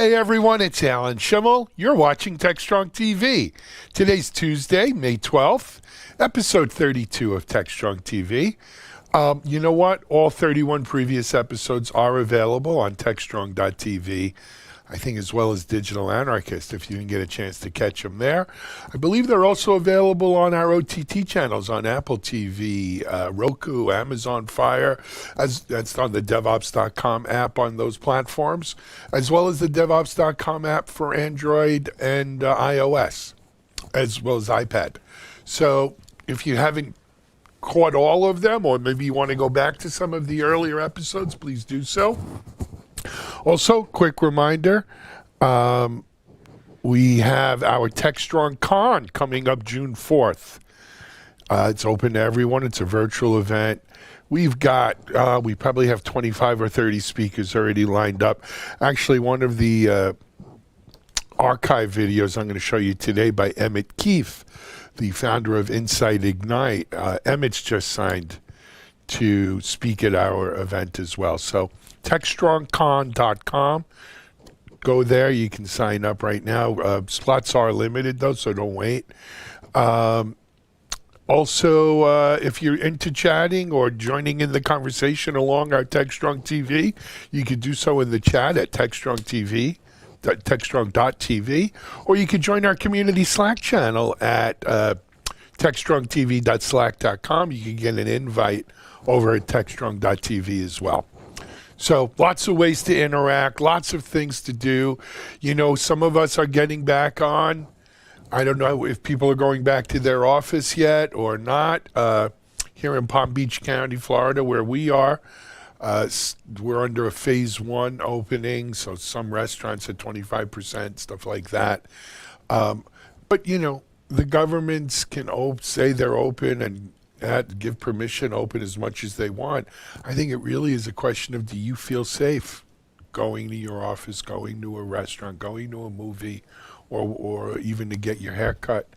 Hey everyone, it's Alan Schimmel. You're watching TechStrong TV. Today's Tuesday, May 12th, episode 32 of TechStrong TV. You know what? All 31 previous episodes are available on TechStrong.tv, I think, as well as Digital Anarchist, if you can get a chance to catch them there. I believe they're also available on our OTT channels on Apple TV, Roku, Amazon Fire, that's on the DevOps.com app on those platforms, as well as the DevOps.com app for Android and iOS, as well as iPad. So if you haven't caught all of them, or maybe you want to go back to some of the earlier episodes, please do so. Also, quick reminder, we have our TechStrong Con coming up June 4th. It's open to everyone. It's a virtual event. We've got, we probably have 25 or 30 speakers already lined up. Actually, one of the archive videos I'm going to show you today by Emmett Keefe, the founder of Insight Ignite. Emmett's just signed to speak at our event as well. So TechStrongCon.com. Go there. You can sign up right now. Slots are limited, though, so don't wait. Also, if you're into chatting or joining in the conversation along our TechStrong TV, you can do so in the chat at TechStrong TV. TechStrong.tv, or you could join our community Slack channel at TechStrongTV.slack.com. You can get an invite over at TechStrong.tv as well. So lots of ways to interact, lots of things to do. You know, some of us are getting back on. I don't know if people are going back to their office yet or not. Here in Palm Beach County, Florida, where we are, we're under a phase 1 opening, so some restaurants at 25%, stuff like that. But, you know, the governments can say they're open and give permission open as much as they want. I think it really is a question of, do you feel safe going to your office, going to a restaurant, going to a movie, or even to get your hair cut?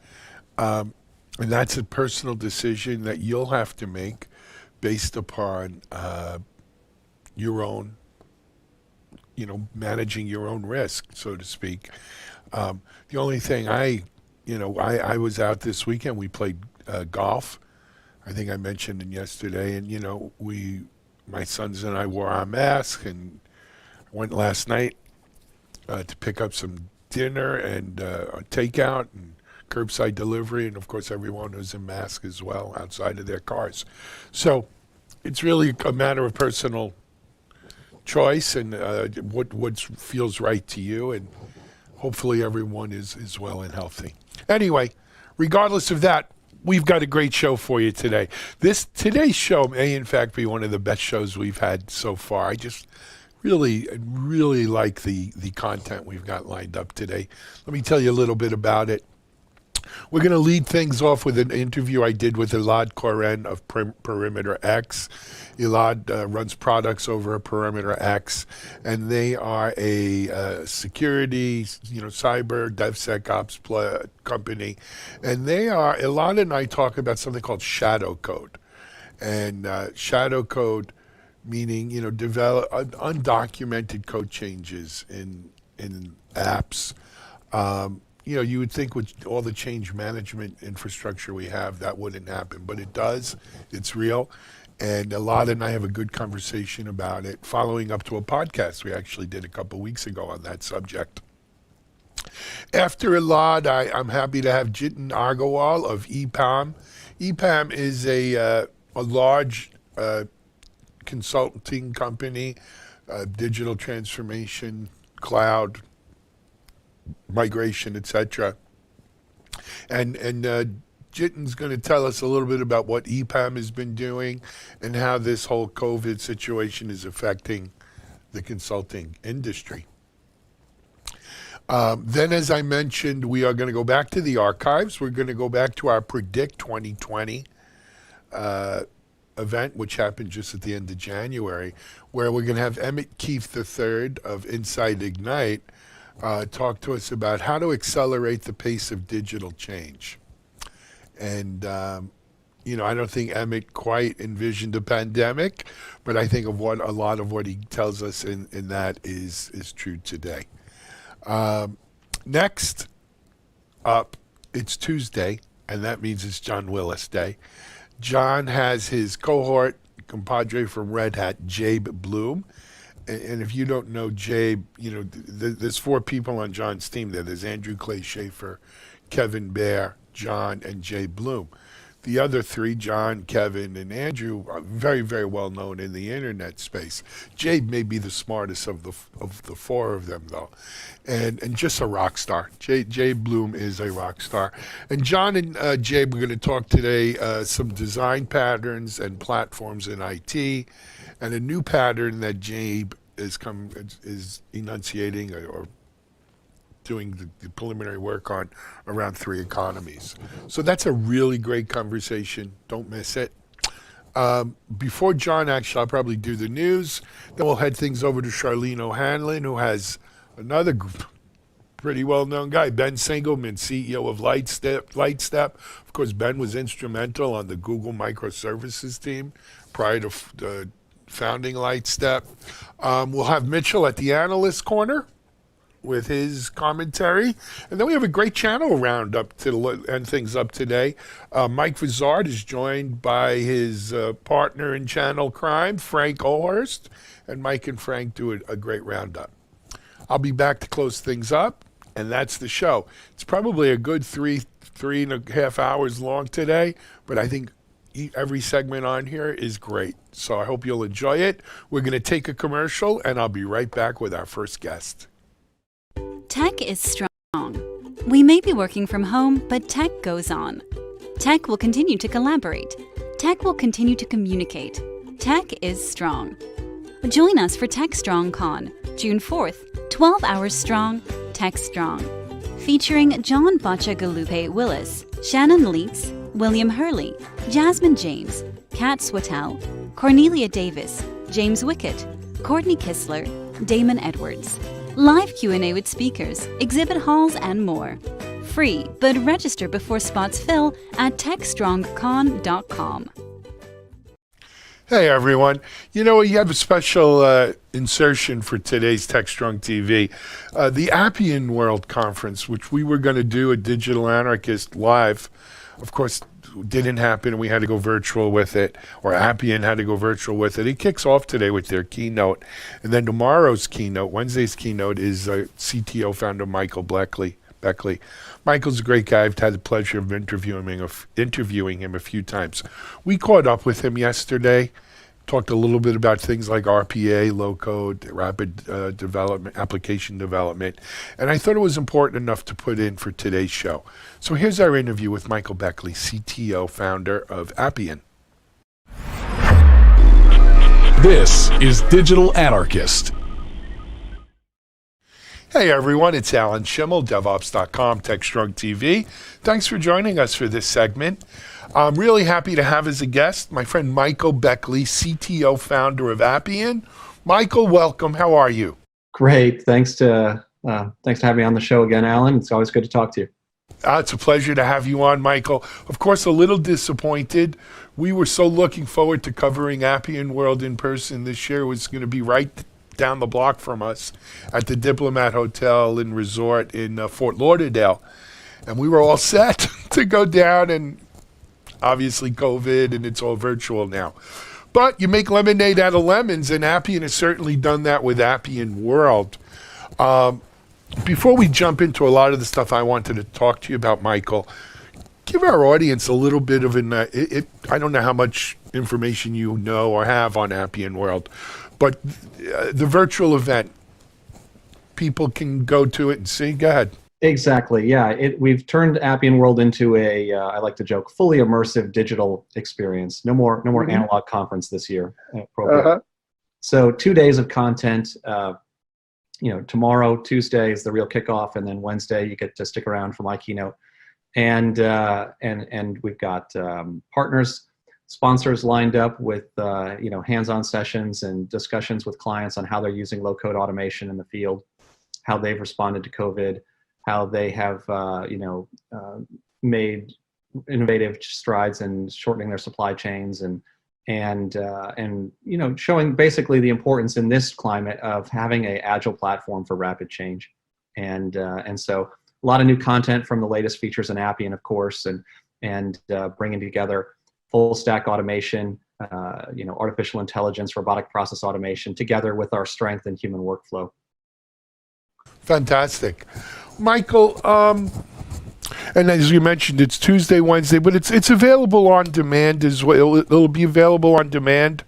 And that's a personal decision that you'll have to make based upon your own, you know, managing your own risk, so to speak. The only thing I was out this weekend. We played golf. I think I mentioned it yesterday, and you know, my sons and I wore our masks and went last night to pick up some dinner and takeout and curbside delivery, and of course everyone was in masks as well outside of their cars. So it's really a matter of personal choice and what feels right to you, and hopefully everyone is well and healthy. Anyway, regardless of that, we've got a great show for you today. Today's show may in fact be one of the best shows we've had so far. I just really like the content we've got lined up today. Let me tell you a little bit about it. We're going to lead things off with an interview I did with Elad Koren of Perimeter X. Elad runs products over at Perimeter X, and they are a security, cyber DevSecOps company. And Elad and I talk about something called shadow code. And shadow code meaning, develop undocumented code changes in apps. You would think with all the change management infrastructure we have, that wouldn't happen, but it does. It's real. And Elad and I have a good conversation about it, following up to a podcast we actually did a couple weeks ago on that subject. After Elad, I'm happy to have Jitin Agarwal of EPAM. EPAM is a large consulting company, digital transformation, cloud, migration, etc. And Jitin's going to tell us a little bit about what EPAM has been doing and how this whole COVID situation is affecting the consulting industry. Then, as I mentioned, we are going to go back to the archives. We're going to go back to our Predict 2020 event, which happened just at the end of January, where we're going to have Emmett Keefe III of Insight Ignite talk to us about how to accelerate the pace of digital change. And, I don't think Emmett quite envisioned a pandemic, but I think a lot of what he tells us in that is true today. Next up, it's Tuesday, and that means it's John Willis Day. John has his cohort, compadre from Red Hat, Jabe Bloom. And if you don't know Jabe, there's 4 people on John's team there. There's Andrew Clay Schaefer, Kevin Bear, John, and Jabe Bloom. The other 3, John, Kevin, and Andrew, are very, very well known in the internet space. Jabe may be the smartest of the 4 of them, though, and just a rock star. Jabe Bloom is a rock star. And John and Jabe, we're going to talk today some design patterns and platforms in IT, and a new pattern that Jabe is enunciating or doing the preliminary work on around 3 economies. So that's a really great conversation. Don't miss it. Before John, actually, I'll probably do the news. Then we'll head things over to Charlene O'Hanlon, who has another pretty well-known guy, Ben Singelman, CEO of Lightstep. Of course, Ben was instrumental on the Google microservices team prior to founding Lightstep. We'll have Mitchell at the Analyst Corner with his commentary. And then we have a great channel roundup to end things up today. Mike Vizard is joined by his partner in Channel Crime, Frank Olhurst, and Mike and Frank do a great roundup. I'll be back to close things up, and that's the show. It's probably a good three and a half hours long today, but I think every segment on here is great. So I hope you'll enjoy it. We're going to take a commercial, and I'll be right back with our first guest. Tech is strong. We may be working from home, but tech goes on. Tech will continue to collaborate. Tech will continue to communicate. Tech is strong. Join us for TechStrong Con, June 4th, 12 hours strong, TechStrong. Featuring John Bacha-Galupe Willis, Shannon Leitz, William Hurley, Jasmine James, Kat Swatell, Cornelia Davis, James Wickett, Courtney Kistler, Damon Edwards. Live Q&A with speakers, exhibit halls, and more. Free, but register before spots fill at techstrongcon.com. Hey everyone. You have a special insertion for today's TechStrong TV. The Appian World Conference, which we were going to do at Digital Anarchist live, of course, didn't happen, and we had to go virtual with it, or Appian had to go virtual with it. It kicks off today with their keynote, and then tomorrow's keynote, Wednesday's keynote, is CTO founder Michael Beckley. Michael's a great guy. I've had the pleasure of interviewing him a few times. We caught up with him yesterday, talked a little bit about things like RPA, low-code, rapid application development, and I thought it was important enough to put in for today's show. So here's our interview with Michael Beckley, CTO, founder of Appian. This is Digital Anarchist. Hey everyone, it's Alan Schimmel, DevOps.com, TechStrong TV. Thanks for joining us for this segment. I'm really happy to have as a guest my friend Michael Beckley, CTO, founder of Appian. Michael, welcome. How are you? Great. Thanks to have me on the show again, Alan. It's always good to talk to you. It's a pleasure to have you on, Michael. Of course, a little disappointed. We were so looking forward to covering Appian World in person this year. It was going to be right down the block from us at the Diplomat Hotel and Resort in Fort Lauderdale. And we were all set to go down, and obviously COVID, and it's all virtual now. But you make lemonade out of lemons, and Appian has certainly done that with Appian World. Before we jump into a lot of the stuff I wanted to talk to you about, Michael, give our audience a little bit of I don't know how much information you know or have on Appian World, but the virtual event, people can go to it and see. Go ahead. Exactly. Yeah. We've turned Appian World into I like to joke, fully immersive digital experience. No more analog conference this year. So 2 days of content. Tomorrow, Tuesday is the real kickoff, and then Wednesday you get to stick around for my keynote. And we've got partners, sponsors lined up with hands-on sessions and discussions with clients on how they're using low-code automation in the field, how they've responded to COVID, how they have made innovative strides in shortening their supply chains, and showing basically the importance in this climate of having an agile platform for rapid change. And so a lot of new content from the latest features in Appian, of course, and bringing together full stack automation, artificial intelligence, robotic process automation, together with our strength in human workflow. Fantastic. Michael, and as you mentioned, it's Tuesday, Wednesday, but it's available on demand as well. It'll be available on demand,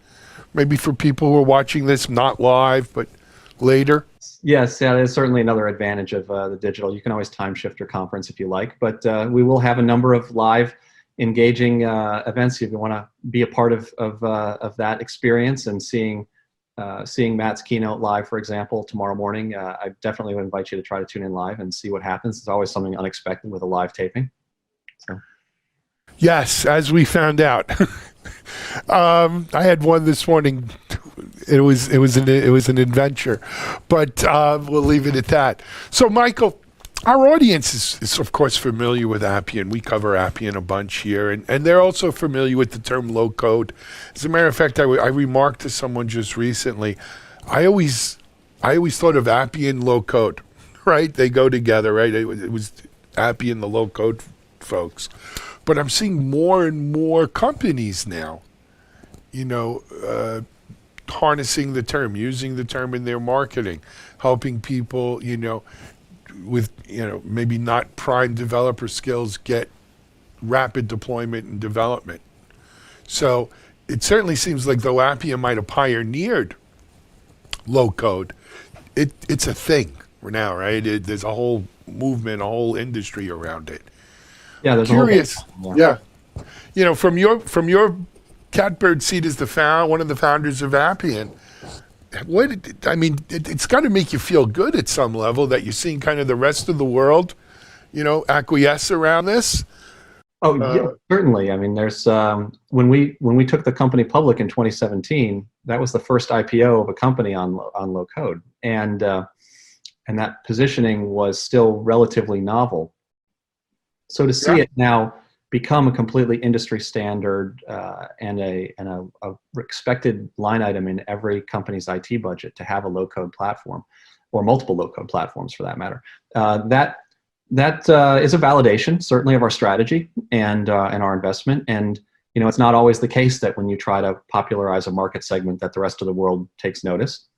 maybe for people who are watching this not live, but later. Yes, yeah, there's certainly another advantage of the digital. You can always time shift your conference if you like, but we will have a number of live engaging events if you want to be a part of that experience and seeing Matt's keynote live, for example, tomorrow morning. I definitely would invite you to try to tune in live and see what happens. It's always something unexpected with a live taping. So. Yes, as we found out. I had one this morning. It was an adventure, but we'll leave it at that. So, Michael, our audience is of course familiar with Appian. We cover Appian a bunch here, and they're also familiar with the term low code. As a matter of fact, I remarked to someone just recently, I always thought of Appian low code, right? They go together, right? It was Appian, the low code folks. But I'm seeing more and more companies now, harnessing the term, using the term in their marketing, helping people, with maybe not prime developer skills get rapid deployment and development. So it certainly seems like though Appian might have pioneered low code, it's a thing now, right? There's a whole movement, a whole industry around it. Yeah, there's curious. Yeah. From your catbird seat as one of the founders of Appian, it's got to make you feel good at some level that you're seeing kind of the rest of the world, acquiesce around this. Oh, yeah, certainly. I mean, there's when we took the company public in 2017, that was the first IPO of a company on low code, and that positioning was still relatively novel. So to see it now become a completely industry standard and a expected line item in every company's IT budget to have a low-code platform, or multiple low-code platforms for that matter, that is a validation, certainly, of our strategy and our investment. And it's not always the case that when you try to popularize a market segment that the rest of the world takes notice.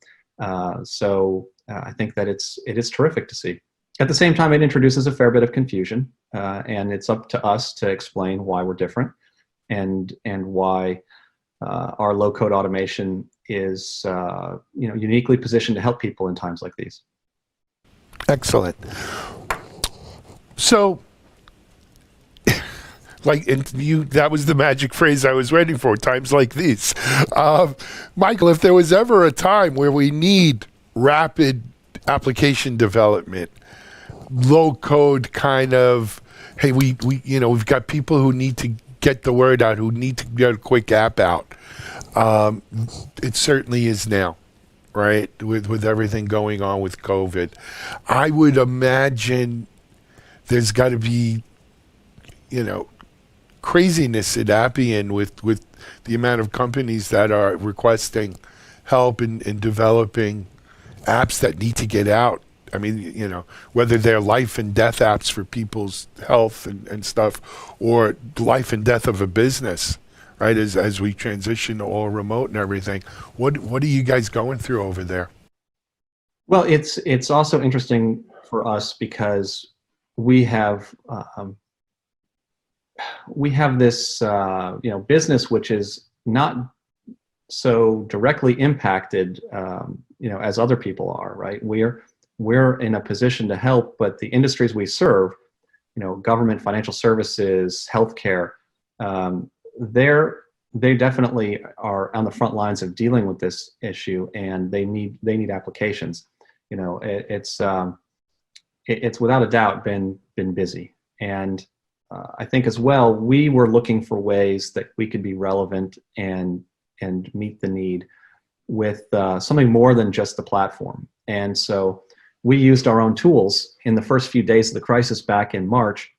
So I think that it is terrific to see. At the same time, it introduces a fair bit of confusion, and it's up to us to explain why we're different and why our low-code automation is uniquely positioned to help people in times like these. Excellent. So, that was the magic phrase I was waiting for, times like these. Michael, if there was ever a time where we need rapid application development, low code kind of, hey, we've got people who need to get the word out, who need to get a quick app out. It certainly is now, right? With everything going on with COVID, I would imagine there's got to be, craziness at Appian with the amount of companies that are requesting help in developing apps that need to get out. I mean, whether they're life and death apps for people's health and stuff, or life and death of a business, right? As we transition to all remote and everything. What are you guys going through over there? Well, it's also interesting for us because we have this business which is not so directly impacted as other people are, right? We're in a position to help, but the industries we serve, government, financial services, healthcare, they definitely are on the front lines of dealing with this issue, and they need applications. It's without a doubt been busy, and I think as well we were looking for ways that we could be relevant and meet the need with something more than just the platform. And so we used our own tools in the first few days of the crisis back in March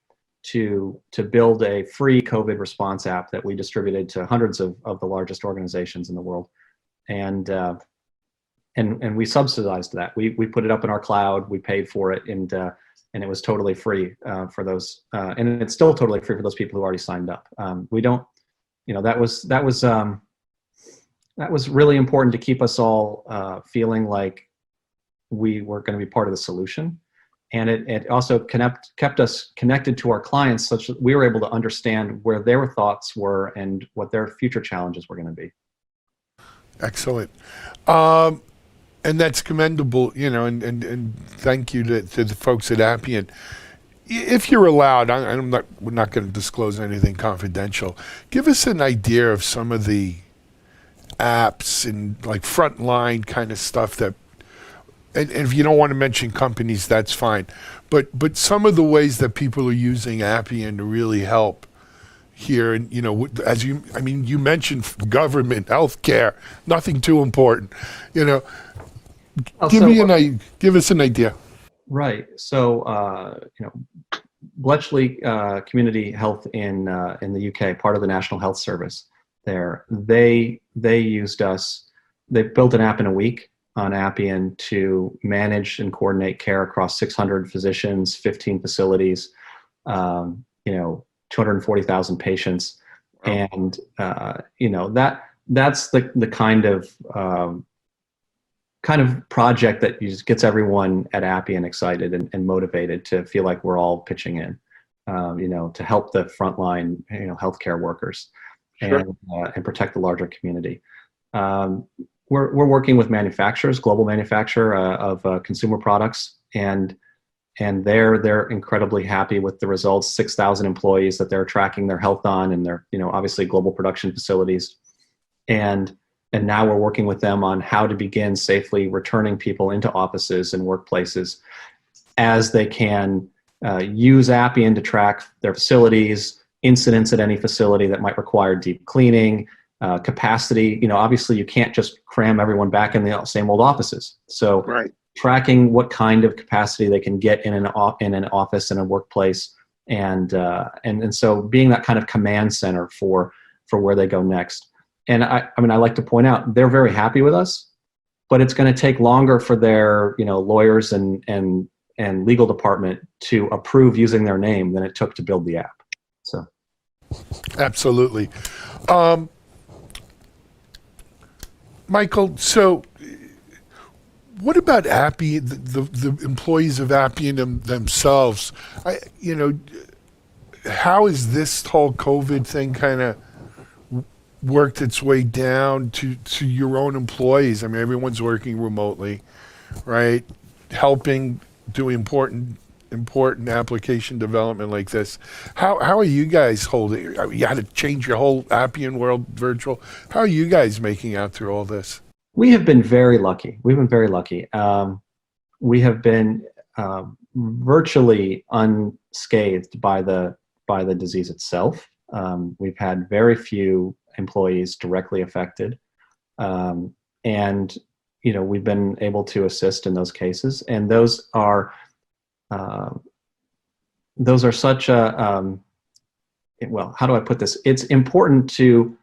to build a free COVID response app that we distributed to hundreds of the largest organizations in the world. And and we subsidized that. We put it up in our cloud. We paid for it, and it was totally free for those, and it's still totally free for those people who already signed up. We don't, that was really important to keep us all feeling like we were going to be part of the solution. And it also kept us connected to our clients such that we were able to understand where their thoughts were and what their future challenges were going to be. Excellent. And that's commendable, and thank you to the folks at Appian. If you're allowed, we're not going to disclose anything confidential. Give us an idea of some of the apps and like frontline kind of stuff that, and if you don't want to mention companies, that's fine. But some of the ways that people are using Appian to really help here, and you mentioned government, healthcare, nothing too important. Give us an idea. Right. So Bletchley Community Health in the UK, part of the National Health Service. They used us. They built an app in a week on Appian to manage and coordinate care across 600 physicians, 15 facilities, 240,000 patients, and that's the kind of project that just gets everyone at Appian excited and motivated to feel like we're all pitching in, to help the frontline, healthcare workers. Sure. And protect the larger community. We're working with manufacturers, global manufacturer of consumer products, and they're incredibly happy with the results. 6,000 employees that they're tracking their health on, and they're obviously global production facilities, and now we're working with them on how to begin safely returning people into offices and workplaces as they can use Appian to track their facilities, incidents at any facility that might require deep cleaning, capacity. Obviously you can't just cram everyone back in the same old offices. So right. Tracking what kind of capacity they can get in an office, in a workplace, and so being that kind of command center for where they go next. And I like to point out, they're very happy with us, but it's going to take longer for their lawyers and legal department to approve using their name than it took to build the app. So, absolutely, Michael. So, what about Appian? The employees of Appian themselves? How is this whole COVID thing kind of worked its way down to your own employees? Everyone's working remotely, right? Helping do important application development like this. How are you guys holding? You had to change your whole Appian world virtual. How are you guys making out through all this? We have been very lucky. We've been very lucky. We have been virtually unscathed by the disease itself. We've had very few employees directly affected, and we've been able to assist in those cases. And those are such a well, how do I put this? It's important to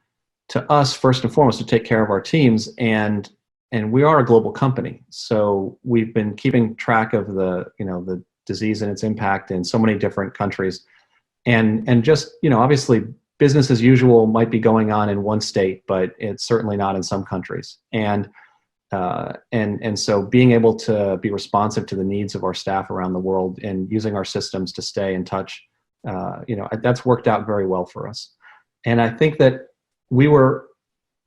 us first and foremost to take care of our teams, and we are a global company, so we've been keeping track of the disease and its impact in so many different countries, and just obviously business as usual might be going on in one state, but it's certainly not in some countries, and so being able to be responsive to the needs of our staff around the world and using our systems to stay in touch, that's worked out very well for us. And I think that we were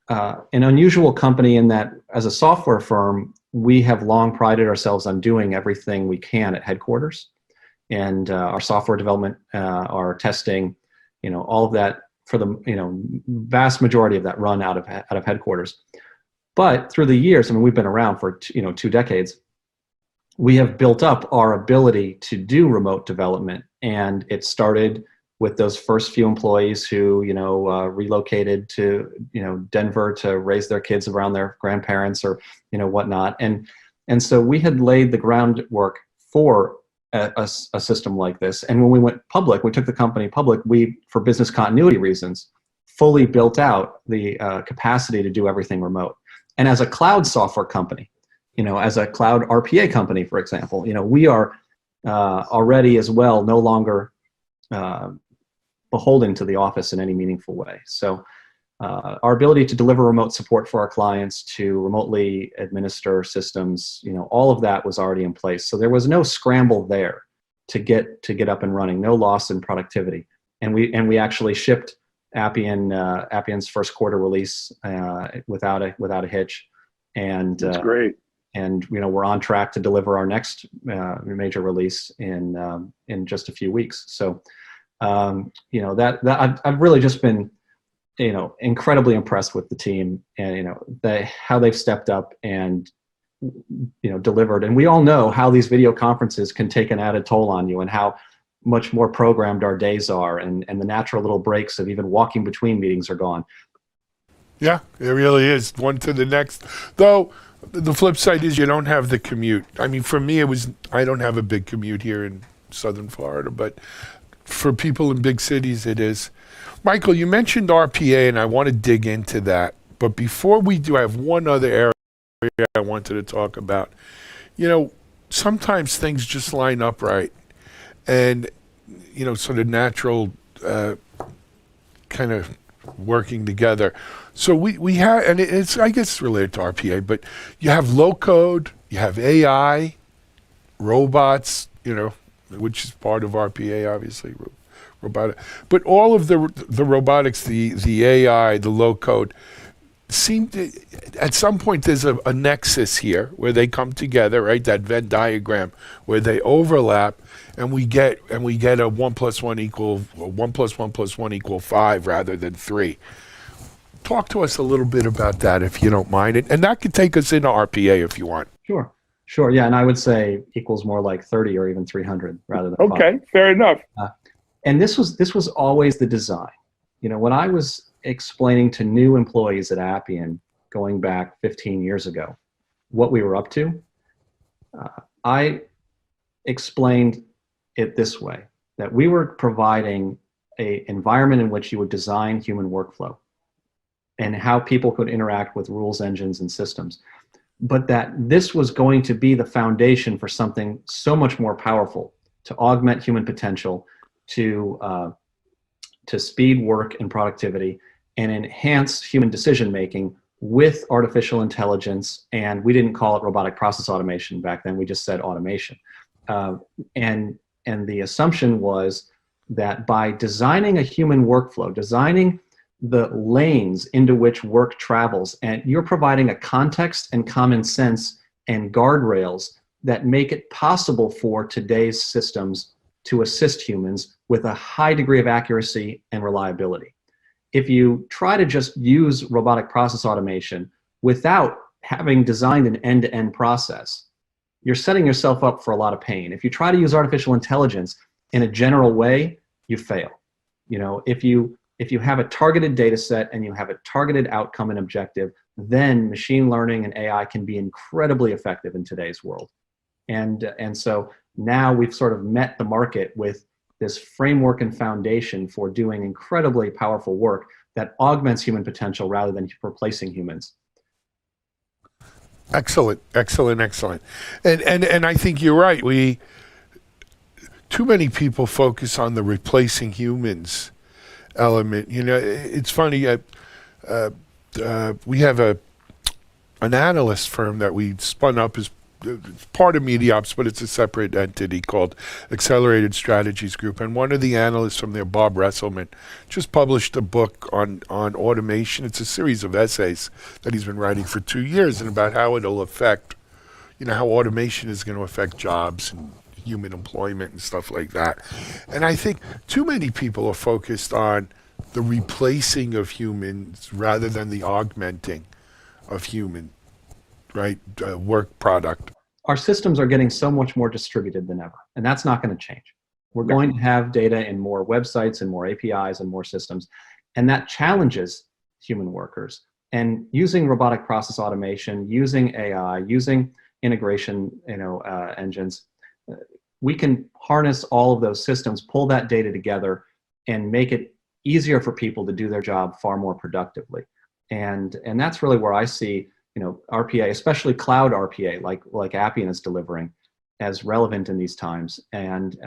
an unusual company in that, as a software firm, we have long prided ourselves on doing everything we can at headquarters, and our software development, our testing, all of that, for the vast majority of that run out of headquarters. But through the years, we've been around for 2 decades. We have built up our ability to do remote development, and it started with those first few employees who relocated to Denver to raise their kids around their grandparents or whatnot, and so we had laid the groundwork for a system like this. And when we went public, we took the company public, we, for business continuity reasons, fully built out the capacity to do everything remote. And as a cloud software company, as a cloud RPA company, for example, we are already as well no longer beholden to the office in any meaningful way. So our ability to deliver remote support for our clients, to remotely administer systems, all of that was already in place. So there was no scramble there to get up and running, no loss in productivity. And we actually shipped Appian's first quarter release without a hitch. And That's great. And we're on track to deliver our next major release in just a few weeks. So that I've really just been incredibly impressed with the team, and how they've stepped up and delivered. And we all know how these video conferences can take an added toll on you, and how much more programmed our days are, and the natural little breaks of even walking between meetings are gone. Yeah, it really is, one to the next. Though the flip side is you don't have the commute. I mean, for me, I don't have a big commute here in Southern Florida, but for people in big cities, it is. Michael, you mentioned RPA, and I want to dig into that. But before we do, I have one other area I wanted to talk about. Sometimes things just line up right. And, sort of natural kind of working together. So we have, and it's, I guess, related to RPA, but you have low code, you have AI, robots, which is part of RPA, obviously, robotic. But all of the robotics, the AI, the low code, seem to, at some point, there's a nexus here where they come together, right? That Venn diagram where they overlap, and we get a 1 + 1 = 1 + 1 + 1 = 5 rather than 3. Talk to us a little bit about that, if you don't mind, and that could take us into RPA if you want. Sure. Yeah, and I would say equals more like 30 or even 300 rather than 5. Okay, fair enough. And this was always the design. When I was explaining to new employees at Appian going back 15 years ago what we were up to, I explained it this way, that we were providing an environment in which you would design human workflow and how people could interact with rules engines and systems, but that this was going to be the foundation for something so much more powerful to augment human potential, to speed work and productivity, and enhance human decision-making with artificial intelligence. And we didn't call it robotic process automation back then, we just said automation. And the assumption was that by designing a human workflow, designing the lanes into which work travels, and you're providing a context and common sense and guardrails that make it possible for today's systems to assist humans with a high degree of accuracy and reliability. If you try to just use robotic process automation without having designed an end-to-end process, you're setting yourself up for a lot of pain. If you try to use artificial intelligence in a general way, you fail. If you have a targeted data set and you have a targeted outcome and objective, then machine learning and AI can be incredibly effective in today's world. And so now we've sort of met the market with this framework and foundation for doing incredibly powerful work that augments human potential rather than replacing humans. Excellent. And I think you're right. Too many people focus on the replacing humans element. It's funny. We have an analyst firm that we spun up as part of MediaOps, but it's a separate entity called Accelerated Strategies Group. And one of the analysts from there, Bob Resselman, just published a book on automation. It's a series of essays that he's been writing for 2 years, and about how it'll affect, how automation is going to affect jobs and human employment and stuff like that. And I think too many people are focused on the replacing of humans rather than the augmenting of human, right, work product. Our systems are getting so much more distributed than ever, and that's not going to change. We're going to have data in more websites and more APIs and more systems, and that challenges human workers. And using robotic process automation, using AI, using integration engines, we can harness all of those systems, pull that data together, and make it easier for people to do their job far more productively. And that's really where I see RPA, especially cloud RPA, like Appian is delivering, as relevant in these times. And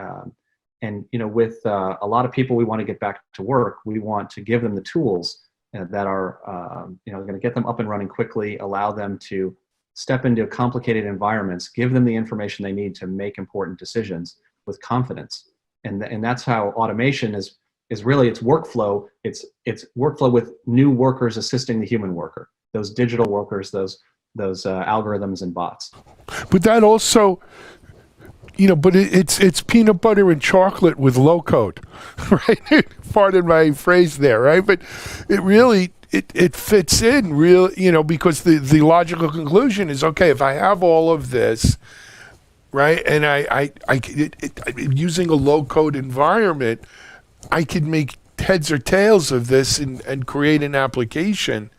with a lot of people, we want to get back to work. We want to give them the tools that are going to get them up and running quickly, allow them to step into complicated environments, give them the information they need to make important decisions with confidence. And that's how automation is really, it's workflow. It's workflow with new workers assisting the human worker, those digital workers, those algorithms and bots. But that also, it's peanut butter and chocolate with low code, right? Pardon my phrase there, right? But it really, it fits in real, because the logical conclusion is, okay, if I have all of this, right, and using a low code environment, I could make heads or tails of this and create an application,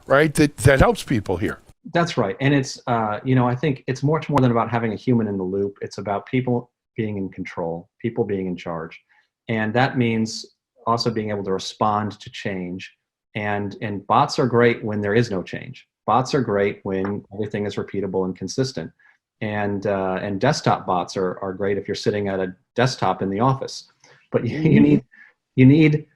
right, that helps people here. That's right. And it's, I think it's much more than about having a human in the loop. It's about people being in control, people being in charge. And that means also being able to respond to change. And bots are great when there is no change. Bots are great when everything is repeatable and consistent. And desktop bots are great if you're sitting at a desktop in the office. But you need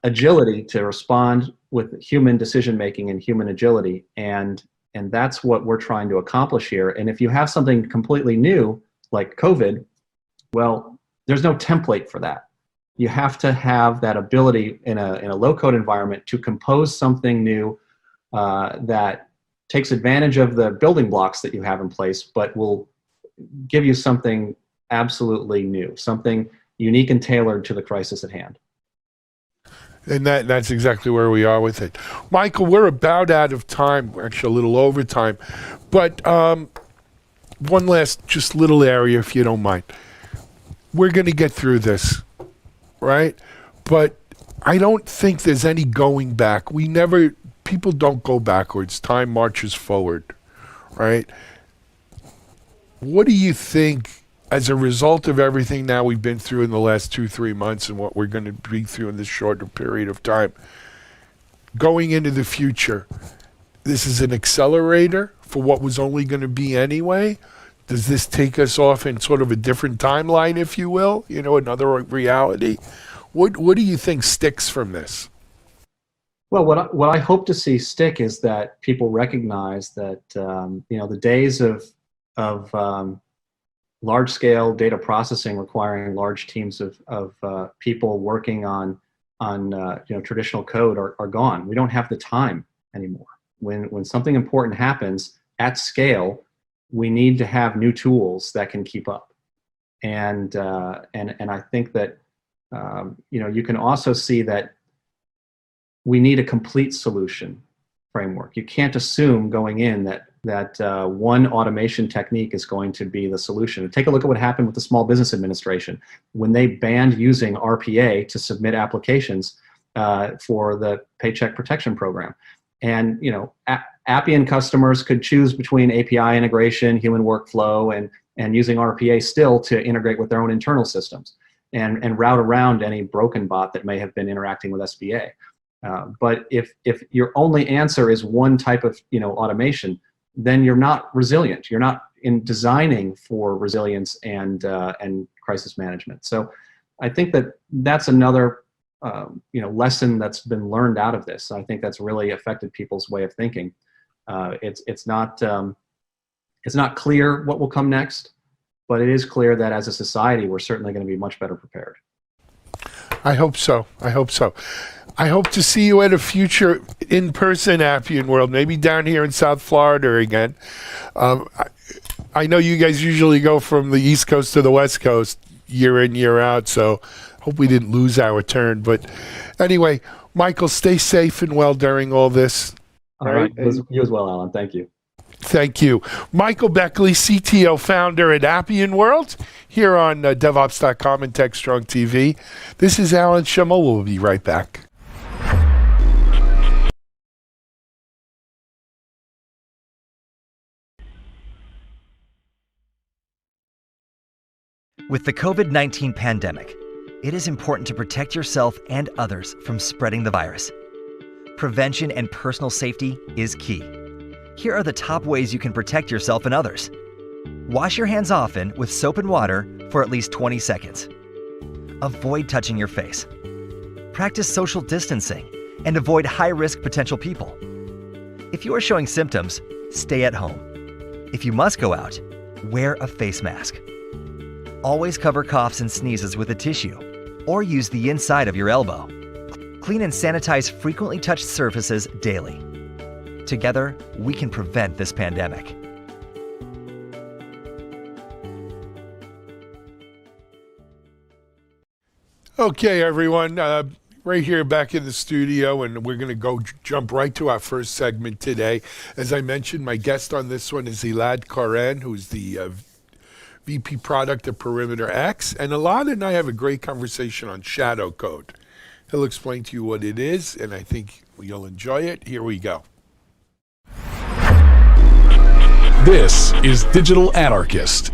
agility to respond with human decision making and human agility, and that's what we're trying to accomplish here. And if you have something completely new like COVID, well, there's no template for that. You have to have that ability in a low code environment to compose something new that takes advantage of the building blocks that you have in place, but will give you something absolutely new, something unique and tailored to the crisis at hand. And that's exactly where we are with it. Michael, we're about out of time, actually a little over time. But one last just little area, if you don't mind. We're going to get through this, right? But I don't think there's any going back. People don't go backwards. Time marches forward, right? What do you think, as a result of everything now we've been through in the last 2-3 months and what we're going to be through in this shorter period of time, going into the future, this is an accelerator for what was only going to be anyway? Does this take us off in sort of a different timeline, if you will? Another reality? What do you think sticks from this? Well, what I hope to see stick is that people recognize that the days of large-scale data processing requiring large teams of people working on traditional code are gone. We don't have the time anymore. When something important happens at scale, we need to have new tools that can keep up. And I think that you can also see that we need a complete solution framework. You can't assume going in that one automation technique is going to be the solution. Take a look at what happened with the Small Business Administration when they banned using RPA to submit applications for the Paycheck Protection Program. And Appian customers could choose between API integration, human workflow, and using RPA still to integrate with their own internal systems and route around any broken bot that may have been interacting with SBA. But if your only answer is one type of automation, then you're not resilient. You're not in designing for resilience and crisis management. So I think that's another lesson that's been learned out of this. I think that's really affected people's way of thinking. It's not clear what will come next, but it is clear that as a society, we're certainly going to be much better prepared. I hope so. I hope to see you at a future in-person Appian World, maybe down here in South Florida again. I know you guys usually go from the East Coast to the West Coast year in, year out, so hope we didn't lose our turn. But anyway, Michael, stay safe and well during all this. All right. You as well, Alan. Thank you. Thank you. Michael Beckley, CTO founder at Appian World, here on DevOps.com and TechStrong TV. This is Alan Schimmel. We'll be right back. With the COVID-19 pandemic, it is important to protect yourself and others from spreading the virus. Prevention and personal safety is key. Here are the top ways you can protect yourself and others. Wash your hands often with soap and water for at least 20 seconds. Avoid touching your face. Practice social distancing and avoid high-risk potential people. If you are showing symptoms, stay at home. If you must go out, wear a face mask. Always cover coughs and sneezes with a tissue or use the inside of your elbow. Clean and sanitize frequently touched surfaces daily. Together, we can prevent this pandemic. Okay, everyone, right here back in the studio, and we're going to jump right to our first segment today. As I mentioned, my guest on this one is Elad Koren, who's the VP Product at Perimeter X, and Elad and I have a great conversation on shadow code. He'll explain to you what it is, and I think you'll enjoy it. Here we go. This is Digital Anarchist.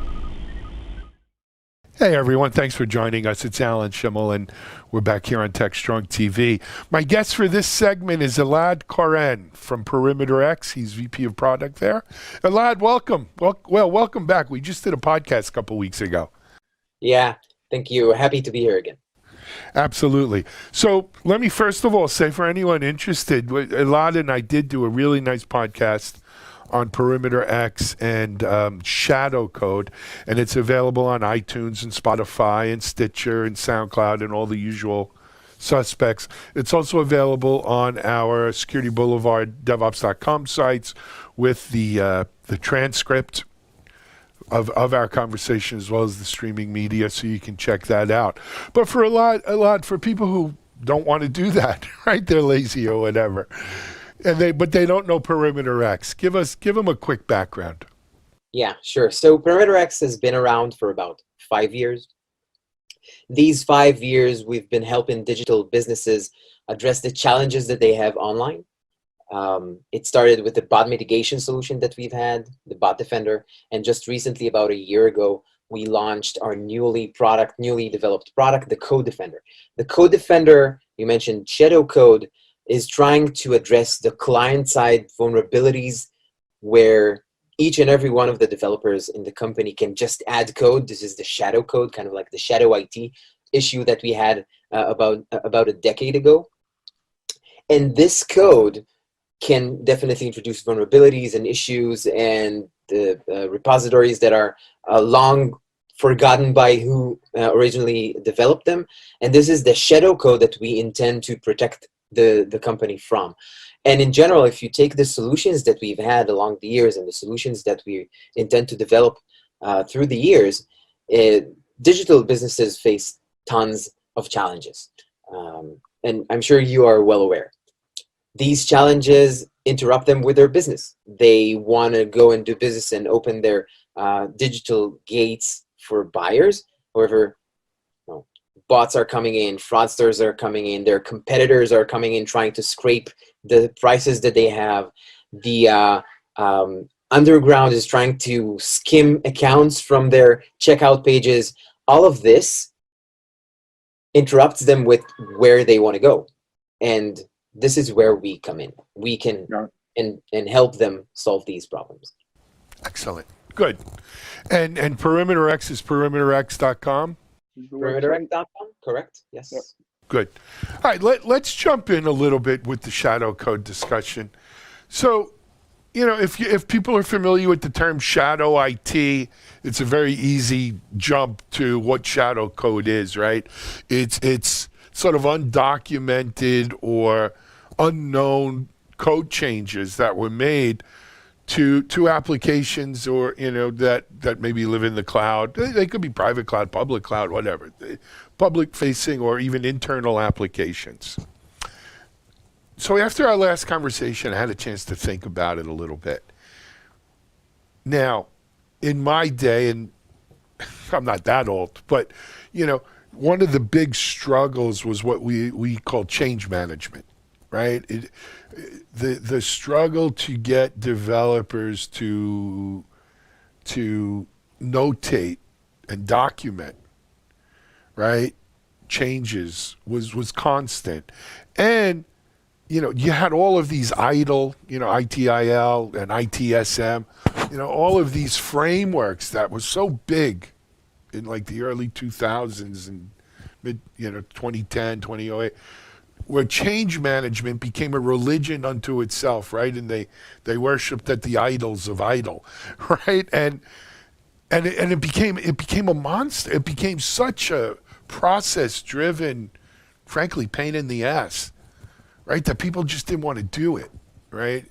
Hey everyone, thanks for joining us. It's Alan Schimmel, and we're back here on TechStrong TV. My guest for this segment is Elad Koren from Perimeter X. He's VP of Product there. Elad, welcome. Welcome back. We just did a podcast a couple weeks ago. Yeah, thank you. Happy to be here again. Absolutely. So let me first of all say, for anyone interested, Elad and I did do a really nice podcast on Perimeter X and Shadow Code, and it's available on iTunes and Spotify and Stitcher and SoundCloud and all the usual suspects. It's also available on our Security Boulevard DevOps.com sites with the transcript of our conversation, as well as the streaming media, so you can check that out. But for a lot for people who don't want to do that, right? They're lazy or whatever. But they don't know Perimeter X. Give them a quick background. Yeah, sure. So Perimeter X has been around for about 5 years. These 5 years, we've been helping digital businesses address the challenges that they have online. It started with the bot mitigation solution that we've had, the Bot Defender, and just recently, about a year ago, we launched our newly developed product, the Code Defender. The Code Defender, you mentioned shadow code, is trying to address the client-side vulnerabilities where each and every one of the developers in the company can just add code. This is the shadow code, kind of like the shadow IT issue that we had about a decade ago. And this code can definitely introduce vulnerabilities and issues and the repositories that are long forgotten by who originally developed them. And this is the shadow code that we intend to protect the company from. And in general, if you take the solutions that we've had along the years and the solutions that we intend to develop through the years, digital businesses face tons of challenges. And I'm sure you are well aware. These challenges interrupt them with their business. They want to go and do business and open their digital gates for buyers. However, bots are coming in, fraudsters are coming in, their competitors are coming in trying to scrape the prices that they have. The underground is trying to skim accounts from their checkout pages. All of this interrupts them with where they want to go. And this is where we come in. We can and help them solve these problems. Excellent. Good. And Perimeter X is perimeterx.com? Perimeterx.com, correct? Yes. Yep. Good. All right, let's jump in a little bit with the shadow code discussion. So, if people are familiar with the term shadow IT, it's a very easy jump to what shadow code is, right? It's sort of undocumented or unknown code changes that were made to applications or that maybe live in the cloud. They could be private cloud, public cloud, whatever, public facing or even internal applications. So after our last conversation, I had a chance to think about it a little bit. Now, in my day, and I'm not that old, but one of the big struggles was what we call change management, right? The struggle to get developers to notate and document, right, changes was constant. And you had all of these ITIL, ITIL and ITSM, all of these frameworks that was so big in like the early 2000s and mid, 2010, 2008, where change management became a religion unto itself, right? And they worshipped at the idols of idol, right? And it became a monster. It became such a process-driven, frankly, pain in the ass, right? That people just didn't want to do it, right?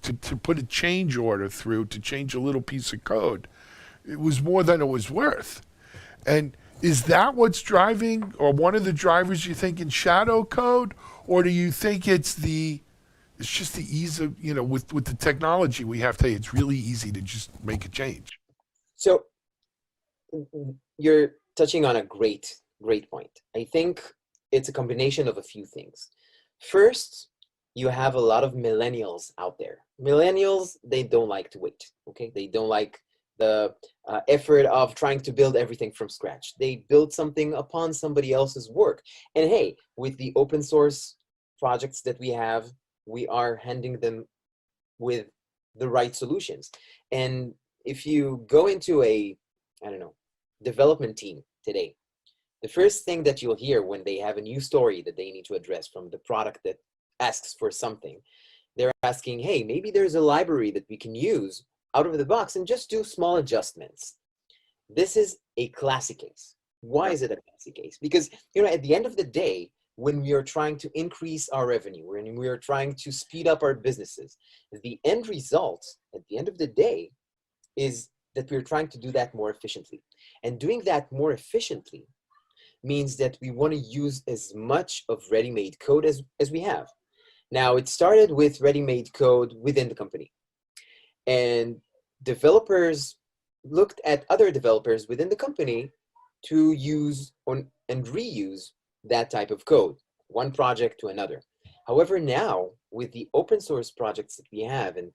To put a change order through, to change a little piece of code, it was more than it was worth. And is that what's driving, or one of the drivers you think in shadow code, or do you think it's just the ease of, with the technology we have today, it's really easy to just make a change? So you're touching on a great point. I think it's a combination of a few things. First, you have a lot of millennials out there. Millennials, they don't like to wait, okay? They don't like the effort of trying to build everything from scratch. They build something upon somebody else's work. And hey, with the open source projects that we have, we are handing them with the right solutions. And if you go into a, development team today, the first thing that you'll hear when they have a new story that they need to address from the product that asks for something, they're asking, hey, maybe there's a library that we can use out of the box and just do small adjustments. This is a classic case. Why is it a classic case? Because, at the end of the day, when we are trying to increase our revenue, when we are trying to speed up our businesses, the end result at the end of the day is that we're trying to do that more efficiently. And doing that more efficiently means that we want to use as much of ready-made code as we have. Now, it started with ready-made code within the company. And developers looked at other developers within the company to use and reuse that type of code, one project to another. However, now, with the open source projects that we have, and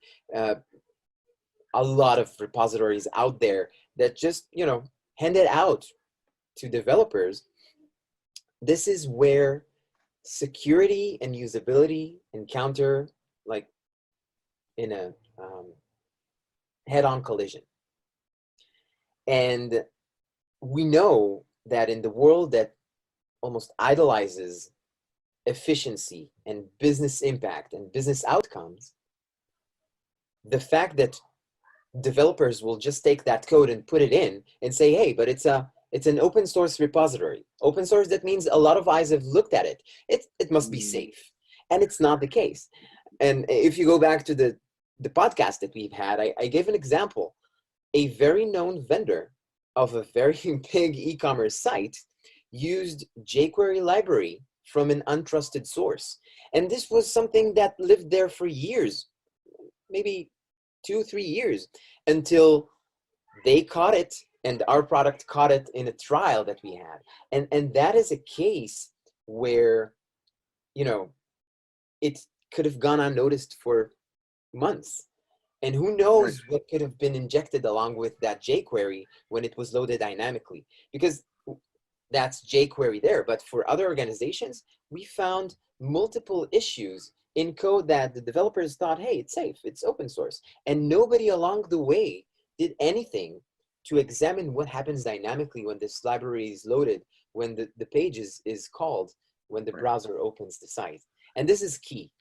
a lot of repositories out there that just, hand it out to developers, this is where security and usability encounter like in a head-on collision. And we know that in the world that almost idolizes efficiency and business impact and business outcomes, the fact that developers will just take that code and put it in and say, hey, but it's an open source repository. Open source, that means a lot of eyes have looked at it. It must be safe. And it's not the case. And if you go back to the podcast that we've had, I gave an example. A very known vendor of a very big e-commerce site used jQuery library from an untrusted source. And this was something that lived there for years, maybe 2-3 years, until they caught it and our product caught it in a trial that we had. And that is a case where, it could have gone unnoticed for months. And who knows what could have been injected along with that jQuery when it was loaded dynamically, because that's jQuery there. But for other organizations, we found multiple issues in code that the developers thought, hey, it's safe, it's open source. And nobody along the way did anything to examine what happens dynamically when this library is loaded, when the page is called, when the browser opens the site. And this is key.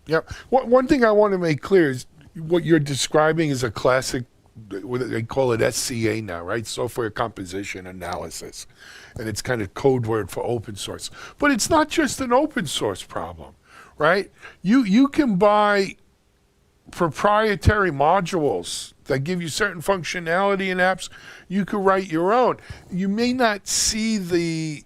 Yeah. One thing I want to make clear is what you're describing is a classic, they call it SCA now, right? Software composition analysis. And it's kind of code word for open source. But it's not just an open source problem, right? You can buy proprietary modules that give you certain functionality in apps. You could write your own. You may not see not the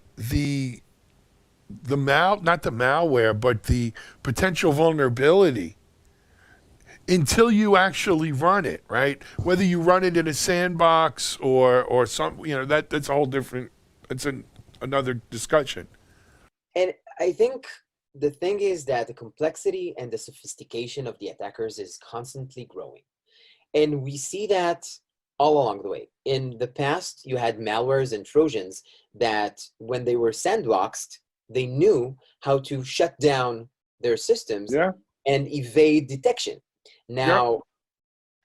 malware, but the potential vulnerability until you actually run it, right? Whether you run it in a sandbox or some, that's a whole different, that's another discussion. And I think the thing is that the complexity and the sophistication of the attackers is constantly growing. And we see that all along the way. In the past, you had malwares and Trojans that when they were sandboxed, they knew how to shut down their systems Yeah. and evade detection. Now,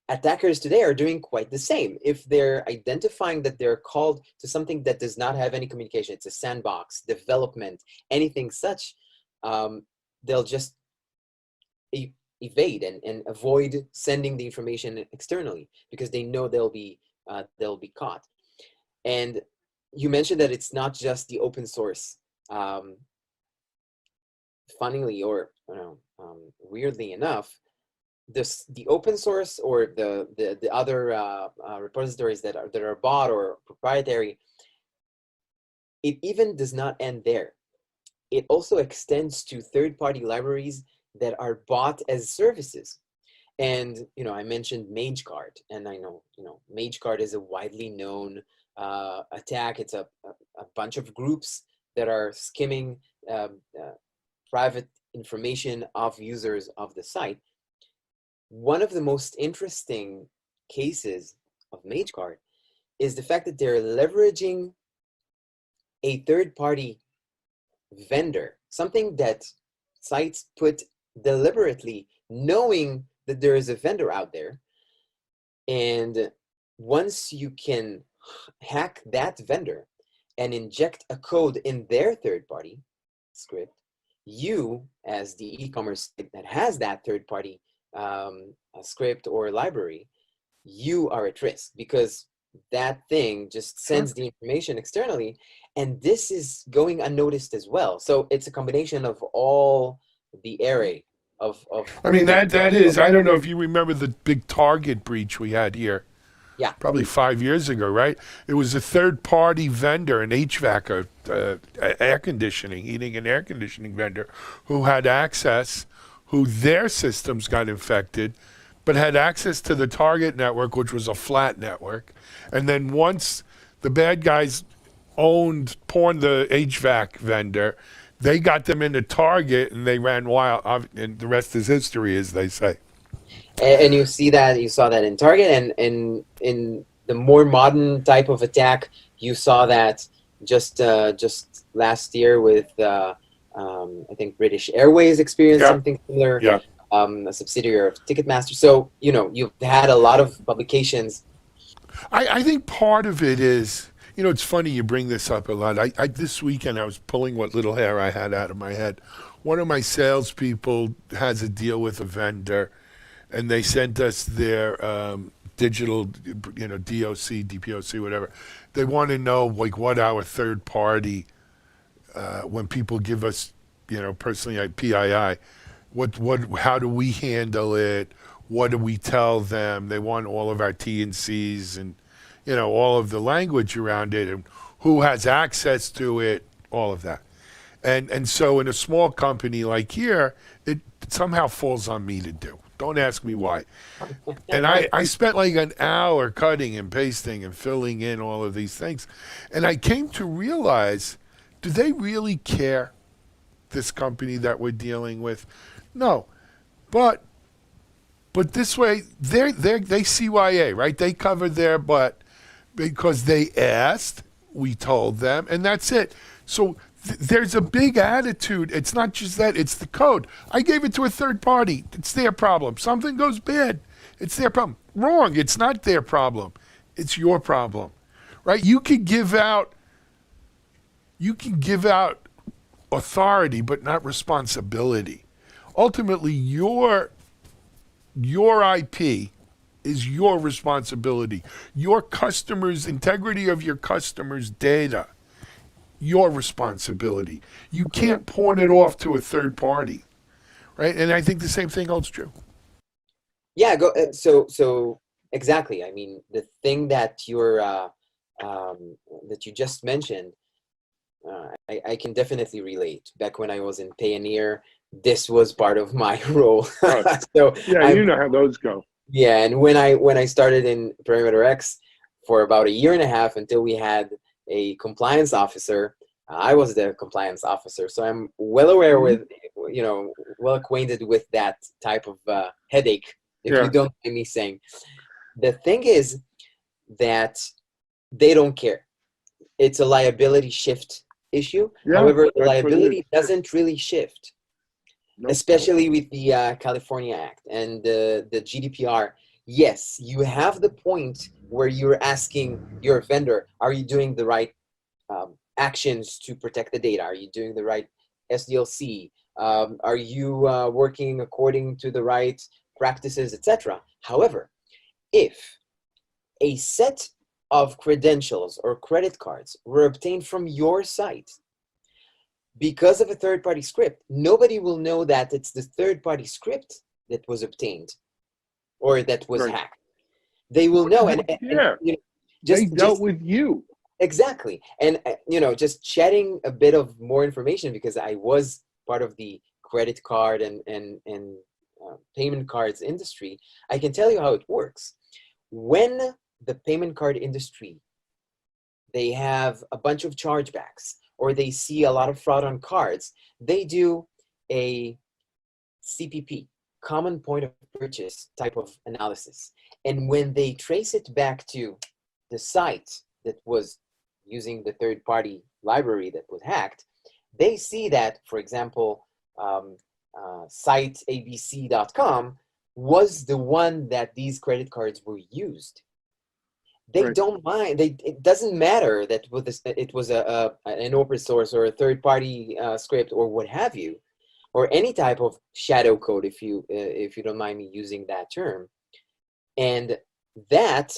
attackers today are doing quite the same. If they're identifying that they're called to something that does not have any communication, it's a sandbox, development, anything such, they'll just evade and avoid sending the information externally because they know they'll be caught. And you mentioned that it's not just the open source. Funnily or weirdly enough, the open source or the other repositories that are bought or proprietary, it even does not end there. It also extends to third-party libraries that are bought as services. And I mentioned MageCard, and I know MageCard is a widely known attack. It's a bunch of groups that are skimming private information of users of the site. One of the most interesting cases of MageCard is the fact that they're leveraging a third-party vendor, something that sites put deliberately, knowing that there is a vendor out there. And once you can hack that vendor and inject a code in their third-party script, you, as the e-commerce site that has that third-party script or library, you are at risk because that thing just sends the information externally, and this is going unnoticed as well. So it's a combination of all the array of I mean, that is, I don't know if you remember the big Target breach we had here. Yeah. Probably 5 years ago, right? It was a third-party vendor, an HVAC, air conditioning, heating and air conditioning vendor, who had access, who their systems got infected, but had access to the Target network, which was a flat network. And then once the bad guys pawned the HVAC vendor, they got them into Target and they ran wild, and the rest is history, as they say. And you saw that in Target, and in the more modern type of attack, you saw that just last year with I think British Airways experienced something similar. Yeah. A subsidiary of Ticketmaster. So you've had a lot of publications. I think part of it is, it's funny you bring this up a lot. I this weekend I was pulling what little hair I had out of my head. One of my salespeople has a deal with a vendor, and they sent us their digital, DOC, DPOC, whatever. They want to know what our third party, when people give us, personally PII, how do we handle it? What do we tell them? They want all of our T and C's and, all of the language around it and who has access to it, all of that. And so in a small company like here, it somehow falls on me to do. Don't ask me why. And I spent like an hour cutting and pasting and filling in all of these things. And I came to realize, do they really care, this company that we're dealing with? No. But this way, they CYA, right? They covered their butt because they asked, we told them, and that's it. So there's a big attitude. It's not just that, it's the code. I gave it to a third party. It's their problem. Something goes bad. It's their problem. Wrong. It's not their problem. It's your problem, right? You can give out authority, but not responsibility. Ultimately, your IP is your responsibility. Your customers, integrity of your customers' data, your responsibility. You can't pawn it off to a third party, right? And I think the same thing holds true. Yeah. So exactly. I mean, the thing that that you just mentioned, I can definitely relate. Back when I was in Payoneer, this was part of my role. Right. So Yeah, you know how those go. Yeah, and when I started in Perimeter X for about a year and a half until we had a compliance officer, I was the compliance officer, so I'm well aware with, well acquainted with that type of headache, if you don't mind me saying. The thing is that they don't care. It's a liability shift issue. Yeah, however, the liability doesn't really shift. especially with the California Act and the GDPR. Yes, you have the point where you're asking your vendor, are you doing the right actions to protect the data? Are you doing the right SDLC? Are you working according to the right practices, etc.? However, if a set of credentials or credit cards were obtained from your site because of a third-party script, nobody will know that it's the third-party script that was obtained or that was hacked. They will know, and you know, they dealt with you. Exactly. And you know, just chatting a bit of more information, because I was part of the credit card and payment cards industry, I can tell you how it works. When the payment card industry, they have a bunch of chargebacks, or they see a lot of fraud on cards, they do a CPP, common point of purchase type of analysis. And when they trace it back to the site that was using the third-party library that was hacked, they see that, for example, site abc.com was the one that these credit cards were used. They don't mind. It doesn't matter that it was an open source or a third-party script or what have you, or any type of shadow code, if you don't mind me using that term. And that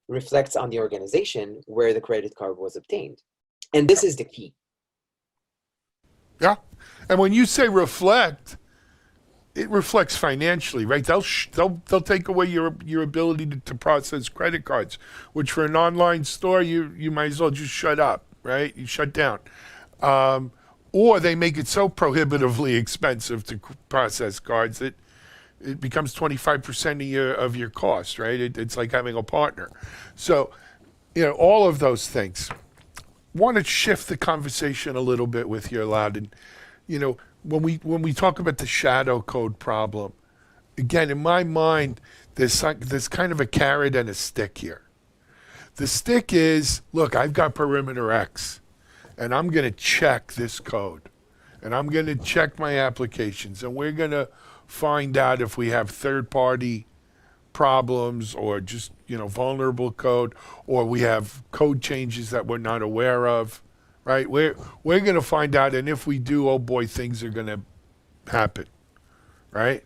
reflects on the organization where the credit card was obtained. And this is the key. Yeah. And when you say reflect, it reflects financially, right? They'll take away your ability to process credit cards, which for an online store, you might as well just shut up, right? You shut down. Or they make it so prohibitively expensive to process cards that it becomes 25% of your cost, right? It's like having a partner. So, you know, all of those things. Want to shift the conversation a little bit with you, Loudon. You know, when we talk about the shadow code problem, again, in my mind, there's kind of a carrot and a stick here. The stick is, look, I've got perimeter X, and I'm going to check this code, and I'm going to check my applications, and we're going to find out if we have third-party problems or just, you know, vulnerable code, or we have code changes that we're not aware of, right? We're going to find out, and if we do, oh boy, things are going to happen, right?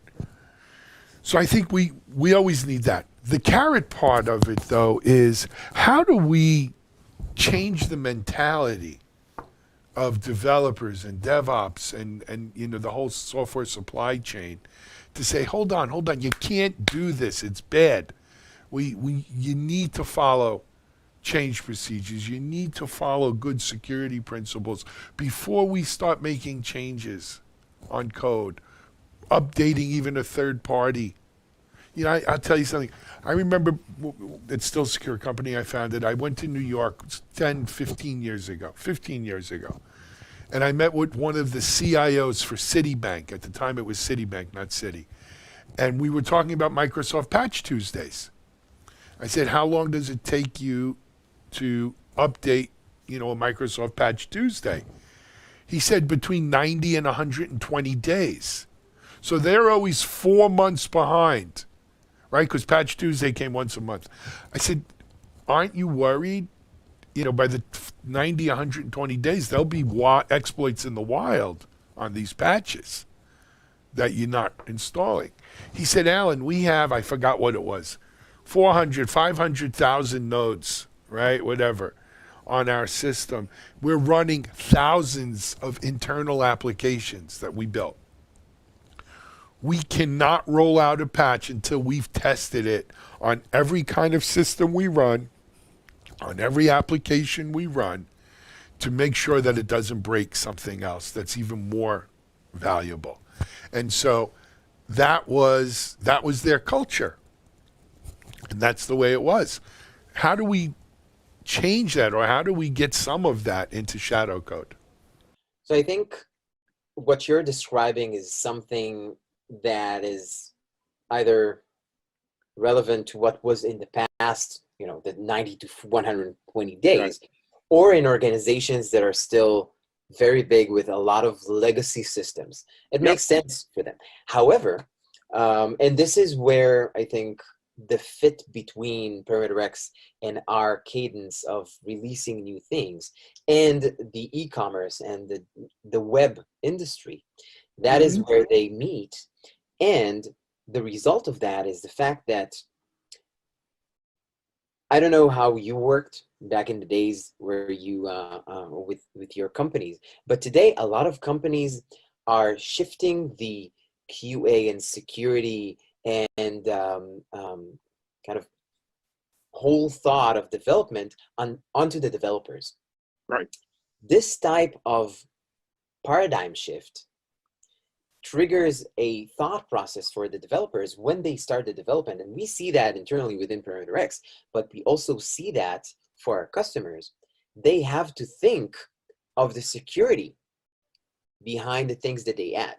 So I think we always need that. The carrot part of it, though, is how do we change the mentality of developers and DevOps and you know, the whole software supply chain to say, hold on, you can't do this, it's bad. You need to follow change procedures. You need to follow good security principles before we start making changes on code, updating even a third party. You know, I'll tell you something. I remember, it's still a secure company I founded. I went to New York 15 years ago. And I met with one of the CIOs for Citibank. At the time it was Citibank, not Citi. And we were talking about Microsoft Patch Tuesdays. I said, how long does it take you to update, you know, a Microsoft Patch Tuesday? He said between 90 and 120 days. So they're always 4 months behind, right? Because Patch Tuesday came once a month. I said, aren't you worried? You know, by the 90, 120 days, there'll be exploits in the wild on these patches that you're not installing. He said, Alan, we have, I forgot what it was, 400, 500,000 nodes, right, whatever, on our system. We're running thousands of internal applications that we built. We cannot roll out a patch until we've tested it on every kind of system we run, on every application we run, to make sure that it doesn't break something else that's even more valuable. And so that was their culture. And that's the way it was. How do we change that, or how do we get some of that into shadow code? So I think what you're describing is something that is either relevant to what was in the past, you know, the 90 to 120 days, right, or in organizations that are still very big with a lot of legacy systems. It makes sense for them. However, and this is where I think the fit between Perimeter X and our cadence of releasing new things and the e-commerce and the web industry, that is where they meet. And the result of that is the fact that, I don't know how you worked back in the days where you with your companies, but today a lot of companies are shifting the QA and security and kind of whole thought of development onto the developers. Right. This type of paradigm shift triggers a thought process for the developers when they start the development. And we see that internally within Perimeter X, but we also see that for our customers. They have to think of the security behind the things that they add.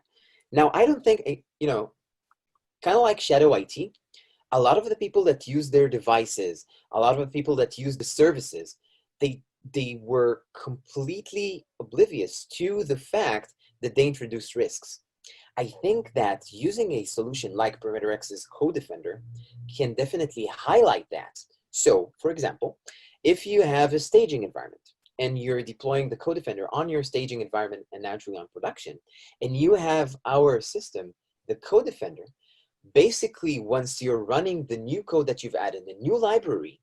Now, I don't think, kind of like shadow IT, a lot of the people that use their devices, a lot of the people that use the services, they were completely oblivious to the fact that they introduced risks. I think that using a solution like Perimeter X's Code Defender can definitely highlight that. So, for example, if you have a staging environment and you're deploying the Code Defender on your staging environment and naturally on production, and you have our system, the Code Defender, basically once you're running the new code that you've added, the new library,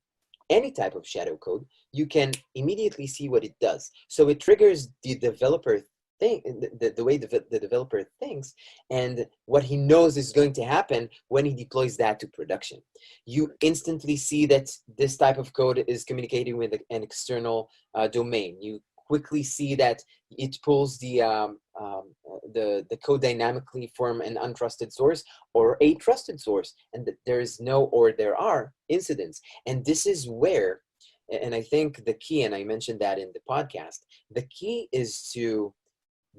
any type of shadow code, you can immediately see what it does. So it triggers the developer the way the developer thinks and what he knows is going to happen when he deploys that to production. You instantly see that this type of code is communicating with an external domain. You quickly see that it pulls the code dynamically from an untrusted source or a trusted source, and that there is no or there are incidents. And this is where, and I think the key, and I mentioned that in the podcast, the key is to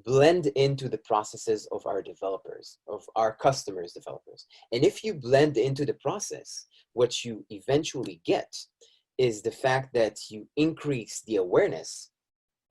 blend into the processes of our developers, of our customers' developers. And if you blend into the process, what you eventually get is the fact that you increase the awareness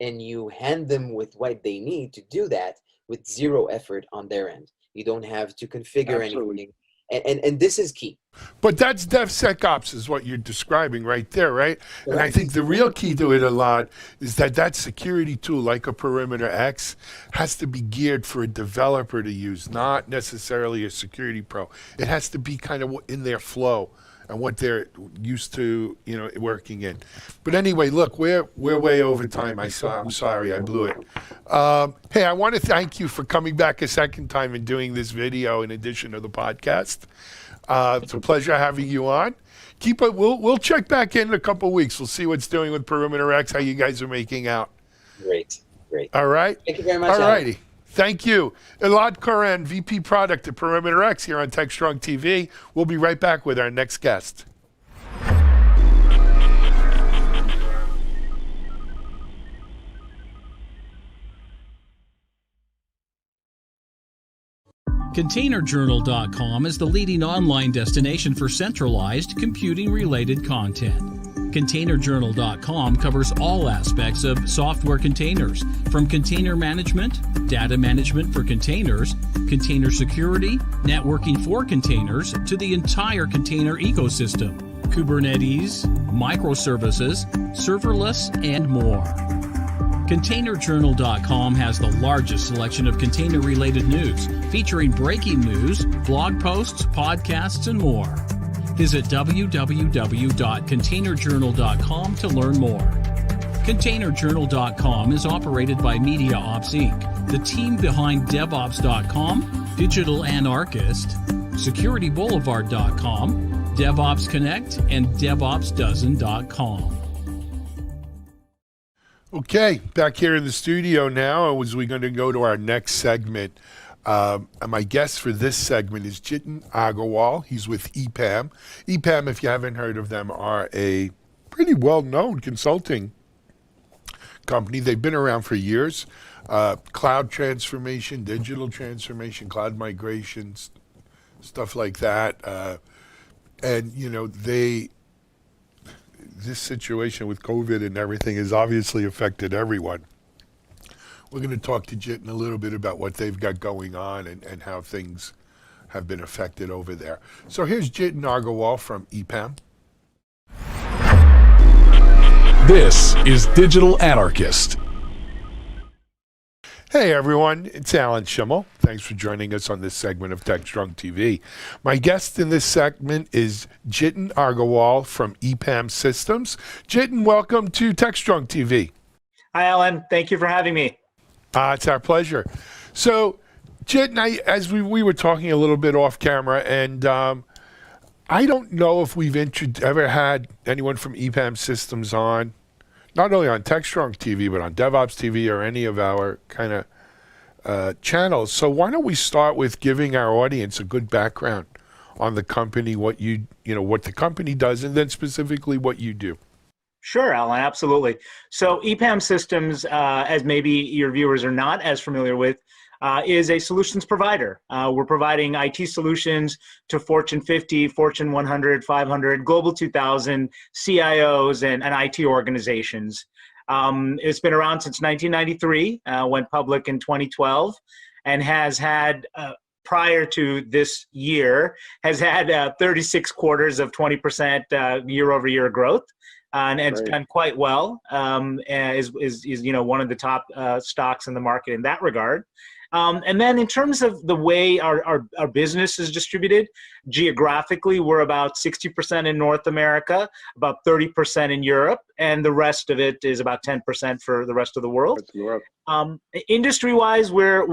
and you hand them with what they need to do that with zero effort on their end. You don't have to configure anything. And this is key. But that's DevSecOps is what you're describing right there, right? And I think the real key to it a lot is that security tool, like a Perimeter X, has to be geared for a developer to use, not necessarily a security pro. It has to be kind of in their flow and what they're used to, working in. But anyway, look, we're way over time. I'm sorry, I blew it. Hey, I want to thank you for coming back a second time and doing this video in addition to the podcast. It's a pleasure having you on. Keep it. We'll check back in a couple of weeks. We'll see what's doing with Perimeter X, how you guys are making out. Great. All right. Thank you very much. All righty. Thank you. Elad Koren, VP Product at Perimeter X here on TechStrong TV. We'll be right back with our next guest. ContainerJournal.com is the leading online destination for centralized computing-related content. ContainerJournal.com covers all aspects of software containers, from container management, data management for containers, container security, networking for containers, to the entire container ecosystem, Kubernetes, microservices, serverless, and more. ContainerJournal.com has the largest selection of container-related news, featuring breaking news, blog posts, podcasts, and more. Visit www.containerjournal.com to learn more. ContainerJournal.com is operated by MediaOps Inc., the team behind DevOps.com, Digital Anarchist, SecurityBoulevard.com, DevOps Connect, and DevOpsDozen.com. Okay, back here in the studio now, as we're going to go to our next segment. My guest for this segment is Jitin Agarwal. He's with EPAM. EPAM, if you haven't heard of them, are a pretty well-known consulting company. They've been around for years. Cloud transformation, digital transformation, cloud migrations, stuff like that. This situation with COVID and everything has obviously affected everyone. We're going to talk to Jitin a little bit about what they've got going on and how things have been affected over there. So here's Jitin Agarwal from EPAM. This is Digital Anarchist. Hey everyone, it's Alan Schimmel. Thanks for joining us on this segment of TechStrong TV. My guest in this segment is Jitin Agarwal from EPAM Systems. Jitin, welcome to TechStrong TV. Hi Alan, thank you for having me. It's our pleasure. So, Jitin, as we were talking a little bit off camera, and I don't know if we've ever had anyone from EPAM Systems on, not only on TechStrong TV, but on DevOps TV or any of our kind of channels. So why don't we start with giving our audience a good background on the company, what what the company does, and then specifically what you do. Sure, Alan, absolutely. So EPAM Systems, as maybe your viewers are not as familiar with, is a solutions provider. We're providing IT solutions to Fortune 50, Fortune 100, 500, Global 2000, CIOs, and IT organizations. It's been around since 1993, went public in 2012, and has had, prior to this year, has had 36 quarters of 20% year-over-year growth. And it's done quite well. Is one of the top stocks in the market in that regard. And then in terms of the way our business is distributed, geographically, we're about 60% in North America, about 30% in Europe, and the rest of it is about 10% for the rest of the world. Industry-wise, we're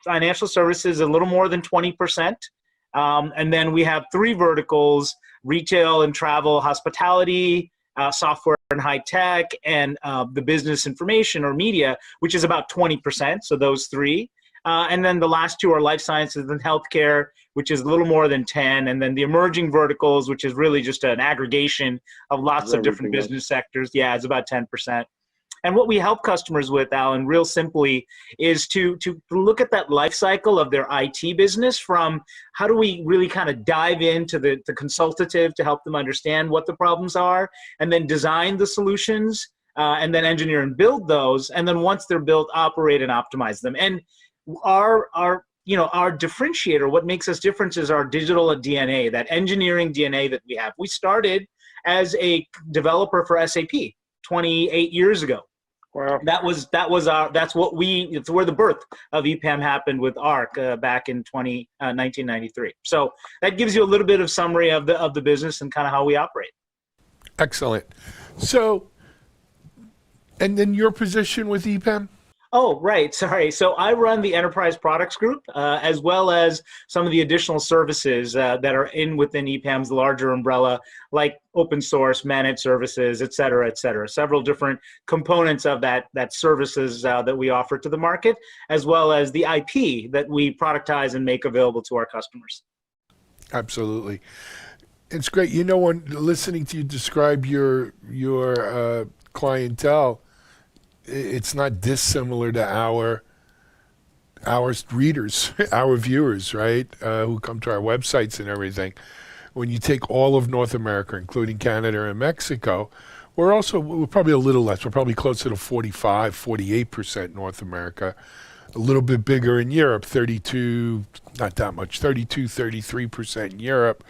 financial services, a little more than 20%. And then we have three verticals: retail and travel, hospitality, software and high tech, and the business information or media, which is about 20%. So those three. And then the last two are life sciences and healthcare, which is a little more than 10. And then the emerging verticals, which is really just an aggregation of lots of different business sectors. Yeah, it's about 10%. And what we help customers with, Alan, real simply, is to look at that life cycle of their IT business, from how do we really kind of dive into the consultative to help them understand what the problems are, and then design the solutions, and then engineer and build those, and then once they're built, operate and optimize them. And our differentiator, what makes us different, is our digital DNA, that engineering DNA that we have. We started as a developer for SAP 28 years ago. Wow. It's where the birth of EPAM happened with ARC back in 1993. So that gives you a little bit of summary of the business and kind of how we operate. Excellent. So, and then your position with EPAM? Oh, right. Sorry. So I run the enterprise products group, as well as some of the additional services that are within EPAM's larger umbrella, like open source, managed services, et cetera, et cetera. Several different components of that services that we offer to the market, as well as the IP that we productize and make available to our customers. Absolutely. It's great. When listening to you describe your clientele, it's not dissimilar to our readers, our viewers, right, who come to our websites and everything. When you take all of North America, including Canada and Mexico, we're probably a little less. We're probably closer to 45, 48% North America, a little bit bigger in Europe, 32, not that much, 32, 33% in Europe.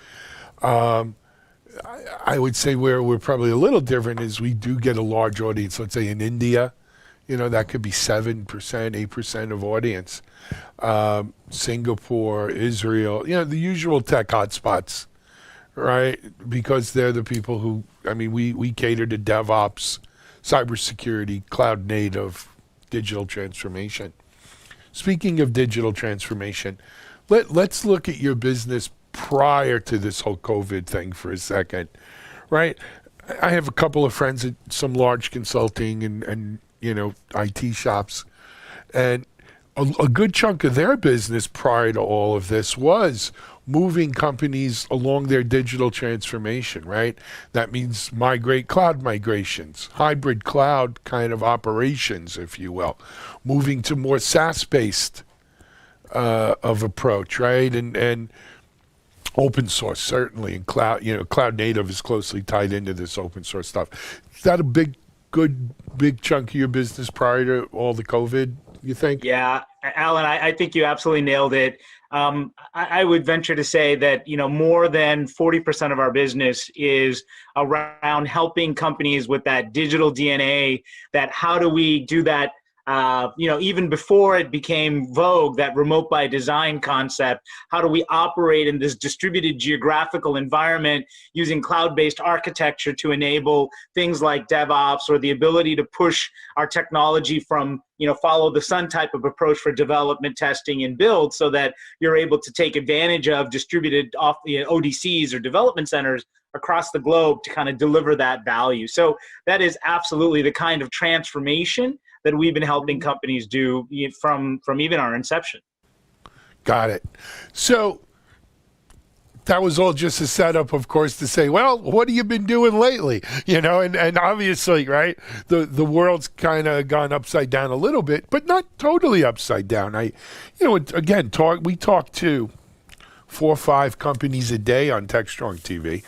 I would say where we're probably a little different is we do get a large audience, let's say in India. That could be 7%, 8% of audience. Singapore, Israel, the usual tech hotspots, right? Because they're the people who, we cater to DevOps, cybersecurity, cloud native, digital transformation. Speaking of digital transformation, let's look at your business prior to this whole COVID thing for a second, right? I have a couple of friends at some large consulting and IT shops, and a good chunk of their business prior to all of this was moving companies along their digital transformation, right? That means cloud migrations, hybrid cloud kind of operations, if you will, moving to more SaaS-based of approach, right? And open source, certainly, and cloud native is closely tied into this open source stuff. Is that a big good big chunk of your business prior to all the COVID, you think? Yeah, Alan, I think you absolutely nailed it. I would venture to say that, more than 40% of our business is around helping companies with that digital DNA, that how do we do that, even before it became vogue, that remote by design concept, how do we operate in this distributed geographical environment using cloud-based architecture to enable things like DevOps, or the ability to push our technology from, follow the sun type of approach for development, testing, and build, so that you're able to take advantage of distributed ODCs or development centers across the globe to kind of deliver that value. So that is absolutely the kind of transformation that we've been helping companies do from even our inception. Got it. So that was all just a setup, of course, to say, well, what have you been doing lately? And obviously, right, the world's kind of gone upside down a little bit, but not totally upside down. We talk to 4 or 5 companies a day on TechStrong TV.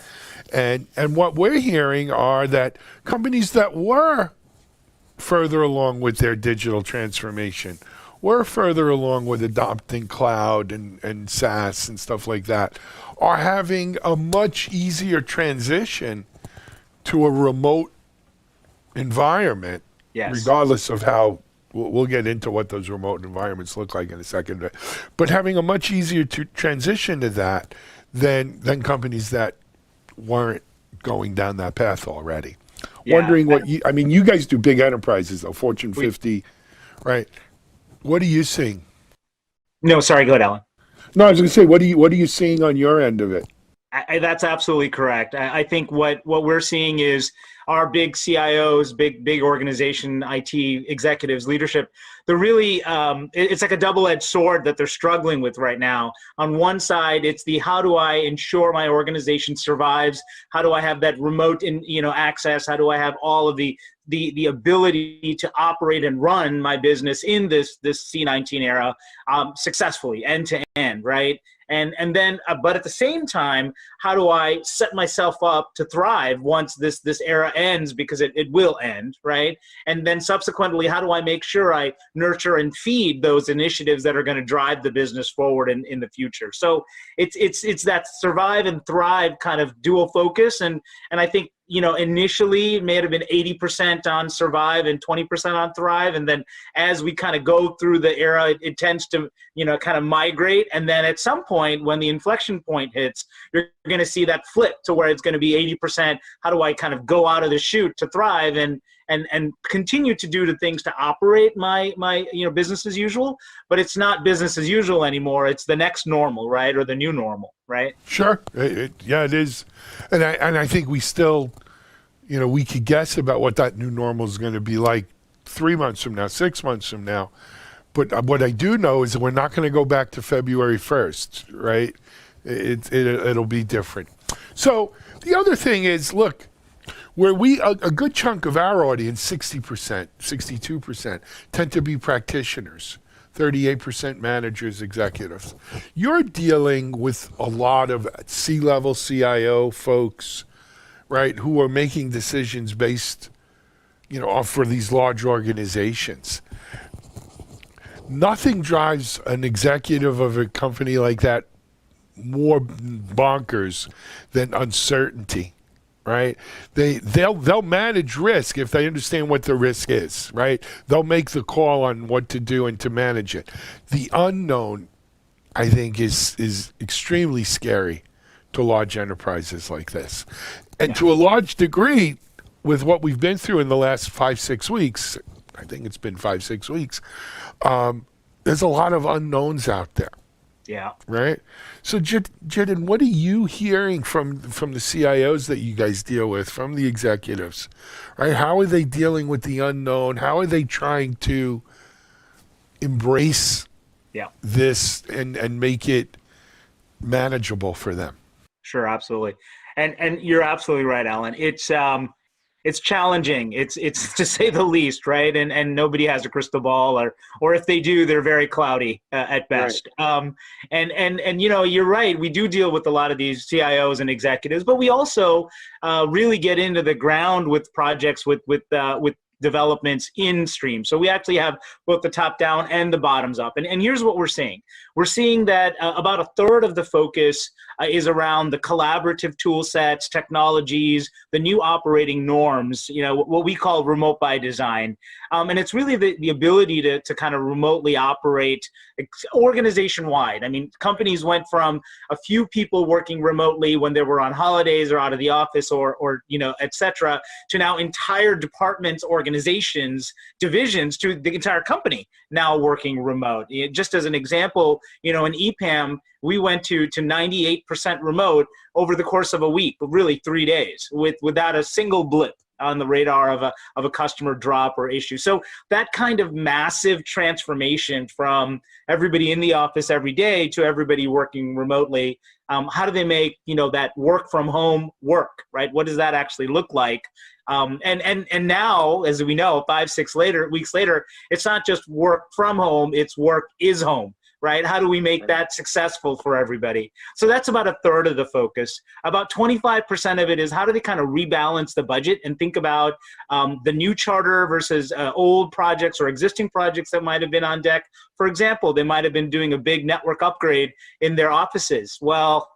And what we're hearing are that companies that were further along with their digital transformation, we're further along with adopting cloud and SaaS and stuff like that, are having a much easier transition to a remote environment, regardless of how, we'll get into what those remote environments look like in a second, but having a much easier to transition to that than companies that weren't going down that path already. Wondering you guys do big enterprises though, Fortune 50, right? What are you seeing? No, sorry, go ahead, Alan. No, I was going to say, what are you seeing on your end of it? That's absolutely correct. I think what we're seeing is our big CIOs, big organization, IT executives, leadership, they're really, it's like a double-edged sword that they're struggling with right now. On one side, it's the how do I ensure my organization survives? How do I have that remote access? How do I have all of the ability to operate and run my business in this C19 era successfully, end to end, right? And then, but at the same time, how do I set myself up to thrive once this era ends, because it will end, right? And then subsequently, how do I make sure I nurture and feed those initiatives that are going to drive the business forward in the future? So it's that survive and thrive kind of dual focus, and I think initially it may have been 80% on survive and 20% on thrive. And then as we kind of go through the era, it tends to, kind of migrate. And then at some point when the inflection point hits, you're going to see that flip to where it's going to be 80%. How do I kind of go out of the chute to thrive and continue to do the things to operate my business as usual, but it's not business as usual anymore. It's the next normal, right? Or the new normal, right? Sure. It is. And I think we still, we could guess about what that new normal is going to be like 3 months from now, 6 months from now. But what I do know is that we're not going to go back to February 1st, right? It'll be different. So the other thing is, look, where a good chunk of our audience, 60%, 62%, tend to be practitioners, 38% managers, executives. You're dealing with a lot of C-level CIO folks, right, who are making decisions based, for these large organizations. Nothing drives an executive of a company like that more bonkers than uncertainty. Right? They'll manage risk if they understand what the risk is, right? They'll make the call on what to do and to manage it. The unknown, I think, is extremely scary to large enterprises like this. And to a large degree, with what we've been through in the last 5-6 weeks, I think it's been 5-6 weeks, there's a lot of unknowns out there. Yeah. Right. So, Jiten, what are you hearing from the CIOs that you guys deal with, from the executives? Right. How are they dealing with the unknown? How are they trying to embrace this and make it manageable for them? Sure, absolutely. And you're absolutely right, Alan. It's it's challenging. It's to say the least, right? And nobody has a crystal ball, or if they do, they're very cloudy at best. Right. And you know, you're right. We do deal with a lot of these CIOs and executives, but we also really get into the ground with projects with developments in stream. So we actually have both the top down and the bottoms up. And here's what we're seeing. We're seeing that about a third of the focus is around the collaborative tool sets, technologies, the new operating norms, you know, what we call remote by design. And it's really the ability to kind of remotely operate organization-wide. I mean, companies went from a few people working remotely when they were on holidays or out of the office or you know, et cetera, to now entire departments, organizations, divisions, to the entire company now working remote. Just as an example, you know, in EPAM, we went to 98% remote over the course of a week, but really 3 days, without a single blip on the radar of a customer drop or issue. So that kind of massive transformation from everybody in the office every day to everybody working remotely, how do they make, you know, that work from home work, right? What does that actually look like? And now, as we know, 5-6 weeks later, it's not just work from home, it's work is home. Right? How do we make that successful for everybody? So that's about a third of the focus. About 25% of it is how do they kind of rebalance the budget and think about the new charter versus old projects or existing projects that might have been on deck. For example, they might have been doing a big network upgrade in their offices. Well,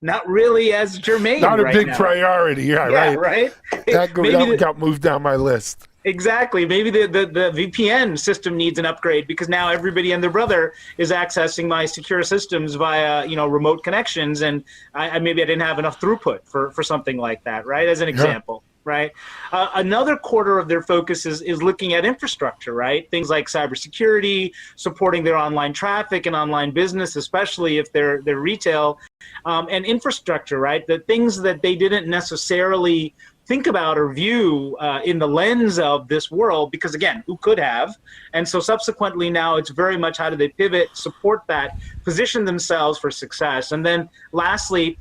not really as germane. Not a right big now. priority. Yeah, right. That got moved down my list. Exactly. Maybe the VPN system needs an upgrade because now everybody and their brother is accessing my secure systems via, you know, remote connections, and maybe I didn't have enough throughput for something like that, right? As an example, right? Another quarter of their focus is looking at infrastructure, right? Things like cybersecurity, supporting their online traffic and online business, especially if they're retail, and infrastructure, right? The things that they didn't necessarily think about or view in the lens of this world, because again, who could have? And so subsequently now it's very much how do they pivot, support that, position themselves for success. And then lastly,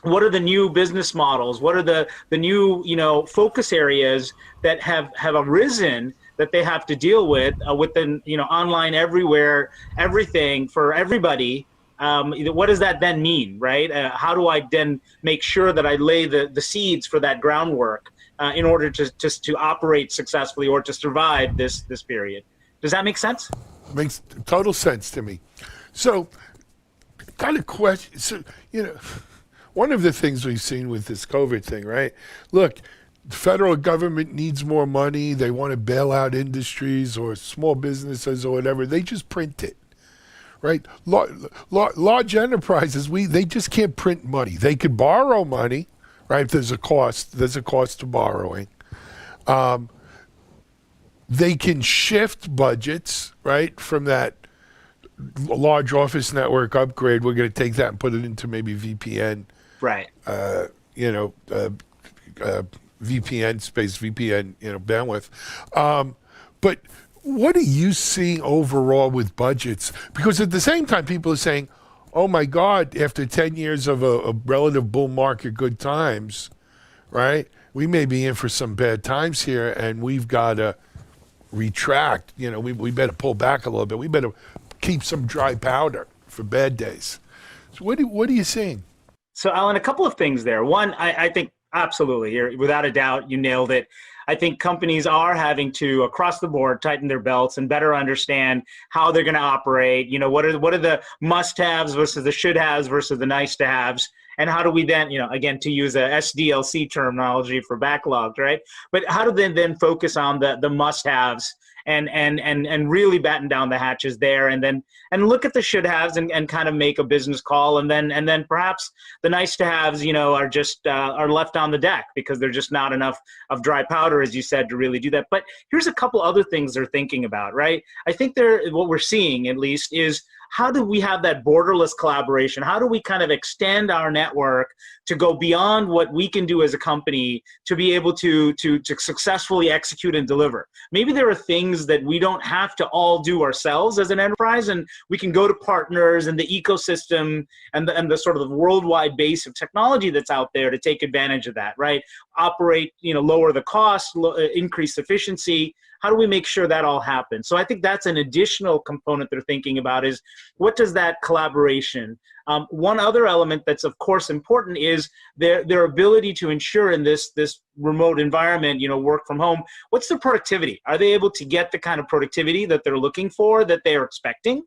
what are the new business models? What are the new, you know, focus areas that have arisen that they have to deal with within, you know, online everywhere, everything for everybody? What does that then mean, right? How do I then make sure that I lay the seeds for that groundwork in order to operate successfully or to survive this period? Does that make sense? Makes total sense to me. So, kind of question. So, you know, one of the things we've seen with this COVID thing, right? Look, the federal government needs more money. They want to bail out industries or small businesses or whatever. They just print it. Right, large enterprises, they just can't print money. They could borrow money, right? There's a cost to borrowing. They can shift budgets, right, from that large office network upgrade. We're going to take that and put it into maybe VPN, right? VPN space, VPN, you know, bandwidth, but. What are you seeing overall with budgets? Because at the same time, people are saying, oh my God, after 10 years of a relative bull market, good times, right? We may be in for some bad times here and we've got to retract. You know, we better pull back a little bit. We better keep some dry powder for bad days. So what are you seeing? So Alan, a couple of things there. One, I think absolutely, without a doubt, you nailed it. I think companies are having to, across the board, tighten their belts and better understand how they're going to operate. You know, what are the must-haves versus the should-haves versus the nice-to-haves, and how do we then, you know, again, to use a SDLC terminology for backlogged, right? But how do they then focus on the must-haves and really batten down the hatches there, and look at the should-haves and kind of make a business call, and then perhaps the nice-to-haves, you know, are just are left on the deck because there's just not enough of dry powder, as you said, to really do that. But here's a couple other things they're thinking about, right? I think what we're seeing at least is how do we have that borderless collaboration? How do we kind of extend our network to go beyond what we can do as a company to be able to successfully execute and deliver? Maybe there are things that we don't have to all do ourselves as an enterprise, and we can go to partners and the ecosystem and the sort of the worldwide base of technology that's out there to take advantage of that, right? Operate, lower the cost, increase efficiency. How do we make sure that all happens? So I think that's an additional component they're thinking about is what does that collaboration? One other element that's of course important is their ability to ensure in this remote environment, work from home, what's the productivity? Are they able to get the kind of productivity that they're looking for, that they are expecting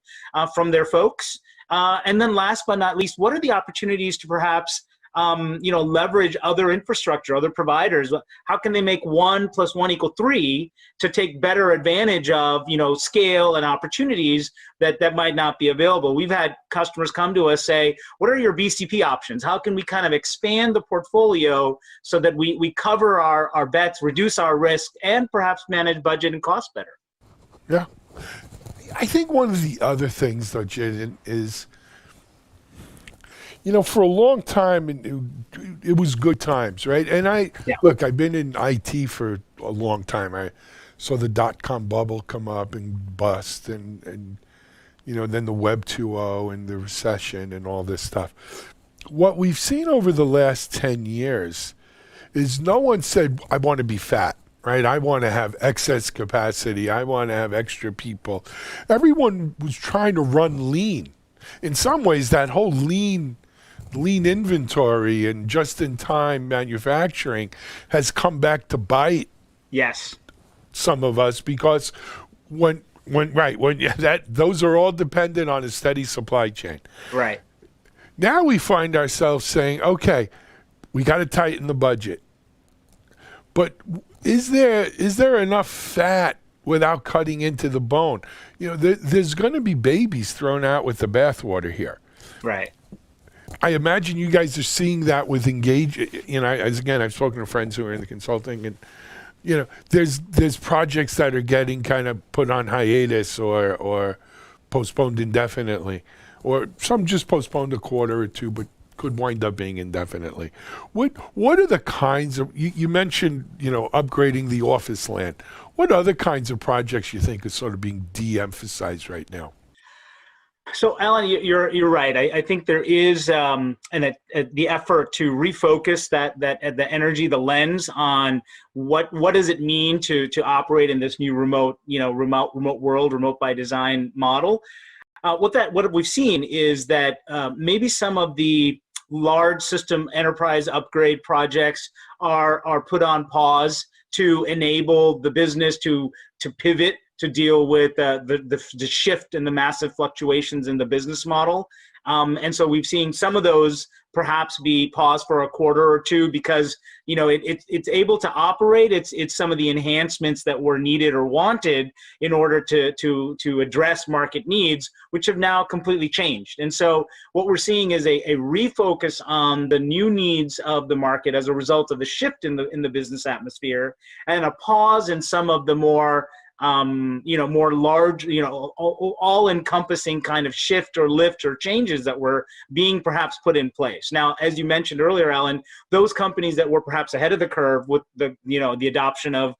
from their folks? And then last but not least, what are the opportunities to perhaps leverage other infrastructure, other providers? How can they make 1 + 1 = 3 to take better advantage of, scale and opportunities that might not be available? We've had customers come to us say, what are your BCP options? How can we kind of expand the portfolio so that we cover our bets, reduce our risk, and perhaps manage budget and cost better? Yeah. I think one of the other things, though, Jaden, is, for a long time, it was good times, right? And look, I've been in IT for a long time. I saw the dot-com bubble come up and bust, and then the Web 2.0 and the recession and all this stuff. What we've seen over the last 10 years is no one said, I want to be fat, right? I want to have excess capacity. I want to have extra people. Everyone was trying to run lean. In some ways, that whole lean inventory and just-in-time manufacturing has come back to bite. Yes. Some of us, because those are all dependent on a steady supply chain. Right. Now we find ourselves saying, okay, we got to tighten the budget. But is there enough fat without cutting into the bone? There's going to be babies thrown out with the bathwater here. Right. I imagine you guys are seeing that with Engage. I've spoken to friends who are in the consulting, and there's projects that are getting kind of put on hiatus or postponed indefinitely, or some just postponed a quarter or two, but could wind up being indefinitely. What are the kinds of you mentioned? Upgrading the office land. What other kinds of projects you think are sort of being de-emphasized right now? So, Alan, you're right. I think there is the effort to refocus the energy, the lens on what does it mean to operate in this new remote world, remote by design model. What we've seen is that maybe some of the large system enterprise upgrade projects are put on pause to enable the business to pivot, to deal with the shift and the massive fluctuations in the business model. And so we've seen some of those perhaps be paused for a quarter or two because it's able to operate. It's some of the enhancements that were needed or wanted in order to address market needs, which have now completely changed. And so what we're seeing is a refocus on the new needs of the market as a result of the shift in the business atmosphere, and a pause in some of the more more large, all-encompassing kind of shift or lift or changes that were being perhaps put in place. Now, as you mentioned earlier, Alan, those companies that were perhaps ahead of the curve with the adoption of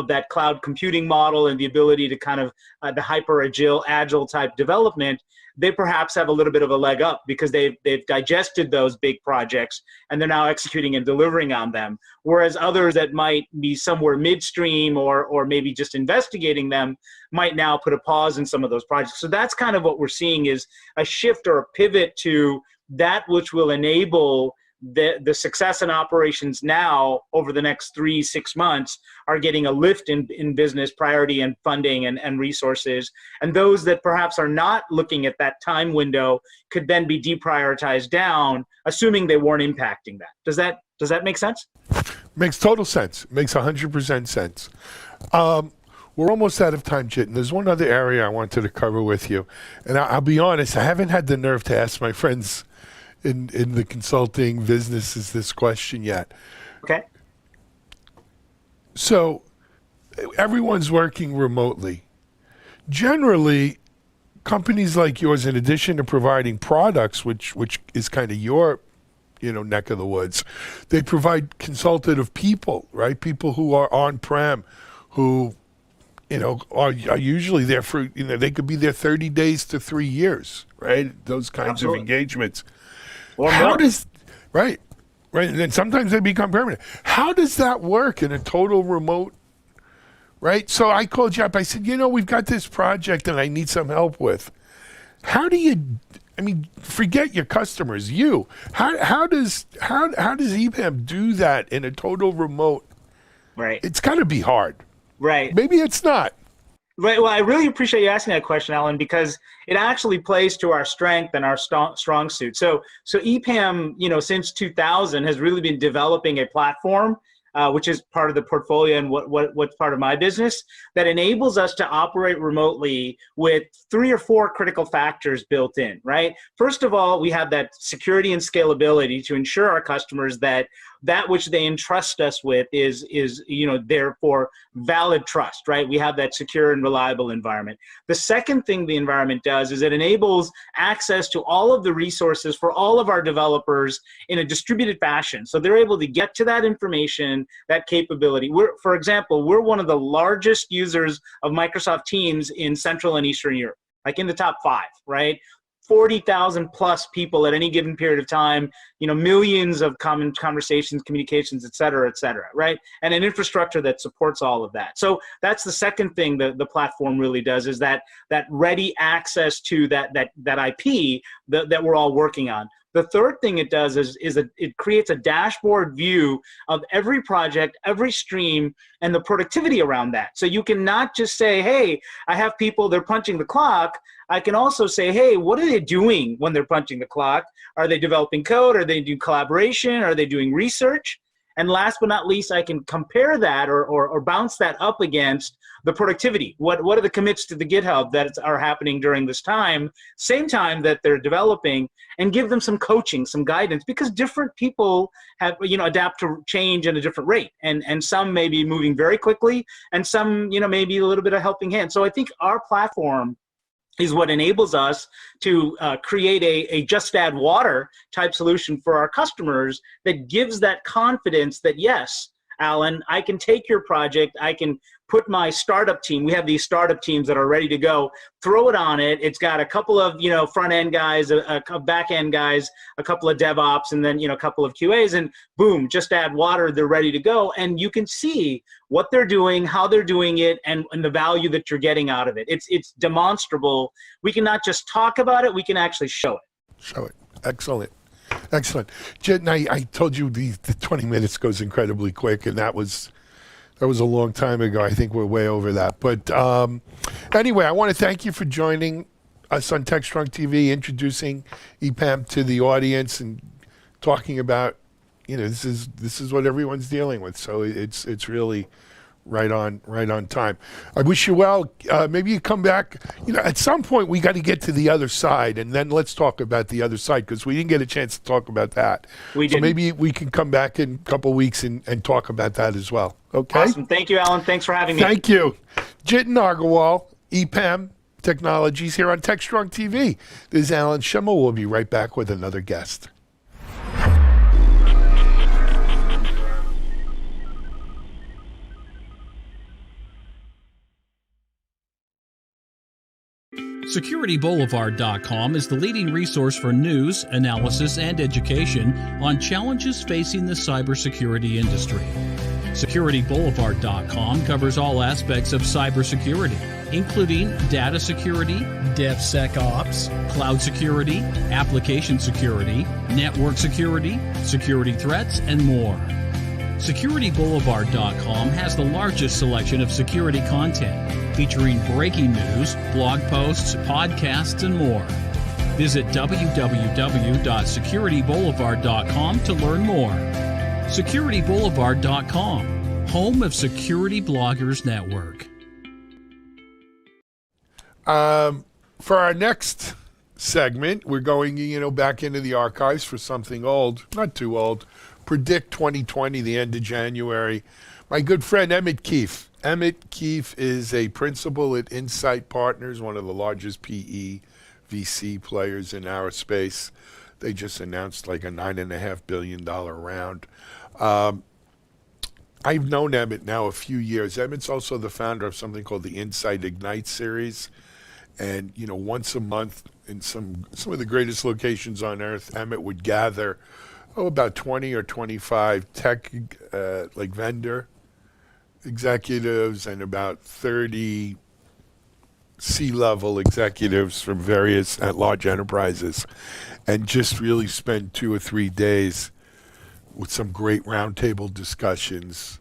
that cloud computing model and the ability to kind of the hyper agile type development, they perhaps have a little bit of a leg up because they've digested those big projects and they're now executing and delivering on them. Whereas others that might be somewhere midstream or maybe just investigating them might now put a pause in some of those projects. So that's kind of what we're seeing is a shift or a pivot to that which will enable the success in operations now over the next 3-6 months are getting a lift in business priority and funding and resources. And those that perhaps are not looking at that time window could then be deprioritized down, assuming they weren't impacting that. Does that make sense? Makes total sense. Makes 100% sense. We're almost out of time, Jit, and there's one other area I wanted to cover with you. And I'll be honest, I haven't had the nerve to ask my friends in the consulting businesses this question yet. Okay. So everyone's working remotely. Generally, companies like yours, in addition to providing products, which is kind of your neck of the woods, they provide consultative people, right? People who are on-prem, who are usually there for, they could be there 30 days to 3 years, right? Those kinds Absolutely. of engagements. Or How more. does, right, and then sometimes they become permanent. How does that work in a total remote, right? So I called you up, I said, we've got this project and I need some help with. How do you, forget your customers, how does EPAM do that in a total remote? Right. It's got to be hard. Right. Maybe it's not. Right. Well, I really appreciate you asking that question, Alan, because it actually plays to our strength and our strong suit. So EPAM, since 2000 has really been developing a platform, which is part of the portfolio and what's part of my business, that enables us to operate remotely with 3 or 4 critical factors built in, right? First of all, we have that security and scalability to ensure our customers that which they entrust us with is therefore valid trust, right? We have that secure and reliable environment. The second thing the environment does is it enables access to all of the resources for all of our developers in a distributed fashion. So they're able to get to that information, that capability. For example, we're one of the largest users of Microsoft Teams in Central and Eastern Europe, like in the top 5, right? 40,000 plus people at any given period of time, millions of common conversations, communications, et cetera, right? And an infrastructure that supports all of that. So that's the second thing that the platform really does, is that ready access to that IP that we're all working on. The third thing it does is it creates a dashboard view of every project, every stream, and the productivity around that. So you can not just say, hey, I have people, they're punching the clock. I can also say, hey, what are they doing when they're punching the clock? Are they developing code? Are they doing collaboration? Are they doing research? And last but not least, I can compare that or bounce that up against the productivity. What are the commits to the GitHub that are happening during this time, same time that they're developing, and give them some coaching, some guidance, because different people have, adapt to change at a different rate. And some may be moving very quickly, and some, maybe a little bit of helping hand. So I think our platform is what enables us to create a just add water type solution for our customers that gives that confidence that, yes, Alan, I can take your project, I can put my startup team, we have these startup teams that are ready to go, throw it on it. It's got a couple of, front end guys, a back end guys, a couple of DevOps, and then, a couple of QAs, and boom, just add water, they're ready to go. And you can see what they're doing, how they're doing it, and the value that you're getting out of it. It's demonstrable. We can not just talk about it, we can actually show it. Show it. Excellent. Excellent. Jen, I told you the 20 minutes goes incredibly quick, and that was a long time ago. I think we're way over that. But anyway, I want to thank you for joining us on TechStrong TV, introducing EPAM to the audience and talking about, this is what everyone's dealing with. So it's really right on time. I wish you well. Maybe you come back. At some point we got to get to the other side, and then let's talk about the other side, because we didn't get a chance to talk about that. So maybe we can come back in a couple of weeks and talk about that as well. Okay. Awesome. Thank you, Alan. Thanks for having me. Thank you, Jitin Agarwal, EPAM Technologies here on TechStrong TV. This is Alan Schimmel. We'll be right back with another guest. SecurityBoulevard.com is the leading resource for news, analysis, and education on challenges facing the cybersecurity industry. SecurityBoulevard.com covers all aspects of cybersecurity, including data security, DevSecOps, cloud security, application security, network security, security threats, and more. SecurityBoulevard.com has the largest selection of security content, featuring breaking news, blog posts, podcasts, and more. Visit www.securityboulevard.com to learn more. SecurityBoulevard.com, home of Security Bloggers Network. For our next segment, we're going, back into the archives for something old, not too old. Predict 2020, the end of January. My good friend Emmett Keefe. Emmett Keefe is a principal at Insight Partners, one of the largest PE VC players in our space. They just announced like a $9.5 billion round. I've known Emmett now a few years. Emmett's also the founder of something called the Insight Ignite series. And, you know, once a month in some of the greatest locations on earth, Emmett would gather, about 20 or 25 tech, like vendor executives and about 30 C-level executives from various large enterprises, and just really spend 2 or 3 days with some great roundtable discussions,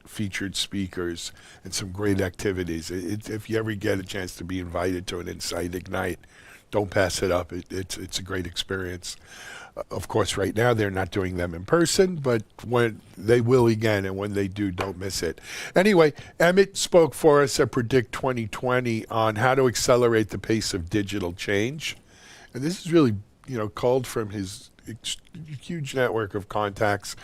featured speakers, and some great activities. If you ever get a chance to be invited to an Insight Ignite, don't pass it up. It's a great experience. Of course, right now they're not doing them in person, but when they will again, and when they do, don't miss it. Anyway, Emmett spoke for us at Predict 2020 on how to accelerate the pace of digital change. And this is really, culled from his huge network of contacts.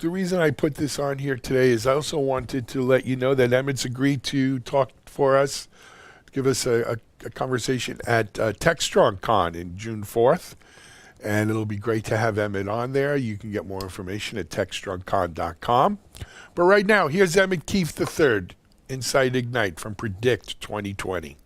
The reason I put this on here today is I also wanted to let you know that Emmett's agreed to talk for us, give us a conversation at TechStrong Con in June 4th. And it'll be great to have Emmett on there. You can get more information at techstrongcon.com. But right now, here's Emmett Keefe III, Insight Ignite from Predict 2020.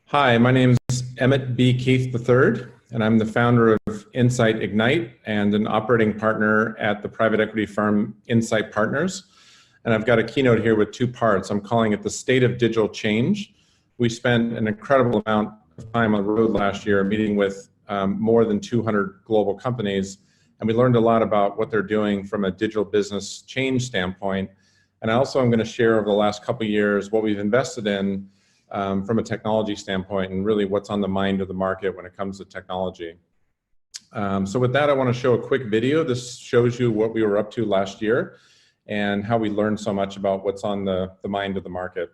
Hi, my name is Emmett B. Keefe III, and I'm the founder of Insight Ignite and an operating partner at the private equity firm Insight Partners. And I've got a keynote here with 2 parts. I'm calling it the State of Digital Change. We spent an incredible amount of time on the road last year meeting with more than 200 global companies, and we learned a lot about what they're doing from a digital business change standpoint. And I also am going to share over the last couple of years what we've invested in from a technology standpoint, and really what's on the mind of the market when it comes to technology. So with that, I want to show a quick video. This shows you what we were up to last year and how we learned so much about what's on the mind of the market.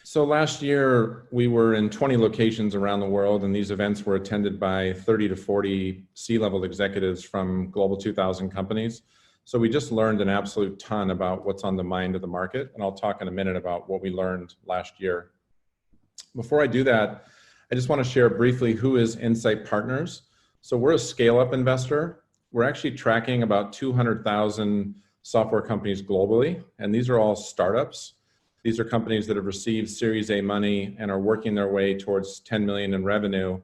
So last year, we were in 20 locations around the world, and these events were attended by 30 to 40 C-level executives from Global 2000 companies. So we just learned an absolute ton about what's on the mind of the market, and I'll talk in a minute about what we learned last year. Before I do that, I just want to share briefly who is Insight Partners. So we're a scale-up investor. We're actually tracking about 200,000 software companies globally, and these are all startups. These are companies that have received Series A money and are working their way towards 10 million in revenue.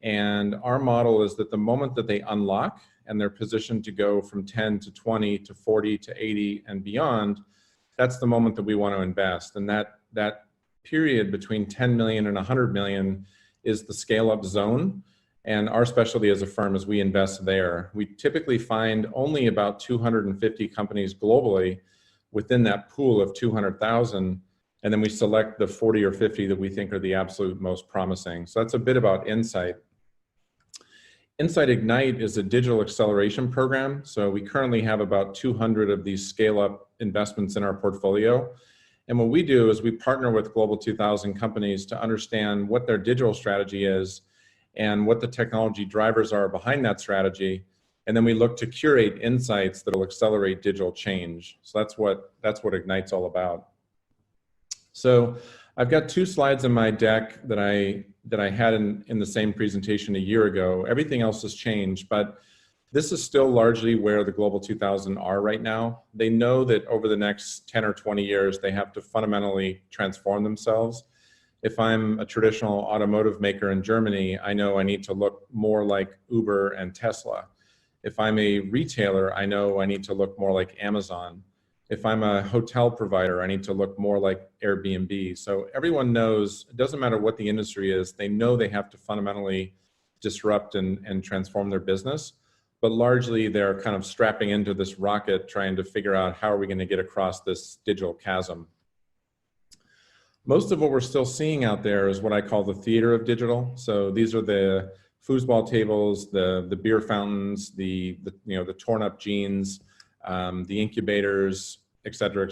And our model is that the moment that they unlock and they're positioned to go from 10 to 20 to 40 to 80 and beyond, that's the moment that we want to invest. And that period between 10 million and 100 million is the scale-up zone. And our specialty as a firm is we invest there. We typically find only about 250 companies globally within that pool of 200,000, and then we select the 40 or 50 that we think are the absolute most promising. So that's a bit about Insight. Insight Ignite is a digital acceleration program. So we currently have about 200 of these scale-up investments in our portfolio. And what we do is we partner with Global 2000 companies to understand what their digital strategy is and what the technology drivers are behind that strategy. And then we look to curate insights that will accelerate digital change. So that's what Ignite's all about. So I've got 2 slides in my deck that I had in the same presentation a year ago. Everything else has changed, but This is still largely where the Global 2000 are right now. They know that over the next 10 or 20 years, they have to fundamentally transform themselves. If I'm a traditional automotive maker in Germany, I know I need to look more like Uber and Tesla. If I'm a retailer, I know I need to look more like Amazon. If I'm a hotel provider, I need to look more like Airbnb. So everyone knows, it doesn't matter what the industry is, they know they have to fundamentally disrupt and transform their business. But largely they're kind of strapping into this rocket trying to figure out how are we going to get across this digital chasm. Most of what we're still seeing out there is what I call the theater of digital. So these are the foosball tables, the beer fountains, the torn up jeans, the incubators, et cetera,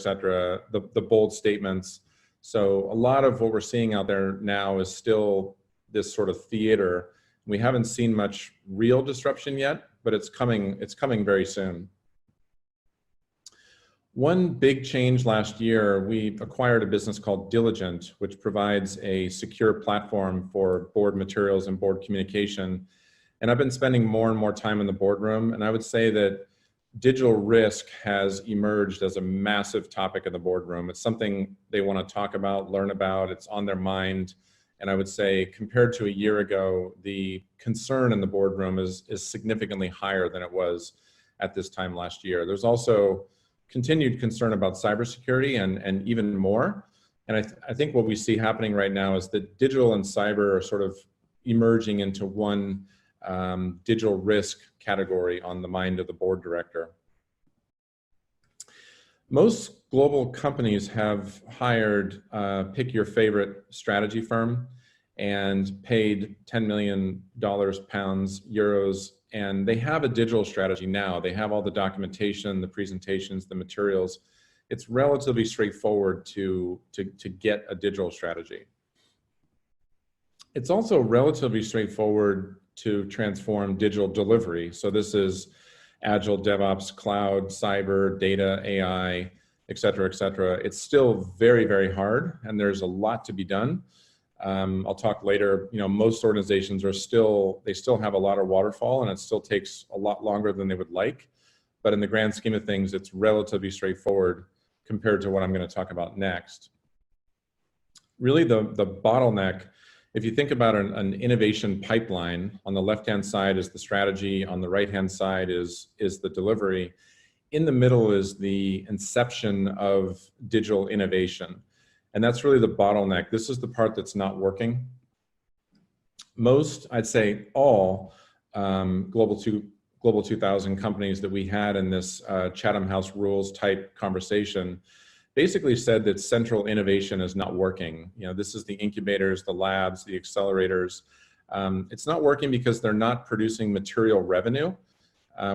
the bold statements. So a lot of what we're seeing out there now is still this sort of theater. We haven't seen much real disruption yet, but it's coming very soon. One big change last year, we acquired a business called Diligent, which provides a secure platform for board materials and board communication. And I've been spending more and more time in the boardroom, and I would say that digital risk has emerged as a massive topic in the boardroom. It's something they want to talk about, learn about, it's on their mind. And I would say compared to a year ago, the concern in the boardroom is significantly higher than it was at this time last year. There's also continued concern about cybersecurity and even more. And I think what we see happening right now is that digital and cyber are sort of emerging into one digital risk category on the mind of the board director. Most global companies have hired, pick your favorite strategy firm, and paid $10 million, pounds, euros, and they have a digital strategy now. They have all the documentation, the presentations, the materials. It's relatively straightforward to get a digital strategy. It's also relatively straightforward to transform digital delivery. So this is Agile, DevOps, cloud, cyber, data, AI, et cetera, et cetera. It's still very, very hard, and there's a lot to be done. I'll talk later, most organizations they still have a lot of waterfall, and it still takes a lot longer than they would like. But in the grand scheme of things, it's relatively straightforward compared to what I'm going to talk about next. Really the bottleneck, if you think about an innovation pipeline, on the left-hand side is the strategy, on the right-hand side is the delivery. In the middle is the inception of digital innovation. And that's really the bottleneck. This is the part that's not working. Most, I'd say all, Global 2000 companies that we had in this Chatham House Rules type conversation basically said that central innovation is not working. This is the incubators, the labs, the accelerators. It's not working because they're not producing material revenue.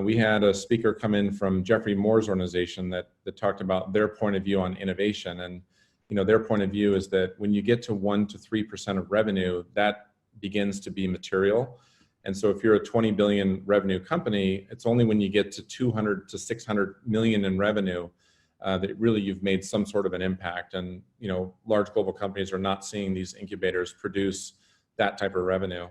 We had a speaker come in from Jeffrey Moore's organization that talked about their point of view on innovation. And their point of view is that when you get to 1 to 3% of revenue, that begins to be material. And so if you're a 20 billion revenue company, it's only when you get to 200 to 600 million in revenue that really you've made some sort of an impact. And large global companies are not seeing these incubators produce that type of revenue.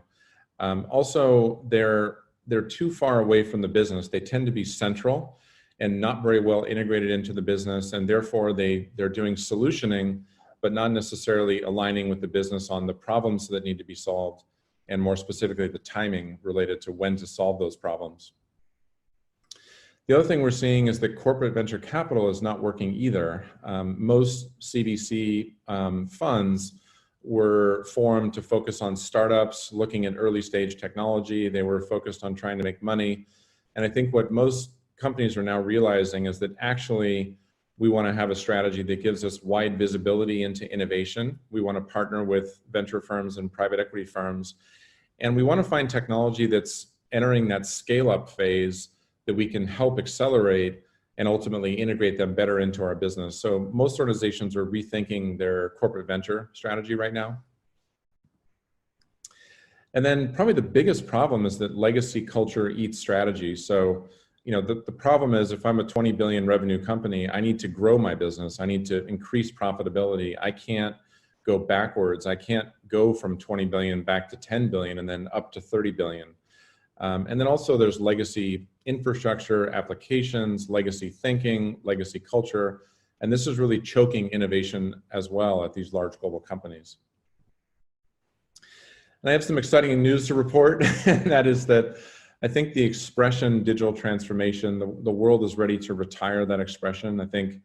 Also, they're too far away from the business. They tend to be central and not very well integrated into the business, and therefore they're doing solutioning, but not necessarily aligning with the business on the problems that need to be solved, and more specifically the timing related to when to solve those problems. The other thing we're seeing is that corporate venture capital is not working either. Most CVC funds were formed to focus on startups, looking at early stage technology. They were focused on trying to make money. And I think what most companies are now realizing is that actually we want to have a strategy that gives us wide visibility into innovation. We want to partner with venture firms and private equity firms. And we want to find technology that's entering that scale-up phase that we can help accelerate and ultimately integrate them better into our business. So most organizations are rethinking their corporate venture strategy right now. And then probably the biggest problem is that legacy culture eats strategy. So the problem is if I'm a 20 billion revenue company, I need to grow my business. I need to increase profitability. I can't go backwards. I can't go from 20 billion back to 10 billion and then up to 30 billion. And then also there's legacy infrastructure, applications, legacy thinking, legacy culture, and this is really choking innovation as well at these large global companies. And I have some exciting news to report, and that is that I think the expression digital transformation, the world is ready to retire that expression. I think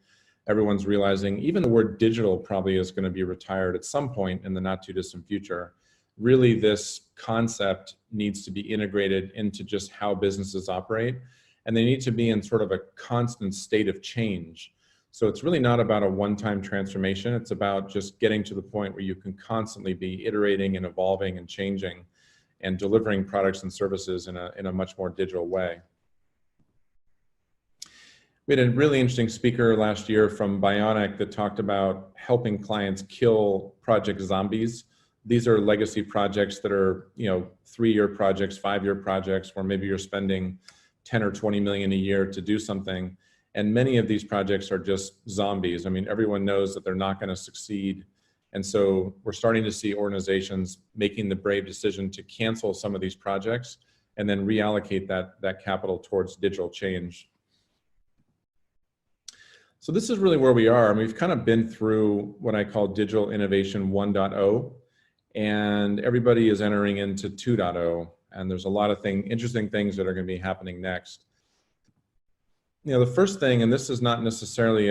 everyone's realizing even the word digital probably is going to be retired at some point in the not too distant future. Really, this concept needs to be integrated into just how businesses operate, and they need to be in sort of a constant state of change. So it's really not about a one-time transformation. It's about just getting to the point where you can constantly be iterating and evolving and changing and delivering products and services in a much more digital way. We had a really interesting speaker last year from Bionic that talked about helping clients kill project zombies. These are legacy projects that are, 3-year projects, 5-year projects, where maybe you're spending 10 or 20 million a year to do something. And many of these projects are just zombies. I mean, everyone knows that they're not going to succeed. And so we're starting to see organizations making the brave decision to cancel some of these projects and then reallocate that capital towards digital change. So this is really where we are. I mean, we've kind of been through what I call digital innovation 1.0, and everybody is entering into 2.0. And there's a lot of interesting things that are going to be happening next. The first thing, and this is not necessarily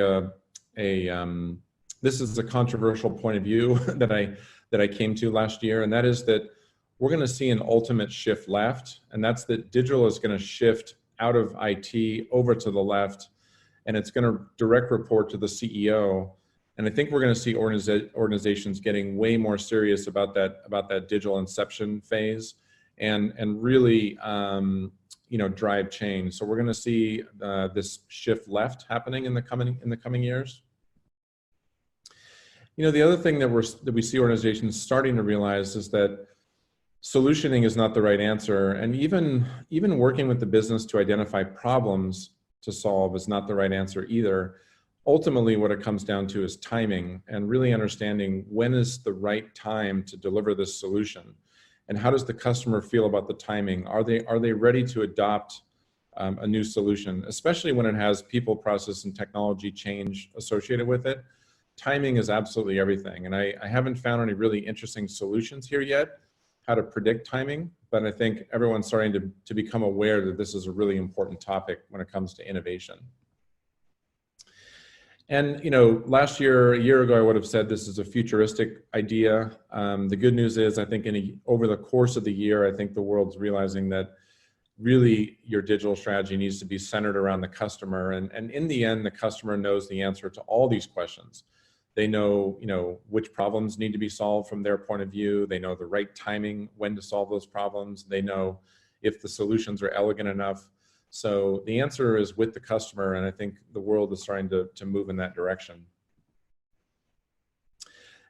this is a controversial point of view that I came to last year, and that is that we're going to see an ultimate shift left, and that's that digital is going to shift out of IT over to the left, and it's going to direct report to the CEO. And I think we're going to see organizations getting way more serious about that digital inception phase, and really drive change. So we're going to see this shift left happening in the coming years. The other thing that we see organizations starting to realize is that solutioning is not the right answer, and even working with the business to identify problems to solve is not the right answer either. Ultimately, what it comes down to is timing, and really understanding when is the right time to deliver this solution. And how does the customer feel about the timing? Are they ready to adopt a new solution, especially when it has people, process, and technology change associated with it? Timing is absolutely everything. And I haven't found any really interesting solutions here yet, how to predict timing, but I think everyone's starting to become aware that this is a really important topic when it comes to innovation. And last year, a year ago, I would have said this is a futuristic idea. The good news is, I think over the course of the year, I think the world's realizing that really your digital strategy needs to be centered around the customer. And in the end, the customer knows the answer to all these questions. They know, which problems need to be solved from their point of view. They know the right timing, when to solve those problems. They know if the solutions are elegant enough. So the answer is with the customer, and I think the world is starting to move in that direction.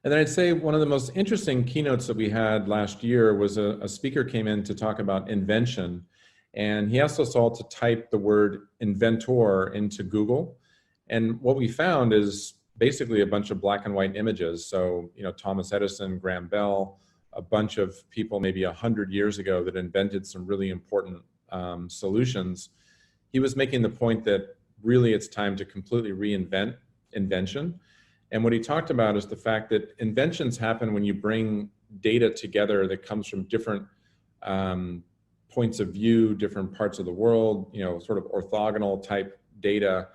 And then I'd say one of the most interesting keynotes that we had last year was a speaker came in to talk about invention, and he asked us all to type the word inventor into Google. And what we found is basically a bunch of black and white images. So, Thomas Edison, Graham Bell, a bunch of people maybe 100 years ago that invented some really important solutions. He was making the point that really it's time to completely reinvent invention. And what he talked about is the fact that inventions happen when you bring data together that comes from different points of view, different parts of the world, sort of orthogonal type data.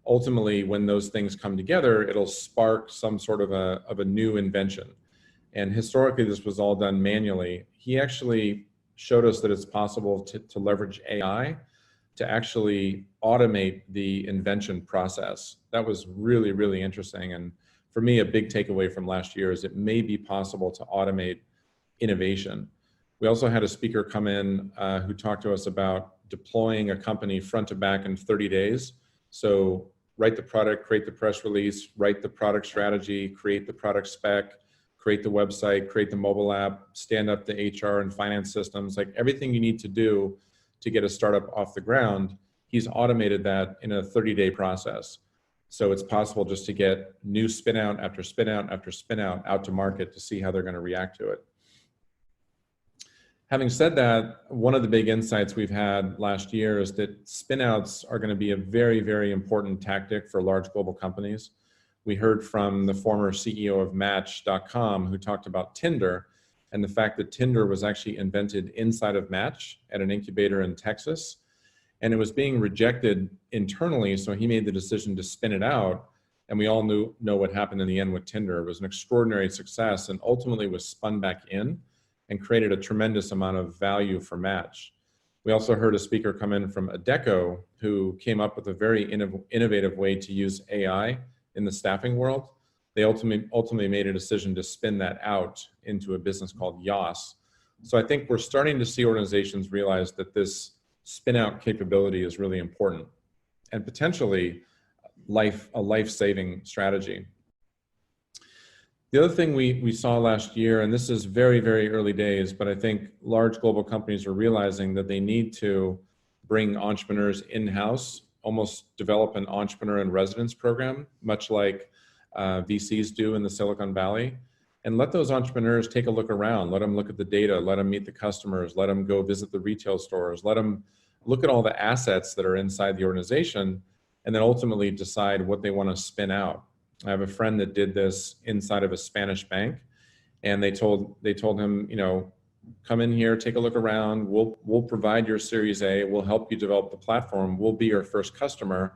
Ultimately, when those things come together, it'll spark some sort of a new invention. And historically, this was all done manually. He actually showed us that it's possible to leverage AI to actually automate the invention process. That was really, really interesting. And for me, a big takeaway from last year is it may be possible to automate innovation. We also had a speaker come in who talked to us about deploying a company front to back in 30 days. So write the product, create the press release, write the product strategy, create the product spec, create the website, create the mobile app, stand up the HR and finance systems, like everything you need to do to get a startup off the ground. He's automated that in a 30-day process. So it's possible just to get new spin out after spin out after spin out to market to see how they're going to react to it. Having said that, one of the big insights we've had last year is that spinouts are going to be a very, very important tactic for large global companies. We heard from the former CEO of Match.com who talked about Tinder and the fact that Tinder was actually invented inside of Match at an incubator in Texas. And it was being rejected internally, so he made the decision to spin it out. And we all know what happened in the end with Tinder. It was an extraordinary success and ultimately was spun back in and created a tremendous amount of value for Match. We also heard a speaker come in from Adecco who came up with a very innovative way to use AI in the staffing world. They ultimately made a decision to spin that out into a business called Yas. So I think we're starting to see organizations realize that this spin out capability is really important and potentially a life-saving strategy. The other thing we saw last year, and this is very, very early days, but I think large global companies are realizing that they need to bring entrepreneurs in-house, almost develop an entrepreneur in residence program, much like VCs do in the Silicon Valley, and let those entrepreneurs take a look around, let them look at the data, let them meet the customers, let them go visit the retail stores, let them look at all the assets that are inside the organization, and then ultimately decide what they want to spin out. I have a friend that did this inside of a Spanish bank, and they told him, you know, come in here, take a look around. We'll provide your Series A. We'll help you develop the platform. We'll be your first customer.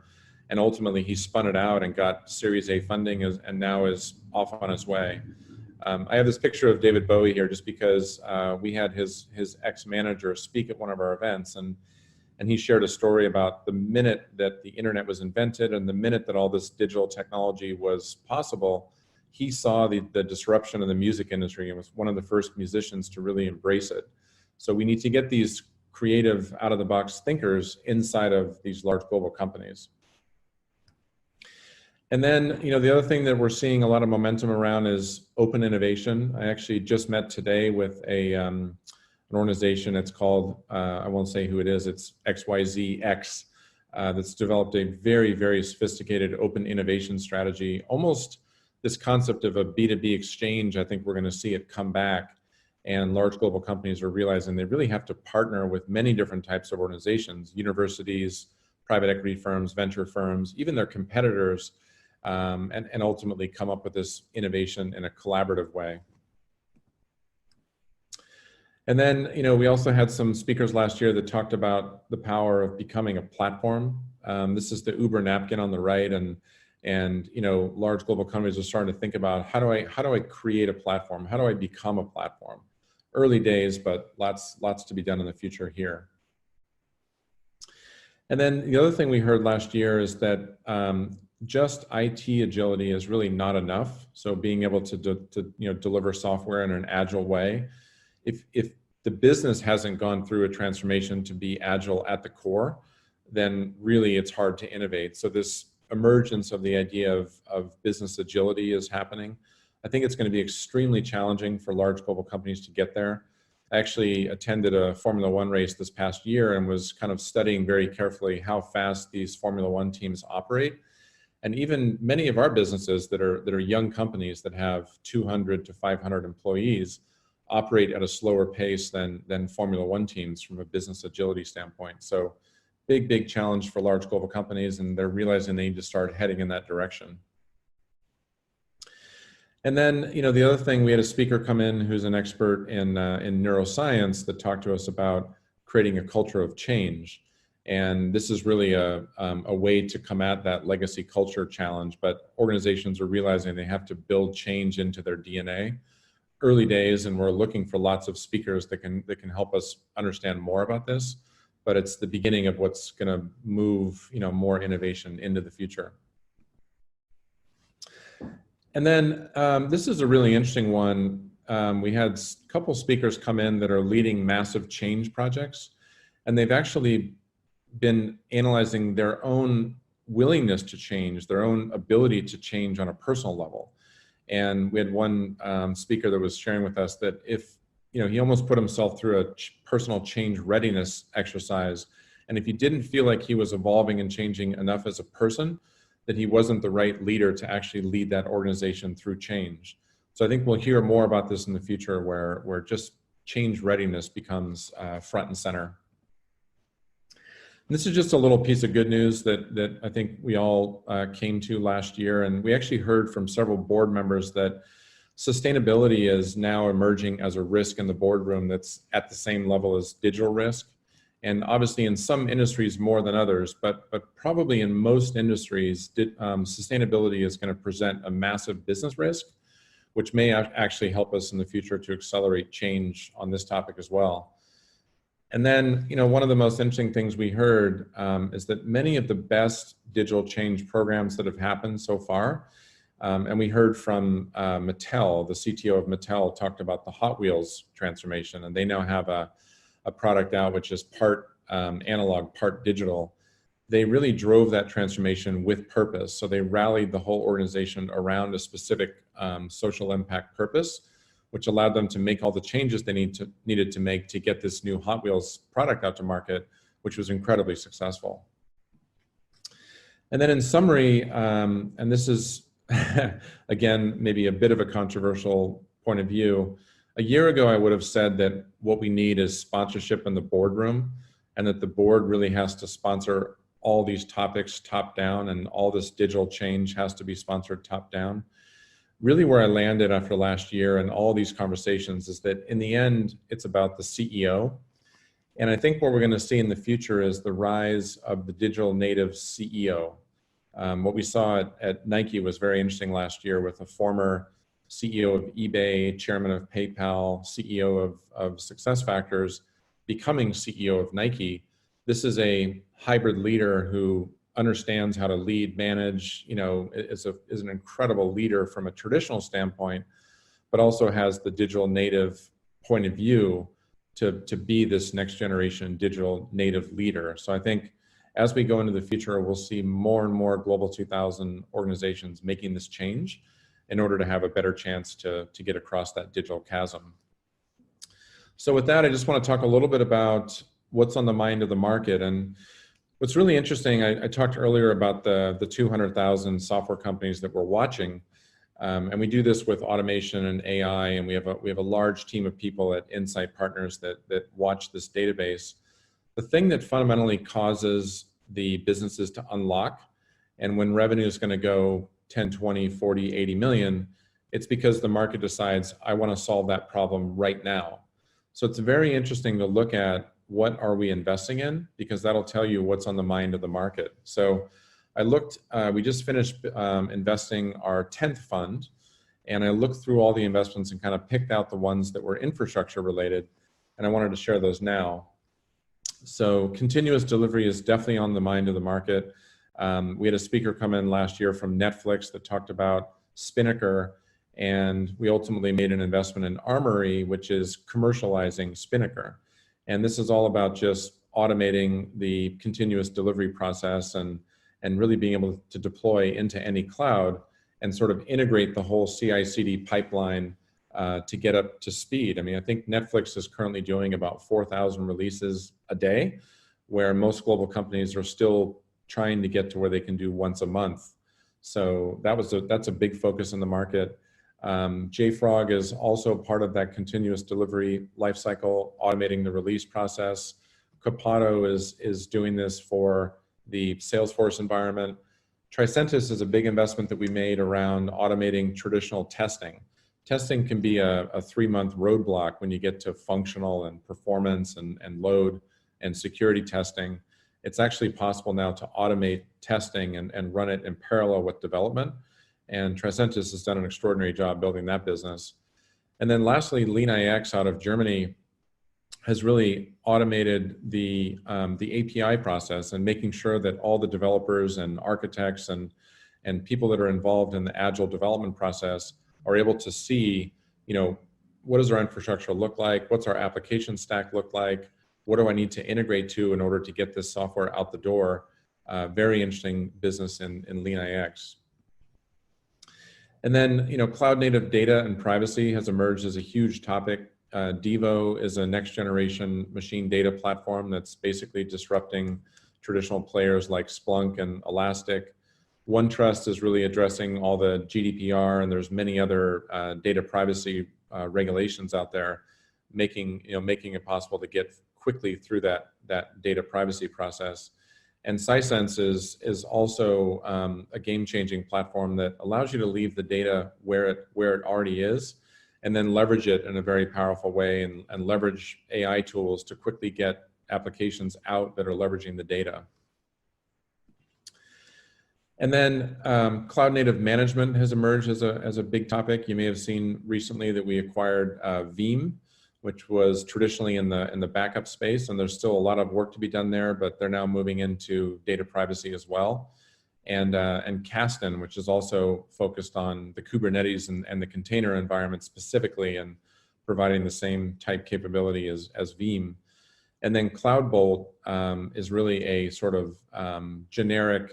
And ultimately, he spun it out and got Series A funding, and now is off on his way. I have this picture of David Bowie here just because we had his ex-manager speak at one of our events, and he shared a story about the minute that the internet was invented and the minute that all this digital technology was possible, he saw the disruption of the music industry and was one of the first musicians to really embrace it. So we need to get these creative, out-of-the-box thinkers inside of these large global companies. And then, you know, the other thing that we're seeing a lot of momentum around is open innovation. I actually just met today with an organization. It's called, I won't say who it is, it's XYZX, that's developed a very, very sophisticated open innovation strategy. Almost this concept of a B2B exchange, I think we're going to see it come back. And large global companies are realizing they really have to partner with many different types of organizations, universities, private equity firms, venture firms, even their competitors, and ultimately come up with this innovation in a collaborative way. And then, you know, we also had some speakers last year that talked about the power of becoming a platform. This is the Uber napkin on the right, and you know, large global companies are starting to think about how do I create a platform? How do I become a platform? Early days, but lots to be done in the future here. And then the other thing we heard last year is that just IT agility is really not enough. So being able to deliver software in an agile way. If the business hasn't gone through a transformation to be agile at the core, then really it's hard to innovate. So this emergence of the idea of business agility is happening. I think it's going to be extremely challenging for large global companies to get there. I actually attended a Formula One race this past year and was kind of studying very carefully how fast these Formula One teams operate. And even many of our businesses that are young companies that have 200 to 500 employees operate at a slower pace than Formula One teams from a business agility standpoint. So big challenge for large global companies, and they're realizing they need to start heading in that direction. And then, you know, the other thing, we had a speaker come in who's an expert in neuroscience that talked to us about creating a culture of change. And this is really a way to come at that legacy culture challenge, but organizations are realizing they have to build change into their DNA. Early days, and we're looking for lots of speakers that can help us understand more about this, but it's the beginning of what's going to move, you know, more innovation into the future. And then this is a really interesting one. We had a couple speakers come in that are leading massive change projects, and they've actually been analyzing their own willingness to change, their own ability to change on a personal level. And we had one speaker that was sharing with us that if, you know, he almost put himself through a personal change readiness exercise. And if he didn't feel like he was evolving and changing enough as a person, that he wasn't the right leader to actually lead that organization through change. So I think we'll hear more about this in the future where just change readiness becomes front and center. And this is just a little piece of good news that I think we all came to last year, and we actually heard from several board members that sustainability is now emerging as a risk in the boardroom that's at the same level as digital risk. And obviously in some industries more than others, but probably in most industries, sustainability is going to present a massive business risk, which may actually help us in the future to accelerate change on this topic as well. And then, one of the most interesting things we heard is that many of the best digital change programs that have happened so far, and we heard from Mattel, the CTO of Mattel talked about the Hot Wheels transformation, and they now have a product out which is part analog, part digital. They really drove that transformation with purpose. So they rallied the whole organization around a specific social impact purpose, which allowed them to make all the changes they needed to make to get this new Hot Wheels product out to market, which was incredibly successful. And then in summary, and this is, again, maybe a bit of a controversial point of view, a year ago, I would have said that what we need is sponsorship in the boardroom, and that the board really has to sponsor all these topics top down, and all this digital change has to be sponsored top down. Really where I landed after last year and all these conversations is that in the end, it's about the CEO. And I think what we're going to see in the future is the rise of the digital native CEO. What we saw at Nike was very interesting last year with a former CEO of eBay, chairman of PayPal, CEO of SuccessFactors, becoming CEO of Nike. This is a hybrid leader who understands how to lead, manage, is an incredible leader from a traditional standpoint, but also has the digital native point of view to be this next generation digital native leader. So I think as we go into the future, we'll see more and more Global 2000 organizations making this change in order to have a better chance to get across that digital chasm. So with that, I just want to talk a little bit about what's on the mind of the market. And what's really interesting, I talked earlier about the 200,000 software companies that we're watching. And we do this with automation and AI, and we have a large team of people at Insight Partners that watch this database. The thing that fundamentally causes the businesses to unlock, and when revenue is going to go 10, 20, 40, 80 million, it's because the market decides, I want to solve that problem right now. So it's very interesting to look at what are we investing in, because that'll tell you what's on the mind of the market. So I looked, we just finished investing our 10th fund, and I looked through all the investments and kind of picked out the ones that were infrastructure related, and I wanted to share those now. So continuous delivery is definitely on the mind of the market. We had a speaker come in last year from Netflix that talked about Spinnaker, and we ultimately made an investment in Armory, which is commercializing Spinnaker. And this is all about just automating the continuous delivery process and really being able to deploy into any cloud and sort of integrate the whole CI/CD pipeline to get up to speed. I mean, I think Netflix is currently doing about 4,000 releases a day, where most global companies are still trying to get to where they can do once a month. So that's a big focus in the market. JFrog is also part of that continuous delivery lifecycle, automating the release process. Copado is doing this for the Salesforce environment. Tricentis is a big investment that we made around automating traditional testing. Testing can be a 3-month roadblock when you get to functional and performance and load and security testing. It's actually possible now to automate testing and run it in parallel with development. And Tricentis has done an extraordinary job building that business. And then lastly, LeanIX out of Germany has really automated the API process and making sure that all the developers and architects and people that are involved in the agile development process are able to see, what does our infrastructure look like? What's our application stack look like? What do I need to integrate to in order to get this software out the door? Very interesting business in LeanIX. And then, cloud native data and privacy has emerged as a huge topic. Devo is a next generation machine data platform that's basically disrupting traditional players like Splunk and Elastic. OneTrust is really addressing all the GDPR, and there's many other data privacy regulations out there. making it possible to get quickly through that data privacy process. And Sisense is also a game-changing platform that allows you to leave the data where it already is, and then leverage it in a very powerful way, and leverage AI tools to quickly get applications out that are leveraging the data. And then cloud native management has emerged as a big topic. You may have seen recently that we acquired Veeam, which was traditionally in the backup space, and there's still a lot of work to be done there, but they're now moving into data privacy as well. And Kasten, which is also focused on the Kubernetes and the container environment specifically, and providing the same type capability as Veeam. And then CloudBolt is really a sort of generic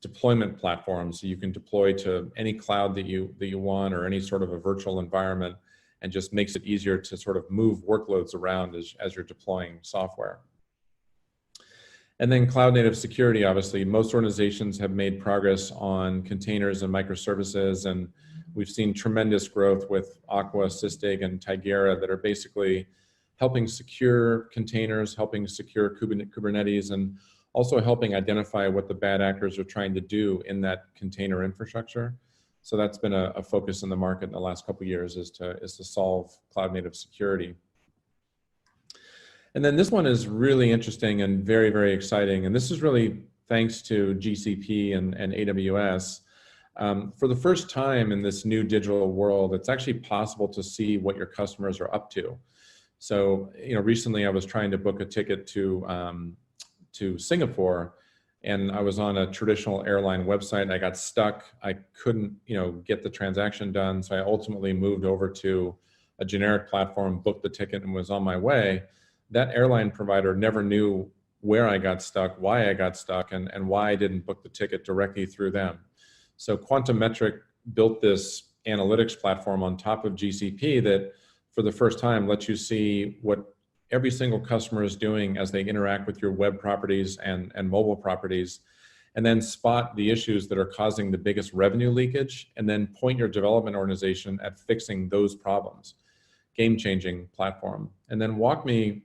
deployment platform, so you can deploy to any cloud that you want, or any sort of a virtual environment, and just makes it easier to sort of move workloads around as you're deploying software. And then cloud native security, obviously, most organizations have made progress on containers and microservices, and we've seen tremendous growth with Aqua, Sysdig, and Tigera that are basically helping secure containers, helping secure Kubernetes, and also helping identify what the bad actors are trying to do in that container infrastructure. So that's been a focus in the market in the last couple of years, is to solve cloud native security. And then this one is really interesting and very, very exciting. And this is really thanks to GCP and AWS. For the first time in this new digital world, it's actually possible to see what your customers are up to. So, recently I was trying to book a ticket to Singapore, and I was on a traditional airline website. I got stuck. I couldn't, get the transaction done. So I ultimately moved over to a generic platform, booked the ticket, and was on my way. That airline provider never knew where I got stuck, why I got stuck, and why I didn't book the ticket directly through them. So Quantometric built this analytics platform on top of GCP that, for the first time, lets you see what every single customer is doing as they interact with your web properties and mobile properties, and then spot the issues that are causing the biggest revenue leakage, and then point your development organization at fixing those problems. Game-changing platform. And then WalkMe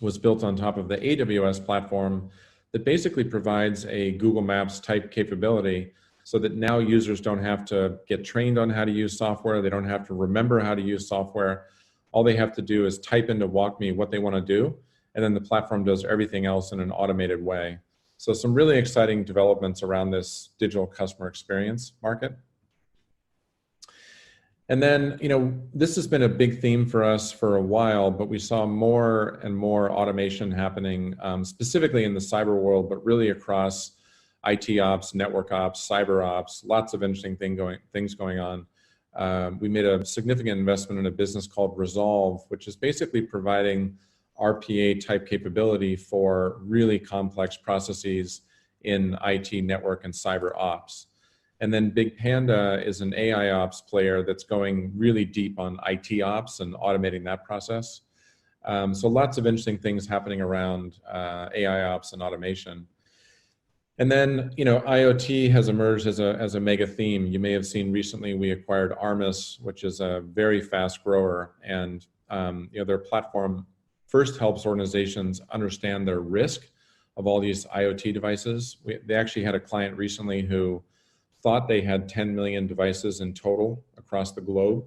was built on top of the AWS platform that basically provides a Google Maps type capability, so that now users don't have to get trained on how to use software. They don't have to remember how to use software. All they have to do is type into WalkMe what they want to do, and then the platform does everything else in an automated way. So some really exciting developments around this digital customer experience market. And then, this has been a big theme for us for a while, but we saw more and more automation happening, specifically in the cyber world, but really across IT ops, network ops, cyber ops, lots of interesting things going on. We made a significant investment in a business called Resolve, which is basically providing RPA type capability for really complex processes in IT, network, and cyber ops. And then Big Panda is an AI ops player that's going really deep on IT ops and automating that process. So lots of interesting things happening around AI ops and automation. And then, IoT has emerged as a mega theme. You may have seen recently we acquired Armis, which is a very fast grower, and their platform first helps organizations understand their risk of all these IoT devices. They actually had a client recently who thought they had 10 million devices in total across the globe,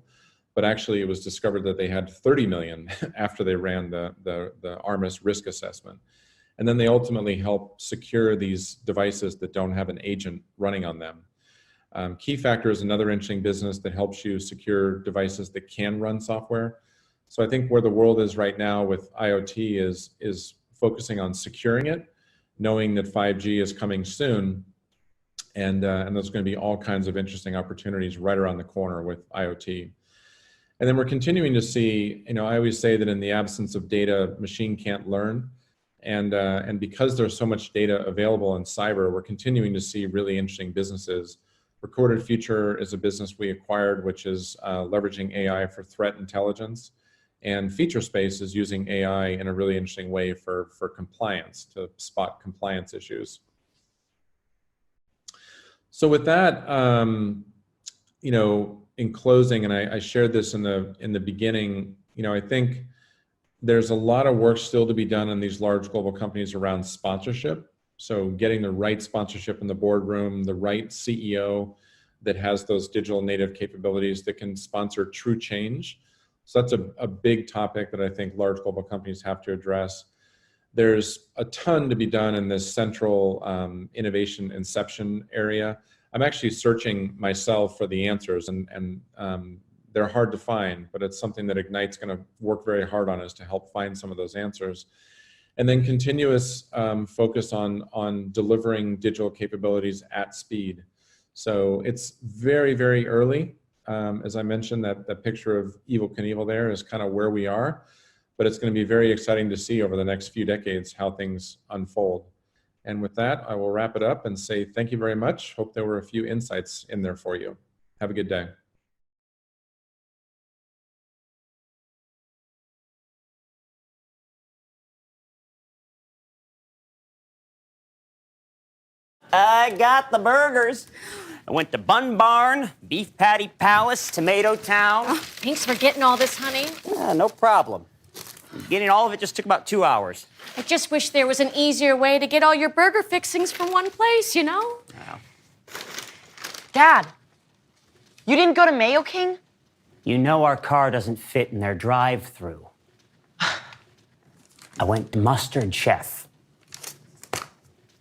but actually it was discovered that they had 30 million after they ran the Armis risk assessment. And then they ultimately help secure these devices that don't have an agent running on them. Key Factor is another interesting business that helps you secure devices that can run software. So I think where the world is right now with IoT is focusing on securing it, knowing that 5G is coming soon, and there's going to be all kinds of interesting opportunities right around the corner with IoT. And then we're continuing to see, I always say that in the absence of data, machine can't learn. And because there's so much data available in cyber, we're continuing to see really interesting businesses. Recorded Future is a business we acquired, which is leveraging AI for threat intelligence. And FeatureSpace is using AI in a really interesting way for compliance, to spot compliance issues. So with that, in closing, and I shared this in the beginning, I think there's a lot of work still to be done in these large global companies around sponsorship. So getting the right sponsorship in the boardroom, the right CEO that has those digital native capabilities that can sponsor true change. So that's a big topic that I think large global companies have to address. There's a ton to be done in this central innovation inception area. I'm actually searching myself for the answers, and they're hard to find, but it's something that Ignite's going to work very hard on, is to help find some of those answers. And then continuous focus on delivering digital capabilities at speed. So it's very, very early. As I mentioned, that picture of Evel Knievel there is kind of where we are, but it's going to be very exciting to see over the next few decades how things unfold. And with that, I will wrap it up and say thank you very much. Hope there were a few insights in there for you. Have a good day. I got the burgers. I went to Bun Barn, Beef Patty Palace, Tomato Town. Oh, thanks for getting all this, honey. Yeah, no problem. Getting all of it just took about 2 hours. I just wish there was an easier way to get all your burger fixings from one place, you know? Wow. Dad, you didn't go to Mayo King? You know our car doesn't fit in their drive-thru. I went to Mustard Chef.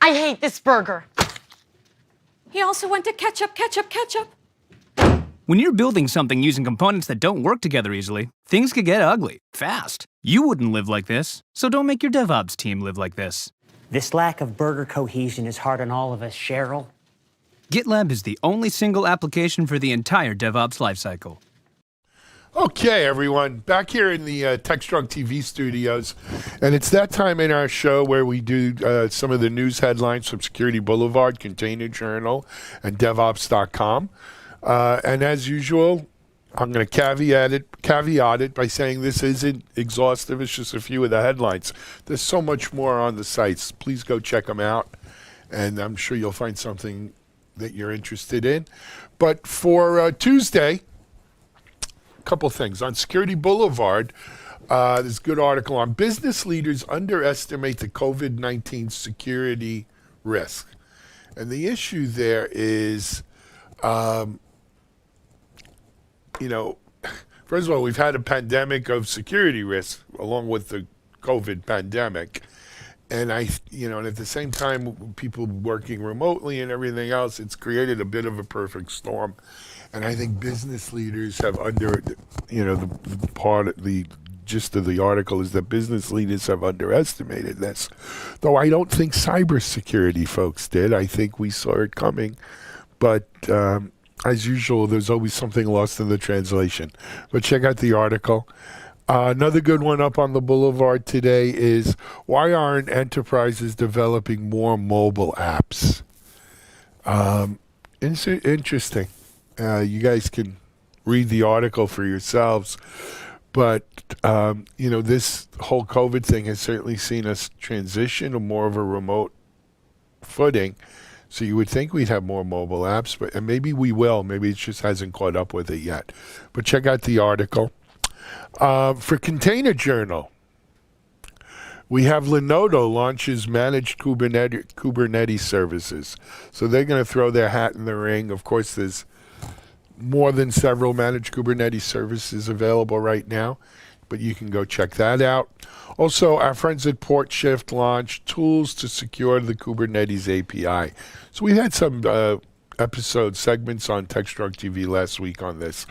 I hate this burger. He also went to ketchup. When you're building something using components that don't work together easily, things could get ugly, fast. You wouldn't live like this, so don't make your DevOps team live like this. This lack of burger cohesion is hard on all of us, Cheryl. GitLab is the only single application for the entire DevOps lifecycle. Okay, everyone, back here in the TechStrong TV studios, and it's that time in our show where we do some of the news headlines from Security Boulevard, Container Journal, and DevOps.com. And as usual, I'm going to caveat it by saying this isn't exhaustive. It's just a few of the headlines. There's so much more on the sites. Please go check them out, and I'm sure you'll find something that you're interested in. But for Tuesday, couple things. On Security Boulevard, there's a good article on business leaders underestimate the COVID-19 security risk. And the issue there is, first of all, we've had a pandemic of security risk along with the COVID pandemic. And and at the same time, people working remotely and everything else, it's created a bit of a perfect storm. And I think business leaders have the gist of the article is that business leaders have underestimated this. Though I don't think cybersecurity folks did. I think we saw it coming. But as usual, there's always something lost in the translation. But check out the article. Another good one up on the Boulevard today is, why aren't enterprises developing more mobile apps? Interesting. You guys can read the article for yourselves. But, this whole COVID thing has certainly seen us transition to more of a remote footing. So you would think we'd have more mobile apps, and maybe we will. Maybe it just hasn't caught up with it yet. But check out the article. For Container Journal, we have Linode launches managed Kubernetes services. So they're going to throw their hat in the ring. Of course, there's more than several managed Kubernetes services available right now, but you can go check that out. Also, our friends at PortShift launched tools to secure the Kubernetes API. So we had some segments on TechStrong TV last week on this.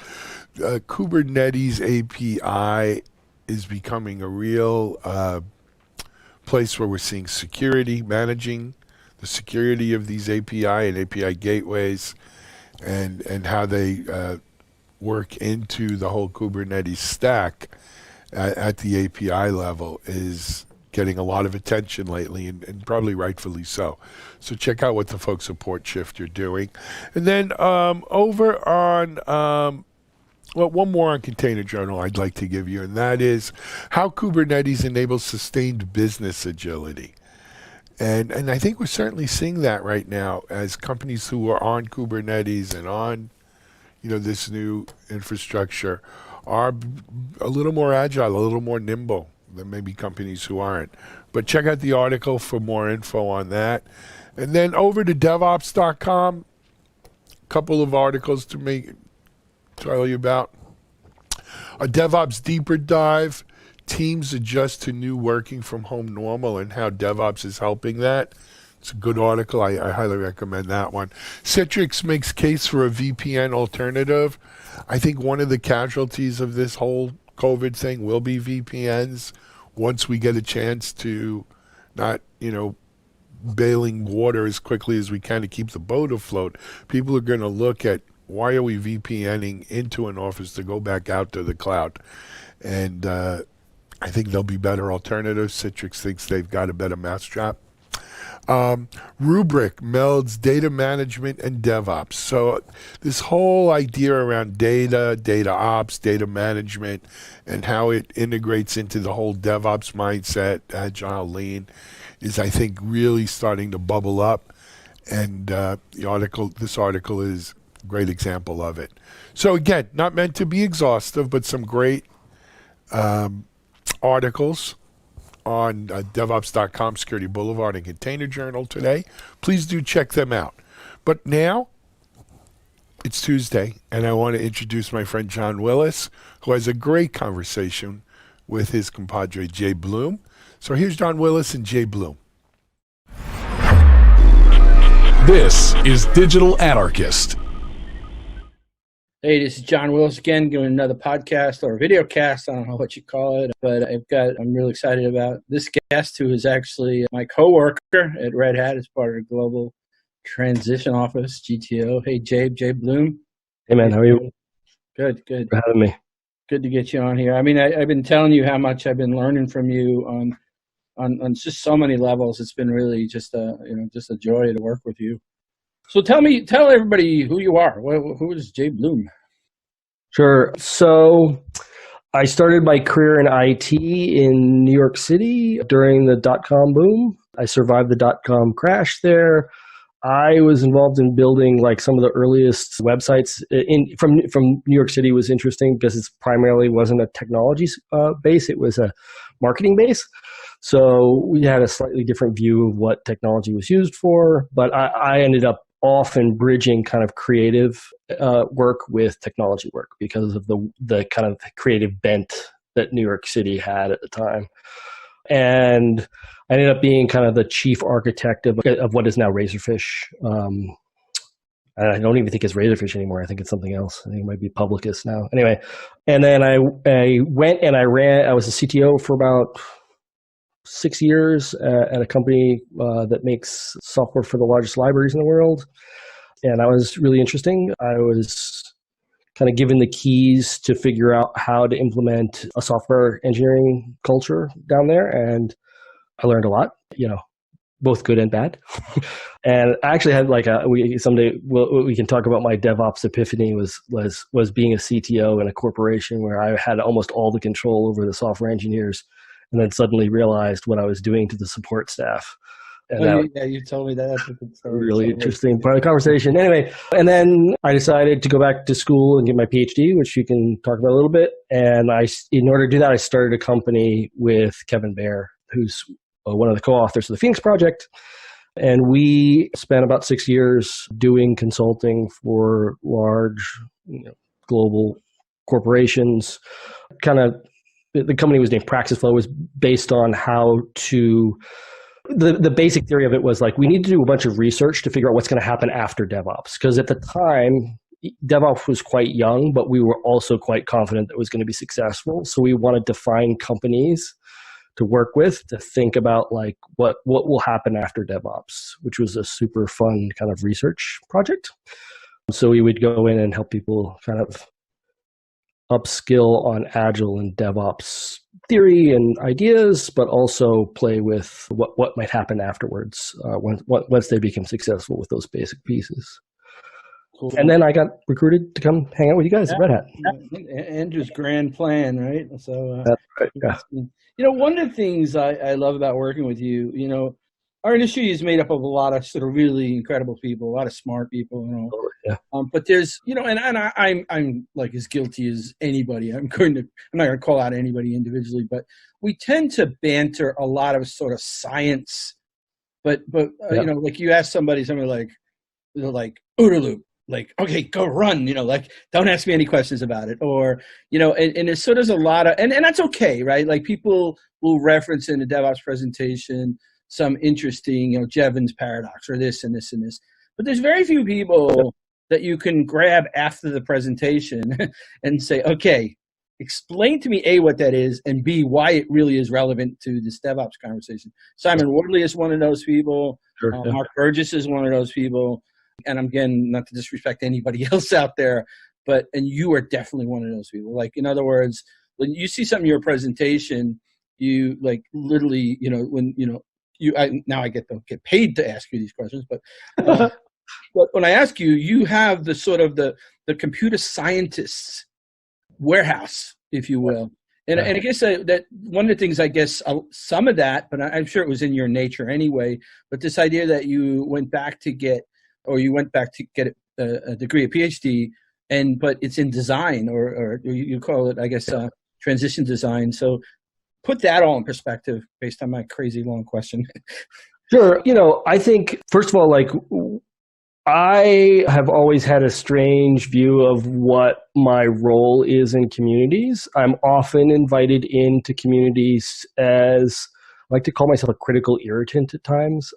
Kubernetes API is becoming a real place where we're seeing security, managing the security of these API and API gateways, and how they work into the whole Kubernetes stack at the API level is getting a lot of attention lately, and probably rightfully so. So check out what the folks at PortShift are doing. And then over on, one more on Container Journal I'd like to give you, and that is how Kubernetes enables sustained business agility. And I think we're certainly seeing that right now as companies who are on Kubernetes and on, this new infrastructure are a little more agile, a little more nimble than maybe companies who aren't. But check out the article for more info on that. And then over to DevOps.com, a couple of articles to tell you about. A DevOps deeper dive, teams adjust to new working from home normal and how DevOps is helping that. It's a good article. I highly recommend that one. Citrix makes case for a VPN alternative. I think one of the casualties of this whole COVID thing will be VPNs. Once we get a chance to not, bailing water as quickly as we can to keep the boat afloat, people are going to look at why are we VPNing into an office to go back out to the cloud? And I think there'll be better alternatives. Citrix thinks they've got a better mousetrap. Rubrik melds data management and DevOps. So this whole idea around data ops, data management, and how it integrates into the whole DevOps mindset, agile, lean, is I think really starting to bubble up. And this article is a great example of it. So again, not meant to be exhaustive, but some great articles on DevOps.com, Security Boulevard, and Container Journal today. Please do check them out. But now, it's Tuesday, and I want to introduce my friend John Willis, who has a great conversation with his compadre Jay Bloom. So here's John Willis and Jay Bloom. This is Digital Anarchist. Hey, this is John Willis again, doing another podcast or a video cast. I don't know what you call it, but I'm really excited about this guest who is actually my coworker at Red Hat as part of the Global Transition Office, GTO. Hey, Jay Bloom. Hey, man, how are you? Good. Thanks for having me. Good to get you on here. I mean, I've been telling you how much I've been learning from you on just so many levels. It's been really just a joy to work with you. So tell everybody who you are. Who is Jay Bloom? Sure. So I started my career in IT in New York City during the dot-com boom. I survived the dot-com crash there. I was involved in building like some of the earliest websites from New York City. Was interesting because it primarily wasn't a technology base. It was a marketing base. So we had a slightly different view of what technology was used for, but I ended up often bridging kind of creative work with technology work because of the kind of creative bent that New York City had at the time. And I ended up being kind of the chief architect of what is now Razorfish. I don't even think it's Razorfish anymore. I think it's something else. I think it might be Publicus now. Anyway, and then I went and I was a CTO for about 6 years at a company that makes software for the largest libraries in the world. And that was really interesting. I was kind of given the keys to figure out how to implement a software engineering culture down there. And I learned a lot, both good and bad. And I actually had someday we can talk about my DevOps epiphany was being a CTO in a corporation where I had almost all the control over the software engineers, and then suddenly realized what I was doing to the support staff. And you told me that. That's a really interesting part of the conversation. Anyway, and then I decided to go back to school and get my PhD, which you can talk about a little bit. And in order to do that, I started a company with Kevin Baer, who's one of the co-authors of the Phoenix Project. And we spent about 6 years doing consulting for large, global corporations. The company was named Praxis Flow, was based on how to. The basic theory of it was like we need to do a bunch of research to figure out what's going to happen after DevOps. Because at the time, DevOps was quite young, but we were also quite confident that it was going to be successful. So we wanted to find companies to work with to think about like what will happen after DevOps, which was a super fun kind of research project. So we would go in and help people kind of upskill on Agile and DevOps theory and ideas, but also play with what might happen afterwards once they become successful with those basic pieces. Cool. And then I got recruited to come hang out with you guys at Red Hat. Andrew's grand plan, right? So that's right. Yeah. One of the things I love about working with you, our industry is made up of a lot of sort of really incredible people, a lot of smart people, you know. Yeah. But there's, you know, and I'm like as guilty as anybody. I'm not going to call out anybody individually, but we tend to banter a lot of sort of science. But you know, like you ask somebody like, they're like OODA loop, like, okay, go run, you know, like don't ask me any questions about it, or you know, and there's sort of a lot of, and that's okay, right? Like people will reference in a DevOps presentation some interesting, you know, Jevons paradox or this and this and this. But there's very few people that you can grab after the presentation and say, okay, explain to me A, what that is, and B, why it really is relevant to this DevOps conversation. Simon Wardley is one of those people. Sure, Mark Burgess is one of those people. And again, not to disrespect anybody else out there, and you are definitely one of those people. Like, in other words, when you see something in your presentation, you like literally, you know, when, you know, now I get paid to ask you these questions, but when I ask you, you have the sort of the computer scientist's warehouse, if you will. And I guess that one of the things, I guess some of that, but I'm sure it was in your nature anyway, but this idea that you went back to get a degree, a PhD, but it's in design, or you call it, I guess, transition design. So put that all in perspective based on my crazy long question. Sure. You know, I think, first of all, like, I have always had a strange view of what my role is in communities. I'm often invited into communities as, I like to call myself a critical irritant at times.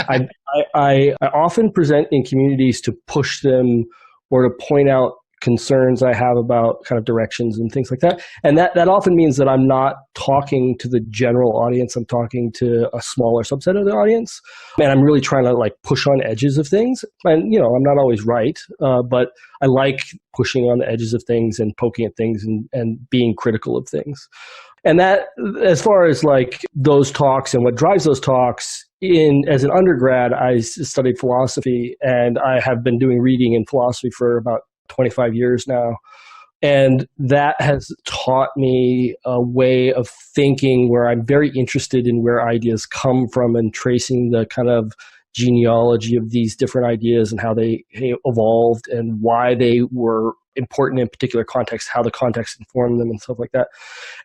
I often present in communities to push them or to point out concerns I have about kind of directions and things like that. And that often means that I'm not talking to the general audience. I'm talking to a smaller subset of the audience. And I'm really trying to like push on edges of things. And, you know, I'm not always right, but I like pushing on the edges of things and poking at things and being critical of things. And that, as far as like those talks and what drives those talks, as an undergrad, I studied philosophy, and I have been doing reading in philosophy for about 25 years now. And that has taught me a way of thinking where I'm very interested in where ideas come from and tracing the kind of genealogy of these different ideas and how they evolved and why they were important in particular contexts, how the context informed them and stuff like that.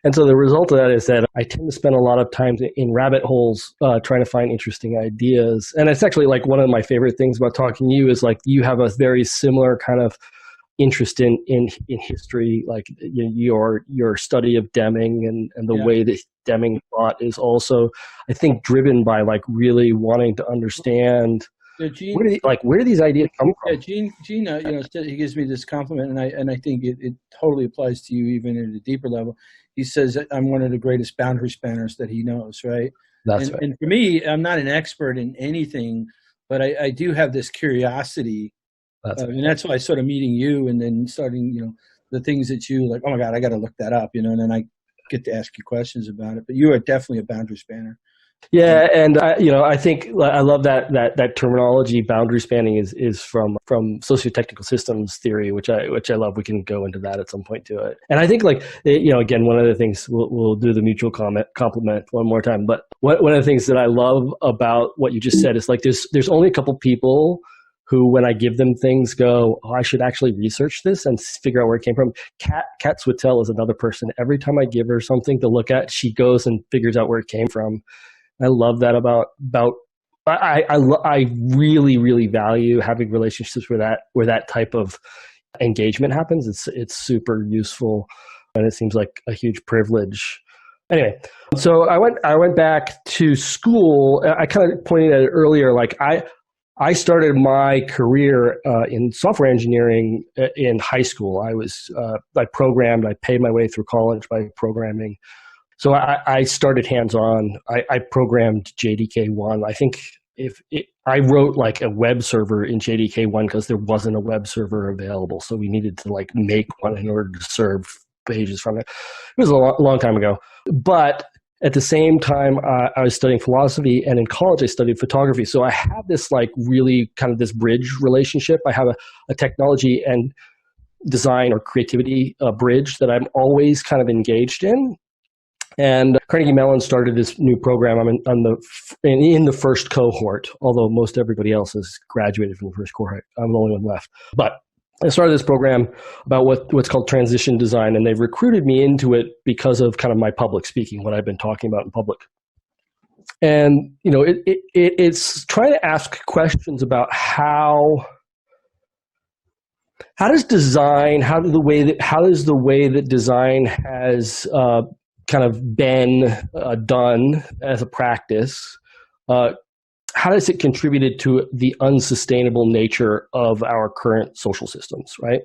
And so the result of that is that I tend to spend a lot of time in rabbit holes trying to find interesting ideas. And it's actually like one of my favorite things about talking to you is like you have a very similar kind of interest in history, like your study of Deming and the way that Deming thought is also, I think, driven by like really wanting to understand where do these ideas come from? Yeah, Gene, you know, he gives me this compliment, and I think it totally applies to you even at a deeper level. He says that I'm one of the greatest boundary spanners that he knows, right? That's right. And for me, I'm not an expert in anything, but I do have this curiosity. And that's why sort of meeting you and then starting, you know, the things that you like, oh my God, I got to look that up, you know, and then I get to ask you questions about it. But you are definitely a boundary spanner. Yeah, and I think I love that terminology. Boundary spanning is from socio-technical systems theory, which I love. We can go into that at some point to it. And I think again, one of the things we'll do the mutual compliment one more time. But one of the things that I love about what you just said is like there's only a couple people who, when I give them things, go, oh, I should actually research this and figure out where it came from. Kat Swittel is another person. Every time I give her something to look at, she goes and figures out where it came from. I love that about I really, really value having relationships where that type of engagement happens. It's super useful, and it seems like a huge privilege. Anyway, so I went back to school. I kind of pointed at it earlier. Like I started my career in software engineering in high school. I programmed. I paid my way through college by programming. So I started hands-on. I programmed JDK1. I think I wrote like a web server in JDK1 because there wasn't a web server available. So we needed to like make one in order to serve pages from it. It was a long time ago. But at the same time, I was studying philosophy, and in college I studied photography. So I have this like really kind of this bridge relationship. I have a technology and design or creativity bridge that I'm always kind of engaged in. And Carnegie Mellon started this new program. I'm in the first cohort, although most everybody else has graduated from the first cohort. I'm the only one left. But I started this program about what's called transition design, and they've recruited me into it because of kind of my public speaking, what I've been talking about in public. And it's trying to ask questions about how does the way that design has kind of been done as a practice, how does it contribute to the unsustainable nature of our current social systems, right?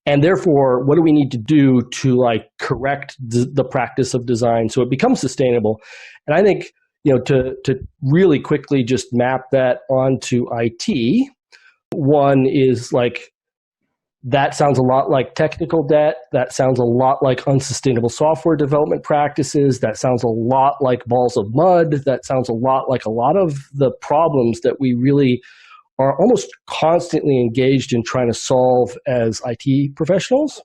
And therefore, what do we need to do to correct the practice of design so it becomes sustainable? And I think, to really quickly just map that onto IT, one is that sounds a lot like technical debt. That sounds a lot like unsustainable software development practices. That sounds a lot like balls of mud. That sounds a lot like a lot of the problems that we really are almost constantly engaged in trying to solve as IT professionals.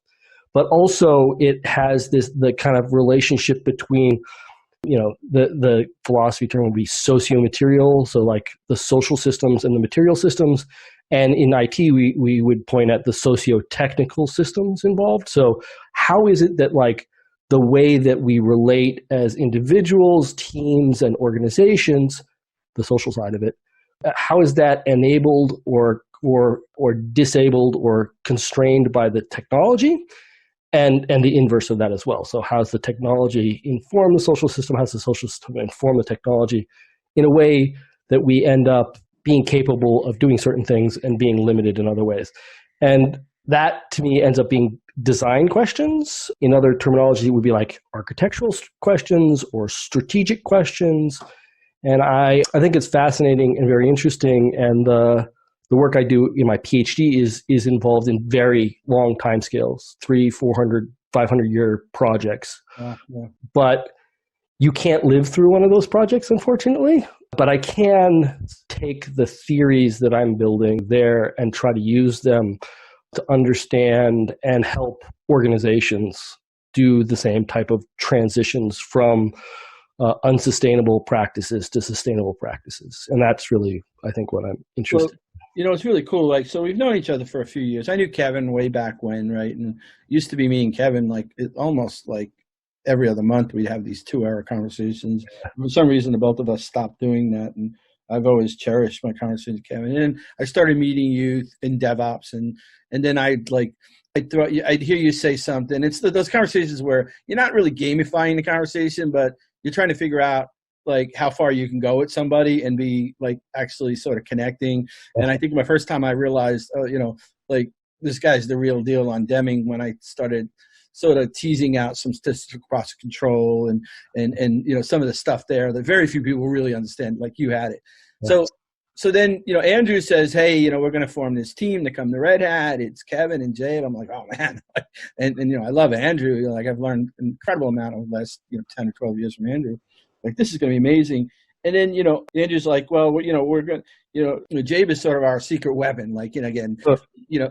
But also it has the kind of relationship between, the philosophy term would be socio-material, so the social systems and the material systems. And in IT, we would point at the socio-technical systems involved. So how is it that the way that we relate as individuals, teams, and organizations, the social side of it, how is that enabled or disabled or constrained by the technology? And the inverse of that as well. So how does the technology inform the social system? How does the social system inform the technology in a way that we end up being capable of doing certain things and being limited in other ways? And that, to me, ends up being design questions. In other terminology, it would be architectural questions or strategic questions. And I think it's fascinating and very interesting. And the work I do in my PhD is involved in very long timescales, 300, 400, 500-year projects. Yeah. But you can't live through one of those projects, unfortunately. But I can take the theories that I'm building there and try to use them to understand and help organizations do the same type of transitions from unsustainable practices to sustainable practices. And that's really, I think, what I'm interested in. It's really cool. So we've known each other for a few years. I knew Kevin way back when, right? And it used to be me and Kevin, almost every other month we'd have these 2-hour conversations. For some reason, the both of us stopped doing that. And I've always cherished my conversation with Kevin. And I started meeting you in DevOps. And then I'd hear you say something. It's those conversations where you're not really gamifying the conversation, but you're trying to figure out how far you can go with somebody and be actually sort of connecting. And I think my first time I realized, this guy's the real deal on Deming, when I started sort of teasing out some statistical process control and some of the stuff there that very few people really understand, like you had it. Yes. So then, Andrew says, hey, we're going to form this team to come to Red Hat. It's Kevin and Jay. And I'm like, oh man. and I love Andrew. I've learned an incredible amount over the last, 10 or 12 years from Andrew. This is going to be amazing. And then, Andrew's like, well, we're going to, Jabe is sort of our secret weapon, again,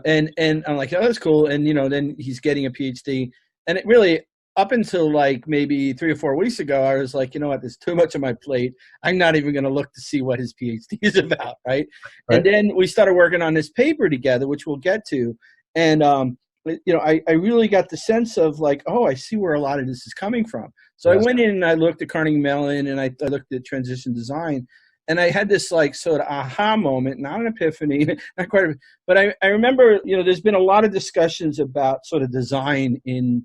and I'm like, oh, that's cool. And, then he's getting a PhD. And it really, up until maybe 3 or 4 weeks ago, I was like, you know what, there's too much on my plate. I'm not even going to look to see what his PhD is about, right? And then we started working on this paper together, which we'll get to. And, I really got the sense of oh, I see where a lot of this is coming from. So I went in and I looked at Carnegie Mellon and I looked at transition design, and I had this sort of aha moment, not an epiphany, not quite, but I remember, there's been a lot of discussions about sort of design in,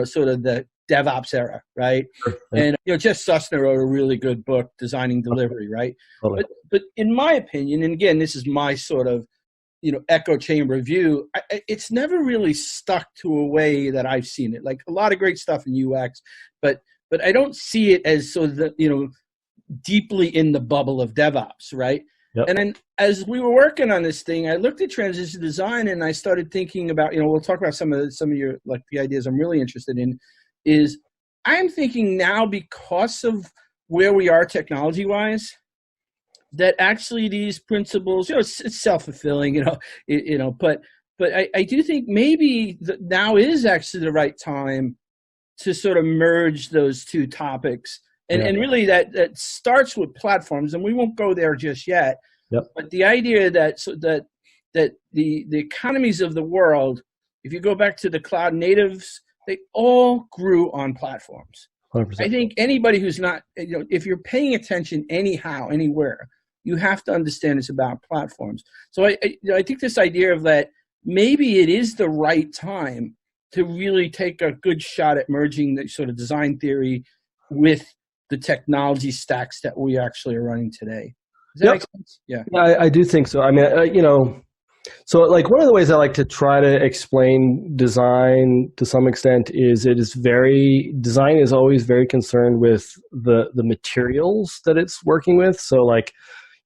sort of the DevOps era, right? And, Jeff Sussner wrote a really good book, Designing Delivery, right? Totally. But in my opinion, and again, this is my sort of, echo chamber view, it's never really stuck to a way that I've seen it. A lot of great stuff in UX, but I don't see it as sort of deeply in the bubble of DevOps, right? Yep. And then as we were working on this thing, I looked at transition design and I started thinking about, we'll talk about some of your the ideas I'm really interested in. Is I'm thinking now, because of where we are technology wise, that actually these principles, it's self-fulfilling, but I do think maybe now is actually the right time to sort of merge those two topics. And really that starts with platforms, and we won't go there just yet. Yep. But the idea that the economies of the world, if you go back to the cloud natives, they all grew on platforms. 100%. I think anybody who's not, if you're paying attention anyhow, anywhere, you have to understand it's about platforms. So I think this idea of that maybe it is the right time to really take a good shot at merging the sort of design theory with the technology stacks that we actually are running today. Does that make sense? Yeah. I do think so. I mean, so like one of the ways I like to try to explain design to some extent is design is always very concerned with the materials that it's working with. So like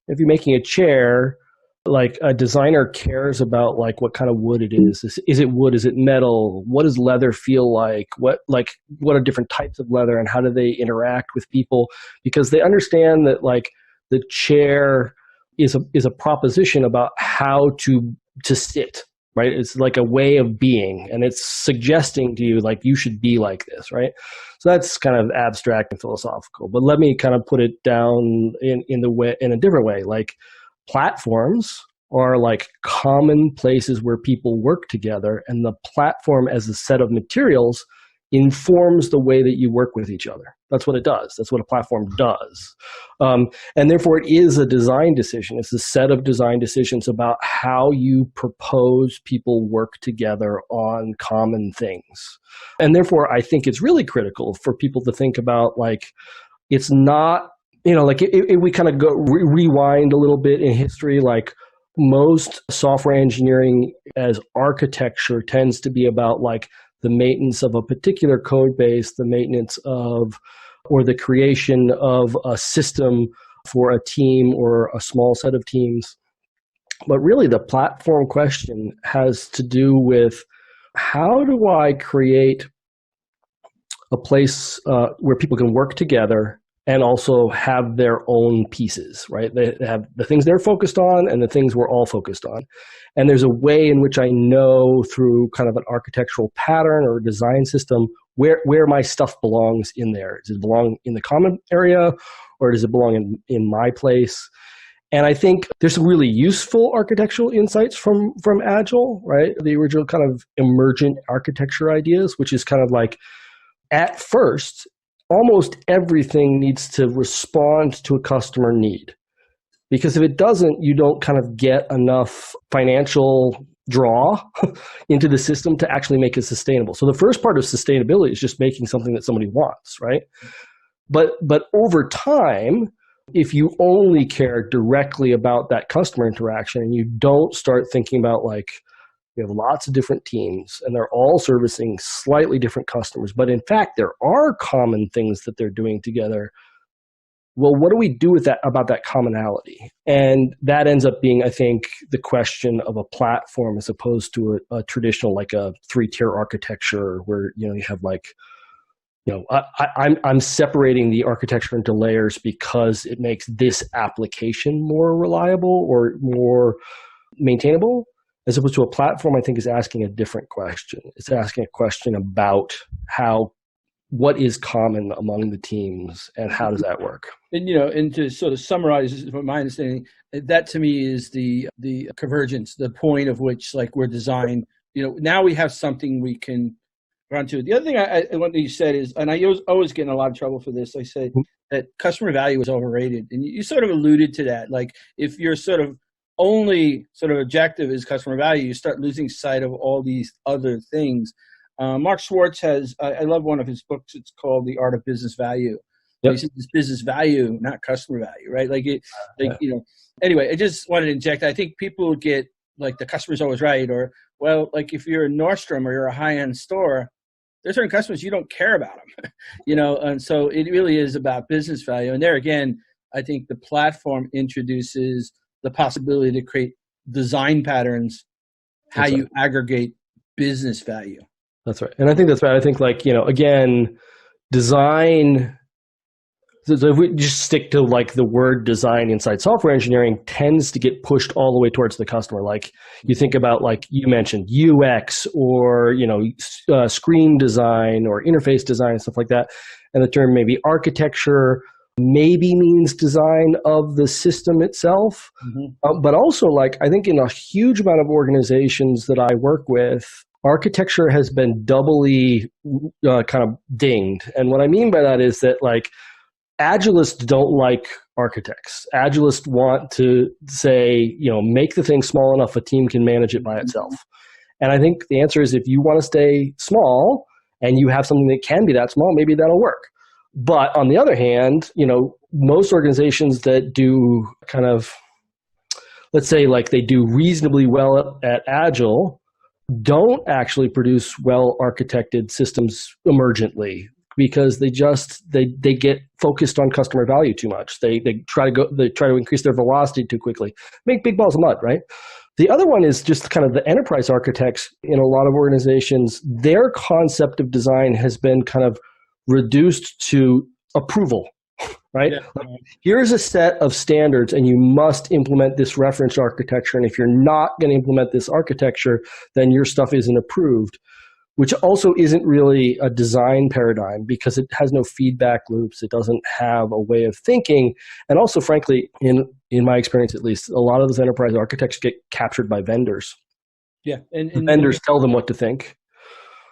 if you're making a chair, like a designer cares about like what kind of wood it is. Is it wood? Is it metal? What does leather feel like? What are different types of leather and how do they interact with people? Because they understand that like the chair is a proposition about how to sit, right? It's like a way of being, and it's suggesting to you like you should be like this, right? So that's kind of abstract and philosophical. But let me kind of put it down in a different way. Like platforms are like common places where people work together, and the platform as a set of materials informs the way that you work with each other. That's what it does. That's what a platform does. And therefore it is a design decision. It's a set of design decisions about how you propose people work together on common things. And therefore I think it's really critical for people to think about like, it's not, like if we kind of go rewind a little bit in history, like most software engineering as architecture tends to be about like the maintenance of a particular code base, the maintenance of, or the creation of a system for a team or a small set of teams. But really the platform question has to do with how do I create a place where people can work together and also have their own pieces, right? They have the things they're focused on and the things we're all focused on. And there's a way in which I know through kind of an architectural pattern or design system where my stuff belongs in there. Does it belong in the common area or does it belong in my place? And I think there's some really useful architectural insights from Agile, right? The original kind of emergent architecture ideas, which is kind of like at first, almost everything needs to respond to a customer need. Because if it doesn't, you don't kind of get enough financial draw into the system to actually make it sustainable. So the first part of sustainability is just making something that somebody wants, right? But over time, if you only care directly about that customer interaction and you don't start thinking about like, we have lots of different teams and they're all servicing slightly different customers, but in fact, there are common things that they're doing together. Well, what do we do with that about that commonality? And that ends up being, I think, the question of a platform as opposed to a traditional, like a 3-tier architecture where, you have like, I'm separating the architecture into layers because it makes this application more reliable or more maintainable. As opposed to a platform, I think is asking a different question. It's asking a question about what is common among the teams and how does that work? And and to sort of summarize from my understanding, that to me is the convergence, the point of which like we're designed. Now we have something we can run to. The other thing one thing you said is, and I always get in a lot of trouble for this. I say that customer value is overrated, and you sort of alluded to that. Like if you're sort of only sort of objective is customer value, you start losing sight of all these other things. Mark Schwartz has, I love one of his books. It's called The Art of Business Value. Yep. He says it's business value, not customer value, right? Anyway, I just wanted to inject. I think people get like the customer's always right, or well, like if you're a Nordstrom or you're a high-end store, there's certain customers you don't care about them, and so it really is about business value. And there again, I think the platform introduces the possibility to create design patterns, how you aggregate business value. That's right. And I think that's right. I think like, again, design So if we just stick to like the word design inside software engineering tends to get pushed all the way towards the customer. Like you think about, like you mentioned, UX or, screen design or interface design and stuff like that. And the term maybe architecture maybe means design of the system itself. But also, like, I think in a huge amount of organizations that I work with, architecture has been doubly kind of dinged. And what I mean by that is that, like, Agilists don't like architects. Agilists want to say, make the thing small enough a team can manage it by itself. And I think the answer is, if you want to stay small and you have something that can be that small, maybe that'll work. But on the other hand, most organizations that do kind of, let's say, like they do reasonably well at Agile, don't actually produce well architected systems emergently, because they get focused on customer value too much. They try to increase their velocity too quickly, make big balls of mud, right? The other one is just kind of the enterprise architects in a lot of organizations. Their concept of design has been kind of reduced to approval, right? Yeah. Here's a set of standards and you must implement this reference architecture. And if you're not going to implement this architecture, then your stuff isn't approved, which also isn't really a design paradigm because it has no feedback loops. It doesn't have a way of thinking. And also, frankly, in my experience at least, a lot of those enterprise architects get captured by vendors. Yeah. And vendors tell them what to think.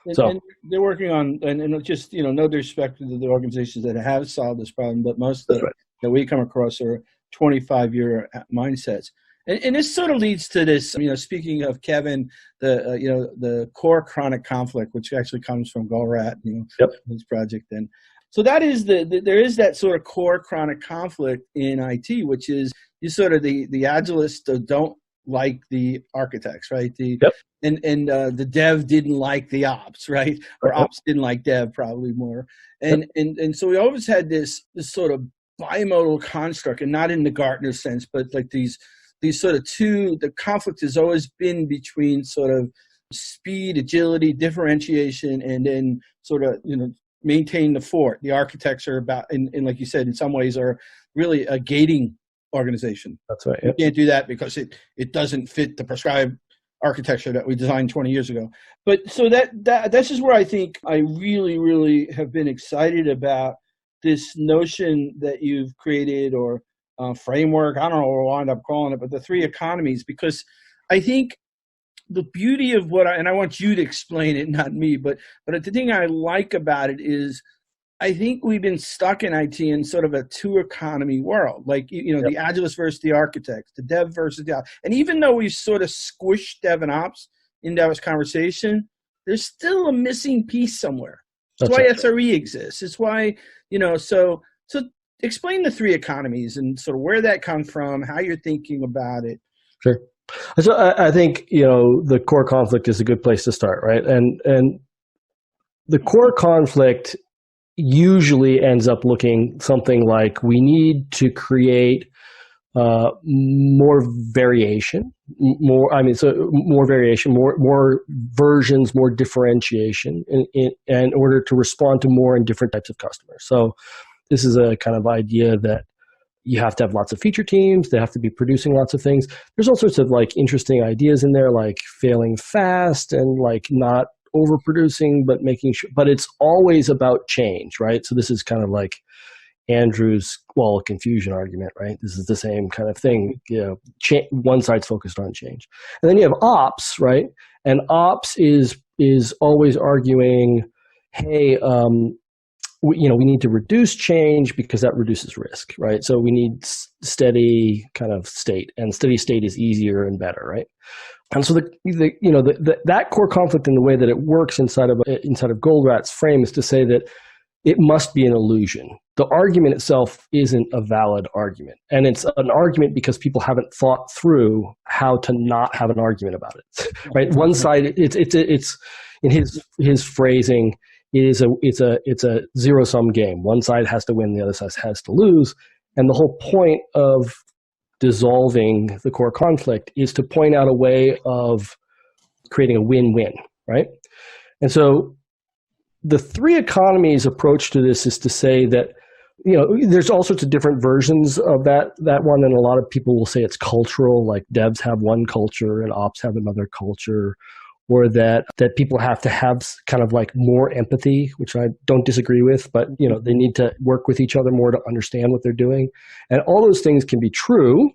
And they're working on, and just, no disrespect to the organizations that have solved this problem, but most that we come across are 25-year mindsets. And this sort of leads to this, speaking of Kevin, the core chronic conflict, which actually comes from Goldratt, this project. And so that is there is that sort of core chronic conflict in IT, which is the Agilists don't like the architects, right? And the dev didn't like the ops, right? Or ops didn't like dev, probably more. And so we always had this sort of bimodal construct, and not in the Gartner sense, but like these sort of the conflict has always been between sort of speed, agility, differentiation, and then sort of, maintain the fort. The architects are about, and like you said, in some ways are really a gating organization. That's right. You can't do that because it doesn't fit the prescribed architecture that we designed 20 years ago. But so that's just where I think I really, really have been excited about this notion that you've created, or framework, I don't know what we'll wind up calling it, but the 3 economies, because I think the beauty of and I want you to explain it, not me, but the thing I like about it is I think we've been stuck in IT in sort of a 2-economy world, like, the Agilist versus the architects, the dev versus the ops. And even though we've sort of squished dev and ops into this conversation, there's still a missing piece somewhere. That's why SRE exists. It's why, so explain the 3 economies and sort of where that comes from, how you're thinking about it. Sure. So I think, the core conflict is a good place to start, right? And the core conflict usually ends up looking something like, we need to create more variation, more versions, more differentiation in order to respond to more and different types of customers. So this is a kind of idea that you have to have lots of feature teams. They have to be producing lots of things. There's all sorts of like interesting ideas in there, like failing fast and like not overproducing, but making sure, but it's always about change, right? So this is kind of like Andrew's wall of confusion argument, right? This is the same kind of thing. One side's focused on change. And then you have ops, right? And ops is always arguing, hey, we need to reduce change because that reduces risk, right? So we need steady kind of state, and steady state is easier and better, right? And so that core conflict in the way that it works inside of Goldratt's frame is to say that it must be an illusion. The argument itself isn't a valid argument, and it's an argument because people haven't thought through how to not have an argument about it, right? One side, it's in his phrasing, it's a zero-sum game. One side has to win, the other side has to lose. And the whole point of dissolving the core conflict is to point out a way of creating a win-win, right? And so the 3 economies approach to this is to say that there's all sorts of different versions of that one, and a lot of people will say it's cultural, like devs have one culture and ops have another culture, or that people have to have kind of like more empathy, which I don't disagree with, but they need to work with each other more to understand what they're doing. And all those things can be true,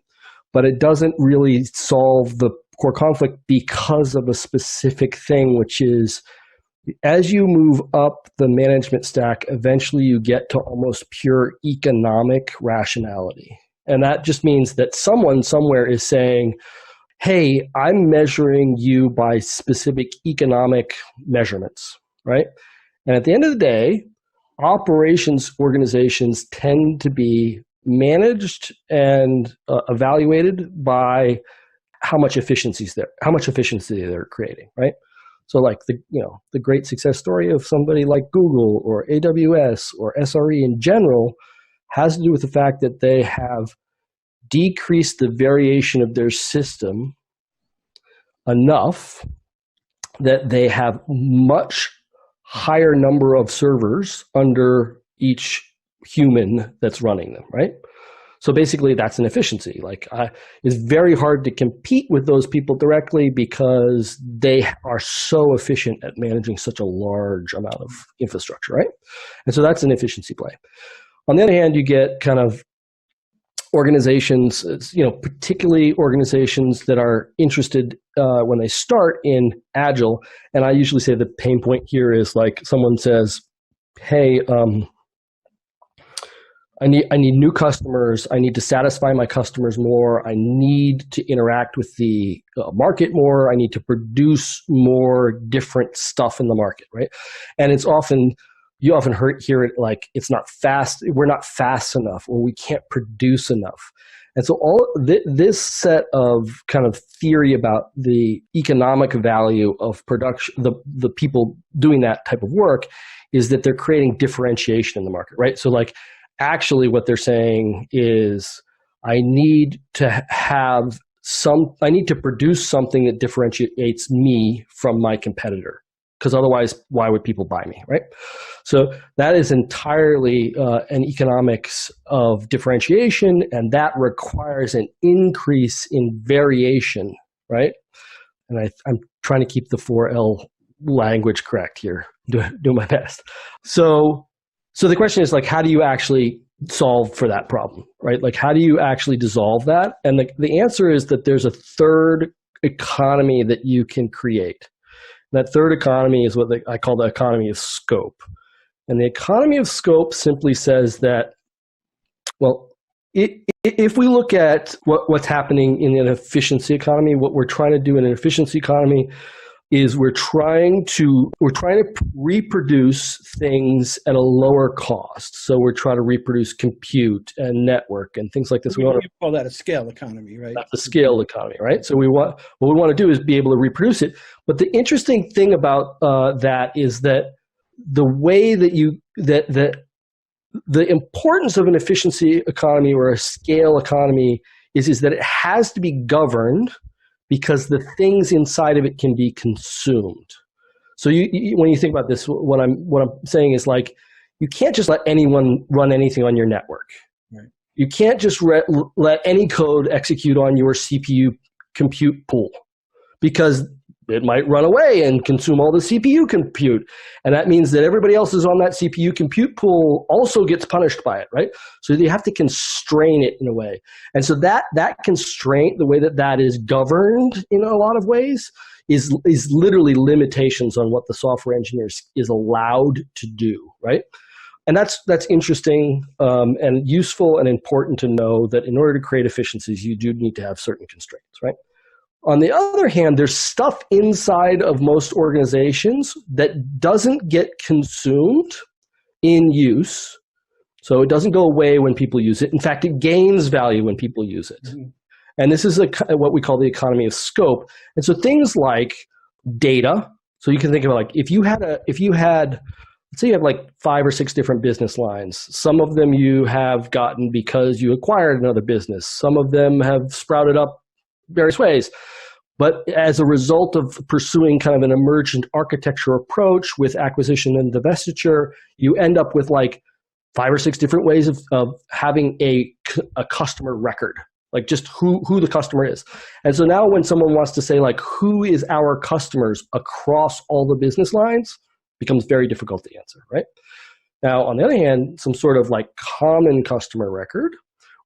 but it doesn't really solve the core conflict because of a specific thing, which is as you move up the management stack, eventually you get to almost pure economic rationality. And that just means that someone somewhere is saying, hey, I'm measuring you by specific economic measurements, right? And at the end of the day, operations organizations tend to be managed and evaluated by how much efficiency they're creating, right? So like the great success story of somebody like Google or AWS or SRE in general has to do with the fact that they have decrease the variation of their system enough that they have much higher number of servers under each human that's running them, right? So basically that's an efficiency. It's very hard to compete with those people directly because they are so efficient at managing such a large amount of infrastructure, right? And so that's an efficiency play. On the other hand, you get kind of organizations, particularly organizations that are interested when they start in Agile. And I usually say the pain point here is like someone says, hey, I need new customers. I need to satisfy my customers more. I need to interact with the market more. I need to produce more different stuff in the market, right? And you often hear it like it's not fast. We're not fast enough, or we can't produce enough. And so all this set of kind of theory about the economic value of production, the people doing that type of work, is that they're creating differentiation in the market, right? So like actually what they're saying is I need to produce something that differentiates me from my competitor, because otherwise, why would people buy me, right? So that is entirely an economics of differentiation, and that requires an increase in variation, right? And I'm trying to keep the 4L language correct here, doing my best. So the question is like, how do you actually solve for that problem, right? Like, how do you actually dissolve that? And the answer is that there's a third economy that you can create. That third economy is what I call the economy of scope. And the economy of scope simply says that, well, if we look at what's happening in an efficiency economy, what we're trying to do in an efficiency economy is we're trying to reproduce things at a lower cost. So we're trying to reproduce compute and network and things like this. You call that a scale economy, right? That's a scale economy, right? So what we want to do is be able to reproduce it. But the interesting thing about that is that the way that the importance of an efficiency economy or a scale economy is that it has to be governed, because the things inside of it can be consumed. So when you think about this, what I'm saying is like, you can't just let anyone run anything on your network. Right. You can't just let any code execute on your CPU compute pool, because it might run away and consume all the CPU compute. And that means that everybody else is on that CPU compute pool also gets punished by it, right? So you have to constrain it in a way. And so that constraint, the way that is governed in a lot of ways, is literally limitations on what the software engineer is allowed to do, right? And that's interesting and useful and important to know that in order to create efficiencies, you do need to have certain constraints, right? On the other hand, there's stuff inside of most organizations that doesn't get consumed in use. So it doesn't go away when people use it. In fact, it gains value when people use it. Mm-hmm. And this is what we call the economy of scope. And so things like data. So you can think about like, if you had, let's say you have like 5 or 6 different business lines. Some of them you have gotten because you acquired another business. Some of them have sprouted up various ways. But as a result of pursuing kind of an emergent architecture approach with acquisition and divestiture, you end up with like 5 or 6 different ways of having a customer record, like just who the customer is. And so now when someone wants to say like, who is our customers across all the business lines, becomes very difficult to answer, right? Now, on the other hand, some sort of like common customer record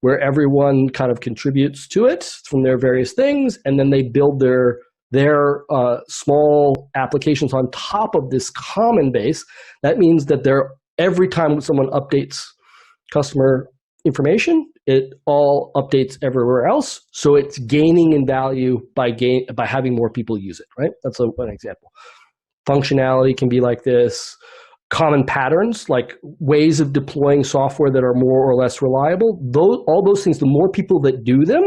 where everyone kind of contributes to it from their various things, and then they build their small applications on top of this common base. That means that every time someone updates customer information, it all updates everywhere else. So it's gaining in value by having more people use it, right? That's one example. Functionality can be like this. Common patterns, like ways of deploying software that are more or less reliable. All those things, the more people that do them,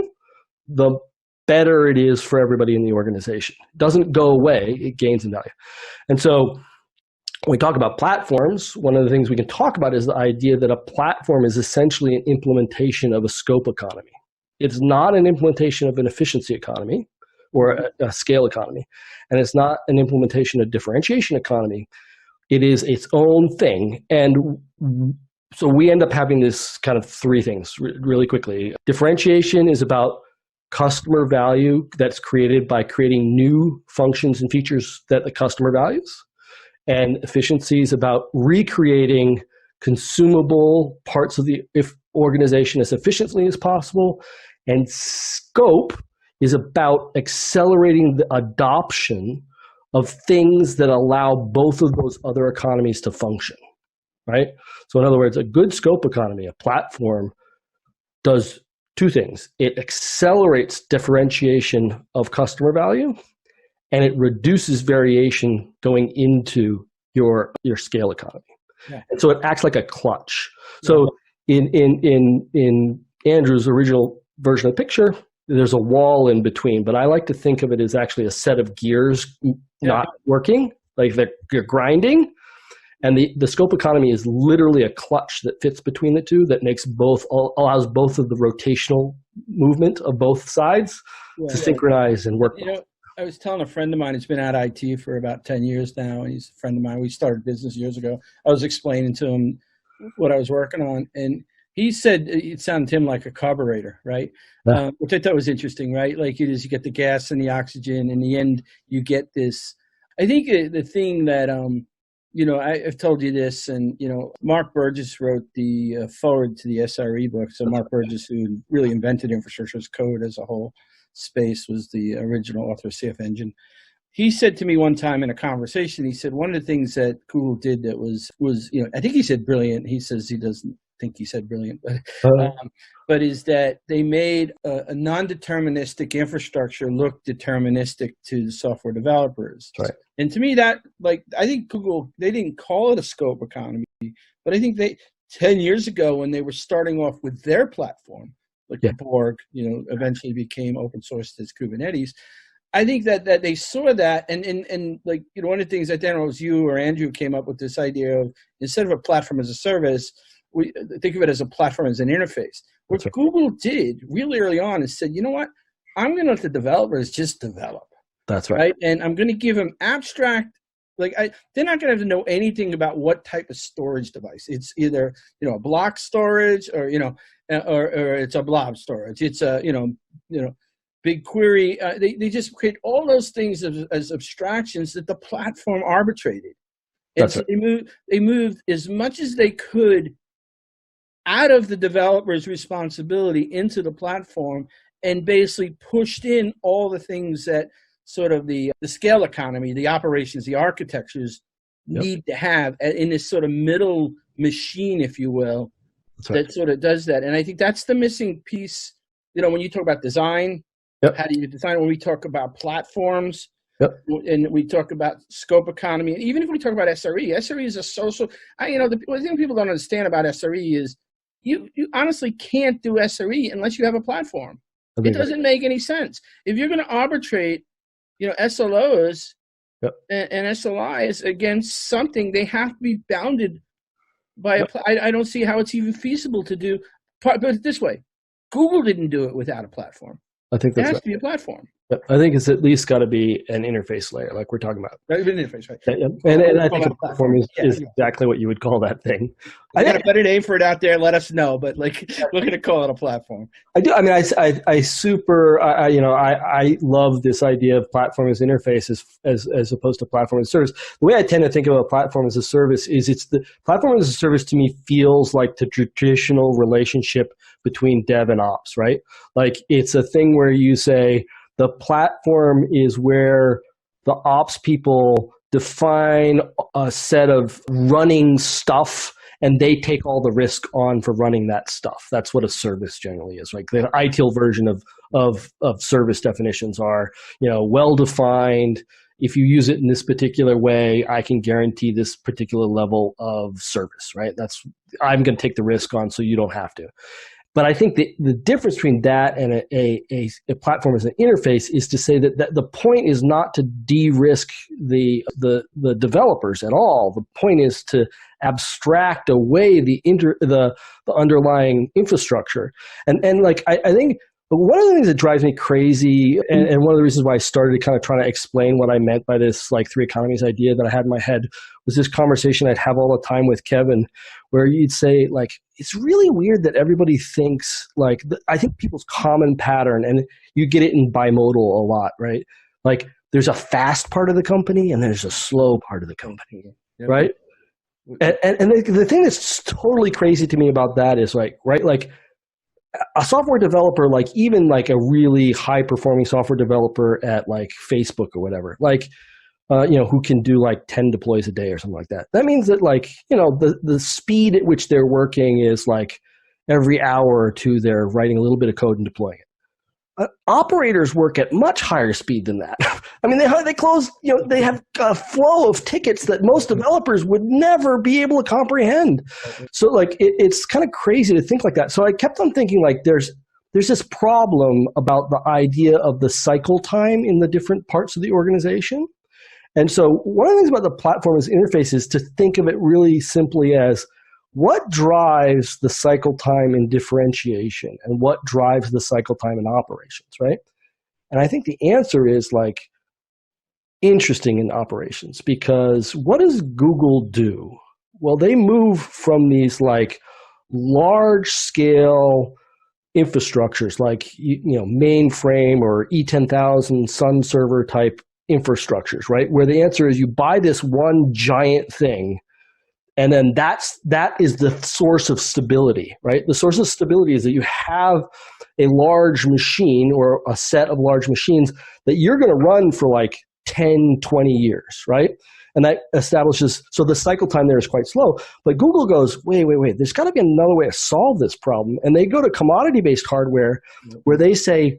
the better it is for everybody in the organization. It doesn't go away, it gains in value. And so when we talk about platforms, one of the things we can talk about is the idea that a platform is essentially an implementation of a scope economy. It's not an implementation of an efficiency economy or a scale economy. And it's not an implementation of differentiation economy. It is its own thing. And so we end up having this kind of 3 things really quickly. Differentiation is about customer value that's created by creating new functions and features that the customer values. And efficiency is about recreating consumable parts of the organization as efficiently as possible. And scope is about accelerating the adoption of things that allow both of those other economies to function, right? So in other words, a good scope economy, a platform, does 2 things. It accelerates differentiation of customer value, and it reduces variation going into your scale economy. Yeah. And so it acts like a clutch. So in Andrew's original version of the picture, there's a wall in between, but I like to think of it as actually a set of gears not working, like you're grinding. And the scope economy is literally a clutch that fits between the two that makes allows both of the rotational movement of both sides to synchronize and work. I was telling a friend of mine who's been at IT for about 10 years now, and he's a friend of mine. We started business years ago. I was explaining to him what I was working on, and he said it sounded to him like a carburetor, right? Yeah. Which I thought was interesting, right? Like you get the gas and the oxygen. In the end, you get this. I think the thing that, I've told you this, and, Mark Burgess wrote the forward to the SRE book. So Mark Burgess, who really invented infrastructure as code as a whole space, was the original author of CF Engine. He said to me one time in a conversation, he said, one of the things that Google did that was I think he said brilliant. He says he doesn't think he said brilliant, but is that they made a non-deterministic infrastructure look deterministic to the software developers. Right. And to me, that, I think Google, they didn't call it a scope economy, but I think 10 years ago when they were starting off with their platform, the Borg, eventually became open source as Kubernetes. I think that they saw that, and one of the things, I don't know if it was you or Andrew came up with this idea of, instead of a platform as a service, we think of it as a platform as an interface. What Google did really early on is said, you know what, I'm going to let the developers just develop. That's right. And I'm going to give them abstract, they're not going to have to know anything about what type of storage device. It's either, a block storage or it's a blob storage. It's a, BigQuery. They just create all those things as abstractions that the platform arbitrated. And That's so right. they moved as much as they could out of the developer's responsibility into the platform, and basically pushed in all the things that sort of the scale economy, the operations, the architectures need to have in this sort of middle machine, if you will, that sort of does that. And I think that's the missing piece. When you talk about design, how do you design? When we talk about platforms, and we talk about scope economy, and even if we talk about SRE is a social. The thing people don't understand about SRE is you honestly can't do SRE unless you have a platform. It doesn't make any sense. If you're going to arbitrate, SLOs and SLIs against something, they have to be bounded by I don't see how it's even feasible to do. But this way, Google didn't do it without a platform. I think it has to be a platform. I think it's at least got to be an interface layer, like we're talking about. Right, an interface, right? Yeah, and I think a platform is exactly what you would call that thing. I got a better name for it out there. Let us know, but like we're going to call it a platform. I do. I mean, I love this idea of platform as interface as opposed to platform as a service. The way I tend to think of a platform as a service is the platform as a service to me feels like the traditional relationship between dev and ops, right? Like it's a thing where you say the platform is where the ops people define a set of running stuff and they take all the risk on for running that stuff. That's what a service generally is. Like the ITIL version of service definitions are, well-defined. If you use it in this particular way, I can guarantee this particular level of service, right? I'm going to take the risk on so you don't have to. But I think the difference between that and a platform as an interface is to say that the point is not to de-risk the developers at all. The point is to abstract away the underlying infrastructure. And like I think one of the things that drives me crazy, and one of the reasons why I started kind of trying to explain what I meant by this like three economies idea that I had in my head, was this conversation I'd have all the time with Kevin, where you'd say like, it's really weird that everybody thinks like, I think people's common pattern, and you get it in bimodal a lot, right? Like there's a fast part of the company and there's a slow part of the company, right? And the thing that's totally crazy to me about that is like, right, like a software developer, like even like a really high performing software developer at like Facebook or whatever, like, who can do like 10 deploys a day or something like that. That means that like, the speed at which they're working is like every hour or two they're writing a little bit of code and deploying it. Operators work at much higher speed than that. I mean, they close, they have a flow of tickets that most developers would never be able to comprehend. So like, it's kind of crazy to think like that. So I kept on thinking like there's this problem about the idea of the cycle time in the different parts of the organization. And so one of the things about the platform as interface is to think of it really simply as what drives the cycle time in differentiation and what drives the cycle time in operations, right? And I think the answer is like interesting in operations, because what does Google do? Well, they move from these like large scale infrastructures like, mainframe or E10,000 Sun server type infrastructures, right? Where the answer is you buy this one giant thing, and then that is the source of stability, right? The source of stability is that you have a large machine or a set of large machines that you're going to run for like 10, 20 years, right? And that establishes, so the cycle time there is quite slow. But Google goes, wait, there's got to be another way to solve this problem. And they go to commodity-based hardware where they say,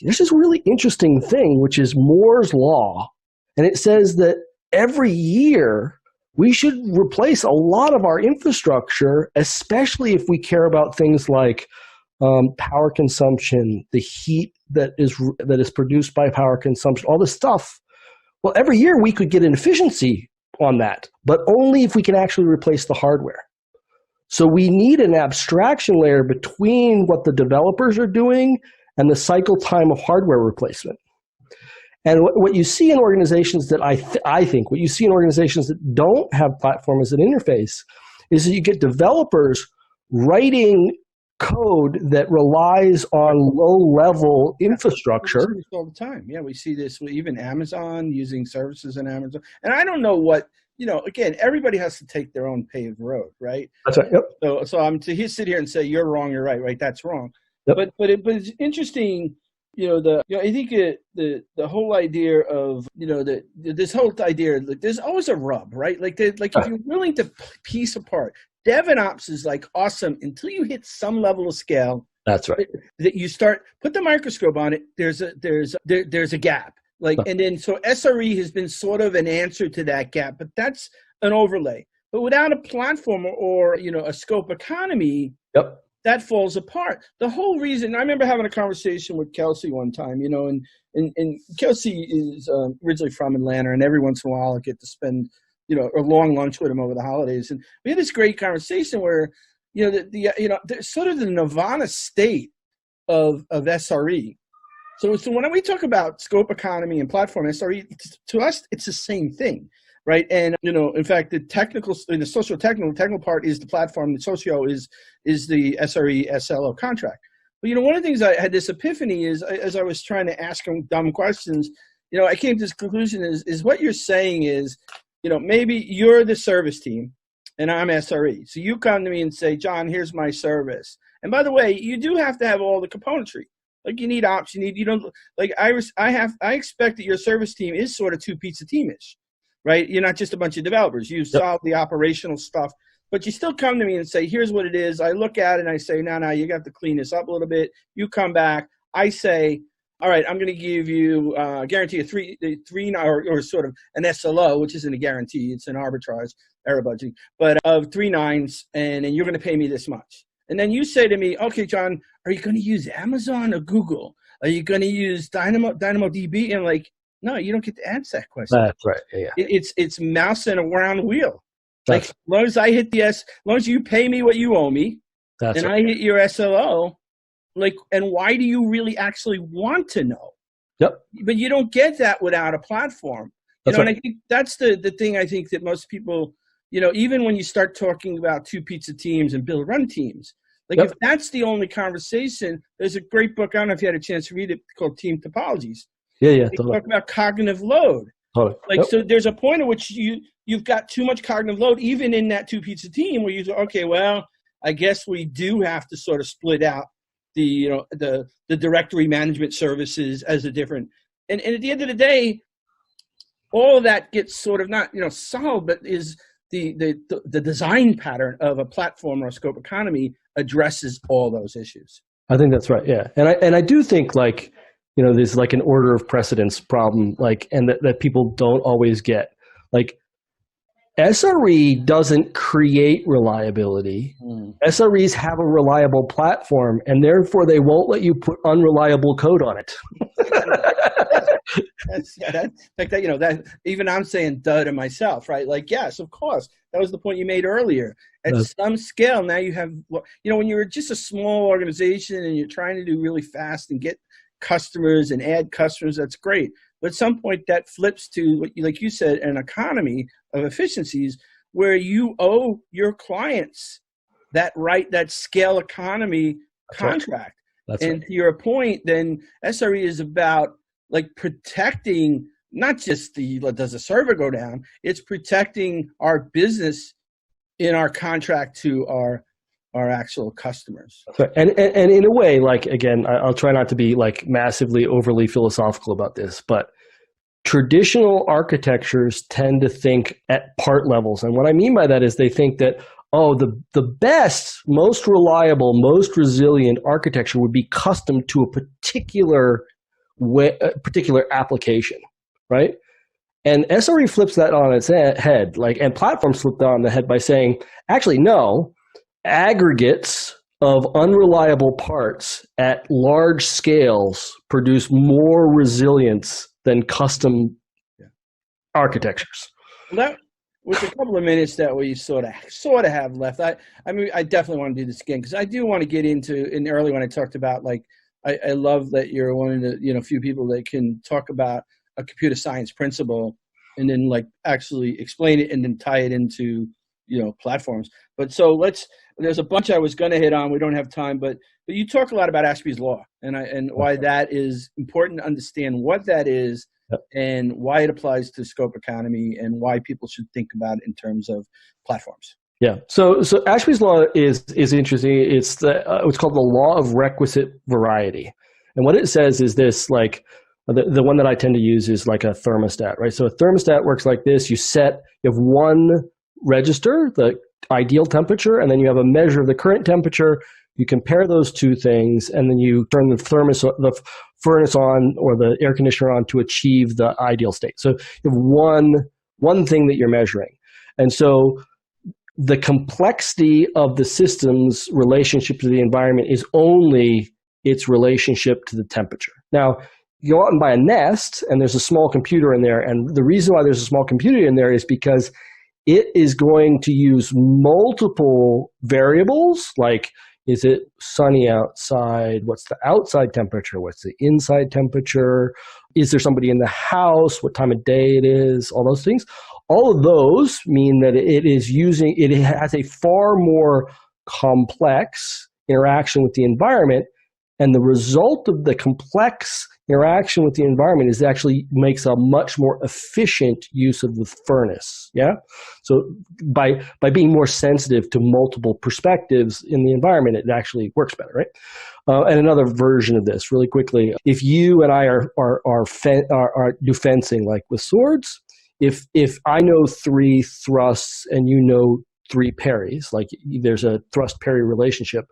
there's this really interesting thing, which is Moore's Law. And it says that every year we should replace a lot of our infrastructure, especially if we care about things like power consumption, the heat that is produced by power consumption, all this stuff. Well, every year we could get an efficiency on that, but only if we can actually replace the hardware. So we need an abstraction layer between what the developers are doing and the cycle time of hardware replacement. And what you see in organizations that I think, what you see in organizations that don't have platform as an interface is that you get developers writing code that relies on low-level infrastructure. We see this all the time. Yeah, we see this with even Amazon using services in Amazon. And I don't know what, again, everybody has to take their own paved road, right? That's right. Yep. So I'm to sit here and say you're wrong, you're right, that's wrong. Yep. But it's interesting. I think the whole idea of this whole idea, like there's always a rub, right? Like if you're willing to piece apart, dev and ops is like awesome until you hit some level of scale. That's right. That you put the microscope on it. There's a gap. And then so SRE has been sort of an answer to that gap, but that's an overlay. But without a platform or a scope economy. Yep. That falls apart. The whole reason, I remember having a conversation with Kelsey one time, and Kelsey is originally from Atlanta, and every once in a while I get to spend, a long lunch with him over the holidays. And we had this great conversation where, there's sort of the nirvana state of SRE So when we talk about scope economy and platform SRE, to us, it's the same thing, right? And, in fact, the socio-technical part is the platform. The socio is the SRE SLO contract. But, one of the things I had this epiphany is, as I was trying to ask them dumb questions, I came to this conclusion is what you're saying is, maybe you're the service team and I'm SRE. So you come to me and say, John, here's my service. And by the way, you do have to have all the componentry. Like you need ops, I expect that your service team is sort of two-pizza team-ish, right? You're not just a bunch of developers. You solve the operational stuff, but you still come to me and say, here's what it is. I look at it and I say, no, you got to clean this up a little bit. You come back. I say, all right, I'm going to give you guarantee a three or sort of an SLO, which isn't a guarantee. It's an arbitrage, error budgeting, but of 3 nines, and then you're going to pay me this much. And then you say to me, okay, John, are you going to use Amazon or Google? Are you going to use DynamoDB? And I'm like, no, you don't get to answer that question. That's right. Yeah. It's mouse and a round wheel. Like as long as I hit as long as you pay me what you owe me, and I hit your SLO, and why do you really actually want to know? Yep. But you don't get that without a platform. And I think that's the thing I think that most people, even when you start talking about two pizza teams and build run teams, if that's the only conversation, there's a great book, I don't know if you had a chance to read it, called Team Topologies. Yeah. They talk about cognitive load. So there's a point at which you've got too much cognitive load, even in that two pizza team, where you say, okay, well, I guess we do have to sort of split out the directory management services as a different, and at the end of the day, all of that gets sort of not solved, but is the design pattern of a platform or a scope economy addresses all those issues. I think that's right. Yeah, and I do think there's like an order of precedence problem, and that people don't always get. SRE doesn't create reliability. SREs have a reliable platform, and therefore they won't let you put unreliable code on it. that even I'm saying duh to myself, right? Yes, of course. That was the point you made earlier. At some scale, now you have, when you're just a small organization and you're trying to do really fast and get customers and add customers, that's great. But at some point that flips to, like you said, an economy of efficiencies where you owe your clients that scale economy contract. And to your point, then SRE is about protecting not just does the server go down, it's protecting our business in our contract to our actual customers. And in a way, again, I'll try not to be massively overly philosophical about this, but traditional architectures tend to think at part levels. And what I mean by that is they think that, the best, most reliable, most resilient architecture would be custom to a particular application, right? And SRE flips that on its head, and platforms flip that on the head by saying, actually, no, aggregates of unreliable parts at large scales produce more resilience than custom architectures. That, with a couple of minutes that we sort of have left, I definitely want to do this again, because I do want to get into, in early when I talked about, I love that you're one of the few people that can talk about a computer science principle and then actually explain it and then tie it into platforms. But so there's a bunch I was going to hit on. We don't have time, but you talk a lot about Ashby's Law and why that is important to understand what that is and why it applies to scope economy and why people should think about it in terms of platforms. Yeah. So Ashby's Law is interesting. It's what's called the law of requisite variety. And what it says is this, the one that I tend to use is like a thermostat, right? So a thermostat works like this. You have one register, the ideal temperature, and then you have a measure of the current temperature. You compare those two things, and then you turn the furnace on or the air conditioner on to achieve the ideal state. So you have one thing that you're measuring. And so the complexity of the system's relationship to the environment is only its relationship to the temperature. Now, you go out and buy a Nest, and there's a small computer in there, and the reason why there's a small computer in there is because it is going to use multiple variables, Is it sunny outside? What's the outside temperature? What's the inside temperature? Is there somebody in the house? What time of day it is? All those things. All of those mean that it has a far more complex interaction with the environment. And the result of the complex interaction with the environment is actually makes a much more efficient use of the furnace. Yeah. So by being more sensitive to multiple perspectives in the environment, it actually works better, right? And another version of this, really quickly, if you and I do fencing like with swords, if I know 3 thrusts and you know 3 parries, like there's a thrust parry relationship,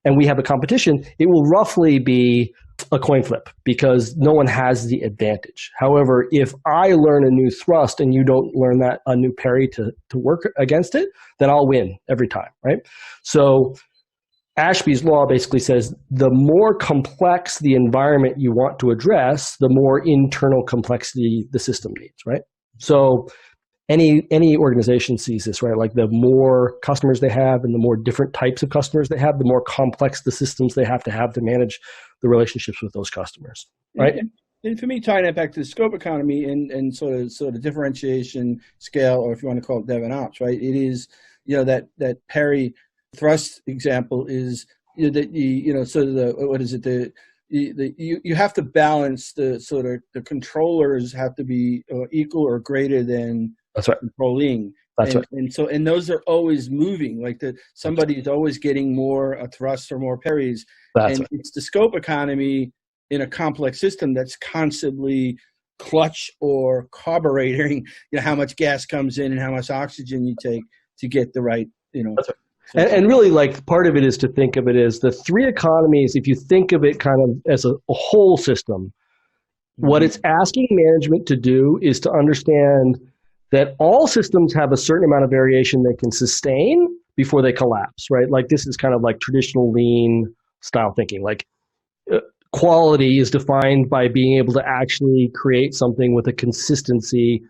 and we have a competition, it will roughly be a coin flip because no one has the advantage. However, if I learn a new thrust and you don't learn a new parry to work against it, then I'll win every time, right? So Ashby's law basically says the more complex the environment you want to address, the more internal complexity the system needs, right? So any organization sees this, right? Like the more customers they have and the more different types of customers they have, the more complex the systems they have to manage the relationships with those customers, right? And for me, tying that back to the scope economy and sort of differentiation scale, or if you want to call it dev and ops, right? It is, that parry thrust example is that you have to balance the controllers have to be equal or greater than that's right. Controlling. That's right. And those are always moving. Like somebody is always getting more thrust or more parries. That's right. It's the scope economy in a complex system that's constantly clutch or carbureting. How much gas comes in and how much oxygen you take to get the right. That's right. And really, like part of it is to think of it as the 3 economies. If you think of it kind of as a whole system, what it's asking management to do is to understand that all systems have a certain amount of variation they can sustain before they collapse, right? Like this is kind of like traditional lean style thinking. Like quality is defined by being able to actually create something with a consistency,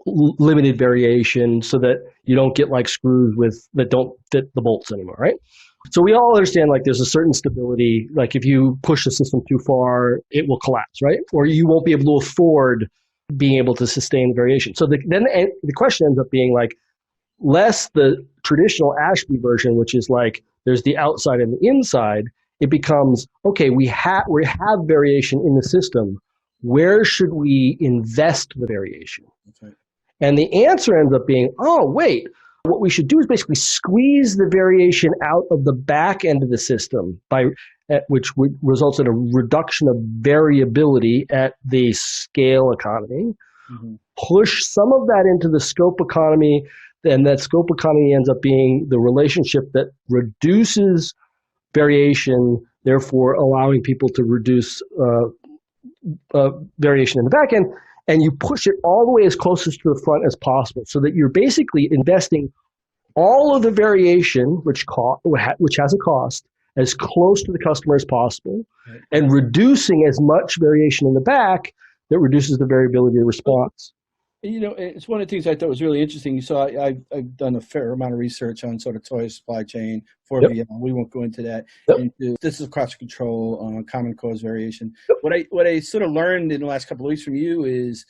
limited variation, so that you don't get like screws that don't fit the bolts anymore, right? So we all understand like there's a certain stability. Like if you push the system too far, it will collapse, right? Or you won't be able to afford being able to sustain the variation. So then the question ends up being like less the traditional Ashby version, which is like there's the outside and the inside. It becomes, okay, we have variation in the system. Where should we invest the variation? That's right. And the answer ends up being, oh, wait, what we should do is basically squeeze the variation out of the back end of the system, which results in a reduction of variability at the scale economy. Mm-hmm. Push some of that into the scope economy, and that scope economy ends up being the relationship that reduces variation, therefore allowing people to reduce variation in the back end. And you push it all the way as closest to the front as possible, so that you're basically investing all of the variation, which has a cost, as close to the customer as possible, right, and reducing as much variation in the back that reduces the variability of response. It's one of the things I thought was really interesting. So I've done a fair amount of research on sort of toy supply chain for Yep. VM. We won't go into that. Yep. This is cross control, common cause variation. Yep. What I sort of learned in the last couple of weeks from you is,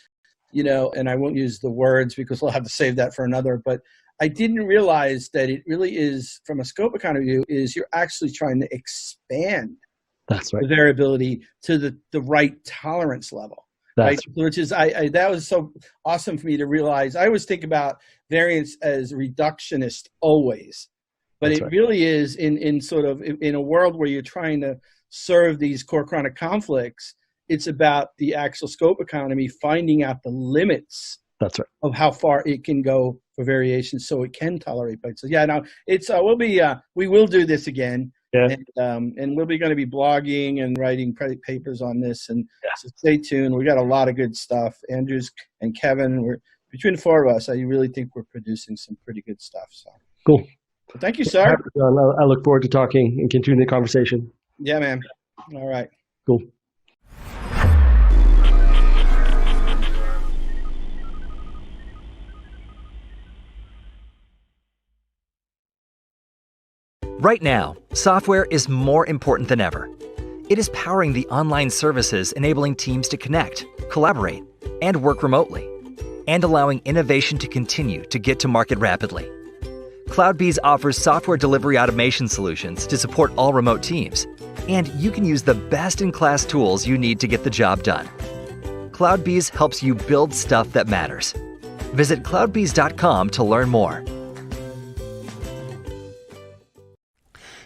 and I won't use the words because we'll have to save that for another, but I didn't realize that it really is, from a scope economy view, is you're actually trying to expand That's right. the variability to the right tolerance level. Right, which is that was so awesome for me to realize. I always think about variance as reductionist always, but That's it right. really is in sort of in a world where you're trying to serve these core chronic conflicts. It's about the actual scope economy, finding out the limits. That's right. Of how far it can go for variation, so it can tolerate bites. So yeah, no, it's we will do this again. Yeah. And we'll be going to be blogging and writing papers on this, and so stay tuned. We got a lot of good stuff. Andrews and Kevin, between the 4 of us, I really think we're producing some pretty good stuff. So cool. Well, thank you, sir. I look forward to talking and continuing the conversation. Yeah, man. All right. Cool. Right now, software is more important than ever. It is powering the online services enabling teams to connect, collaborate, and work remotely, and allowing innovation to continue to get to market rapidly. CloudBees offers software delivery automation solutions to support all remote teams, and you can use the best-in-class tools you need to get the job done. CloudBees helps you build stuff that matters. Visit cloudbees.com to learn more.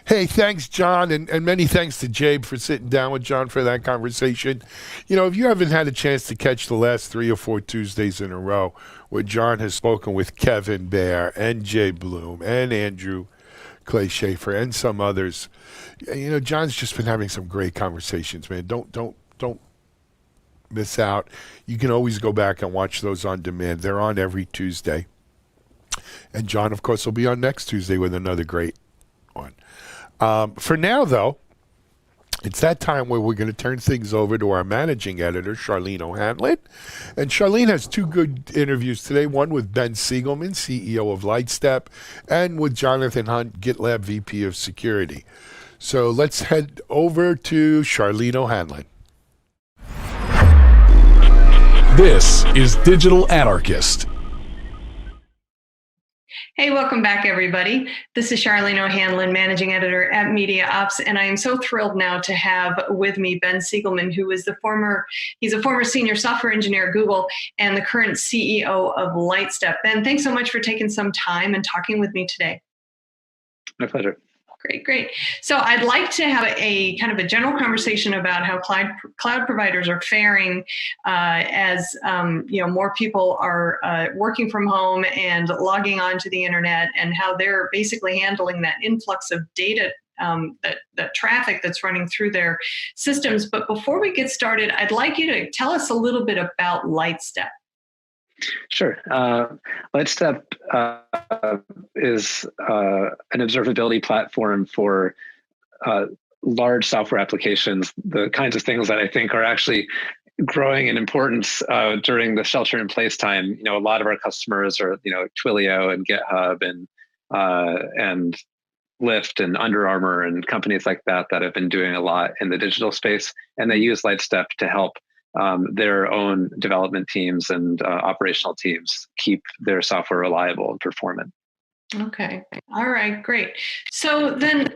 Hey, thanks, John, and many thanks to Jabe for sitting down with John for that conversation. You know, if you haven't had a chance to catch the last 3 or 4 Tuesdays in a row where John has spoken with Kevin Baer and Jay Bloom and Andrew Clay Schaefer and some others, you know, John's just been having some great conversations, man. Don't miss out. You can always go back and watch those on demand. They're on every Tuesday. And John, of course, will be on next Tuesday with another great one. For now, though, it's that time where we're going to turn things over to our managing editor, Charlene O'Hanlon. And Charlene has 2 good interviews today, one with Ben Siegelman, CEO of Lightstep, and with Jonathan Hunt, GitLab VP of Security. So let's head over to Charlene O'Hanlon. This is Digital Anarchist. Hey, welcome back, everybody. This is Charlene O'Hanlon, Managing Editor at Media Ops, and I am so thrilled now to have with me Ben Siegelman, who is he's a former senior software engineer at Google and the current CEO of Lightstep. Ben, thanks so much for taking some time and talking with me today. My pleasure. Great. So I'd like to have a kind of a general conversation about how cloud providers are faring as more people are working from home and logging onto the internet, and how they're basically handling that influx of data, that traffic that's running through their systems. But before we get started, I'd like you to tell us a little bit about Lightstep. Sure. Lightstep is an observability platform for large software applications, the kinds of things that I think are actually growing in importance during the shelter-in-place time. You know, a lot of our customers are, Twilio and GitHub and Lyft and Under Armour and companies like that have been doing a lot in the digital space, and they use Lightstep to help their own development teams and operational teams keep their software reliable and performant. Okay. All right. Great. So then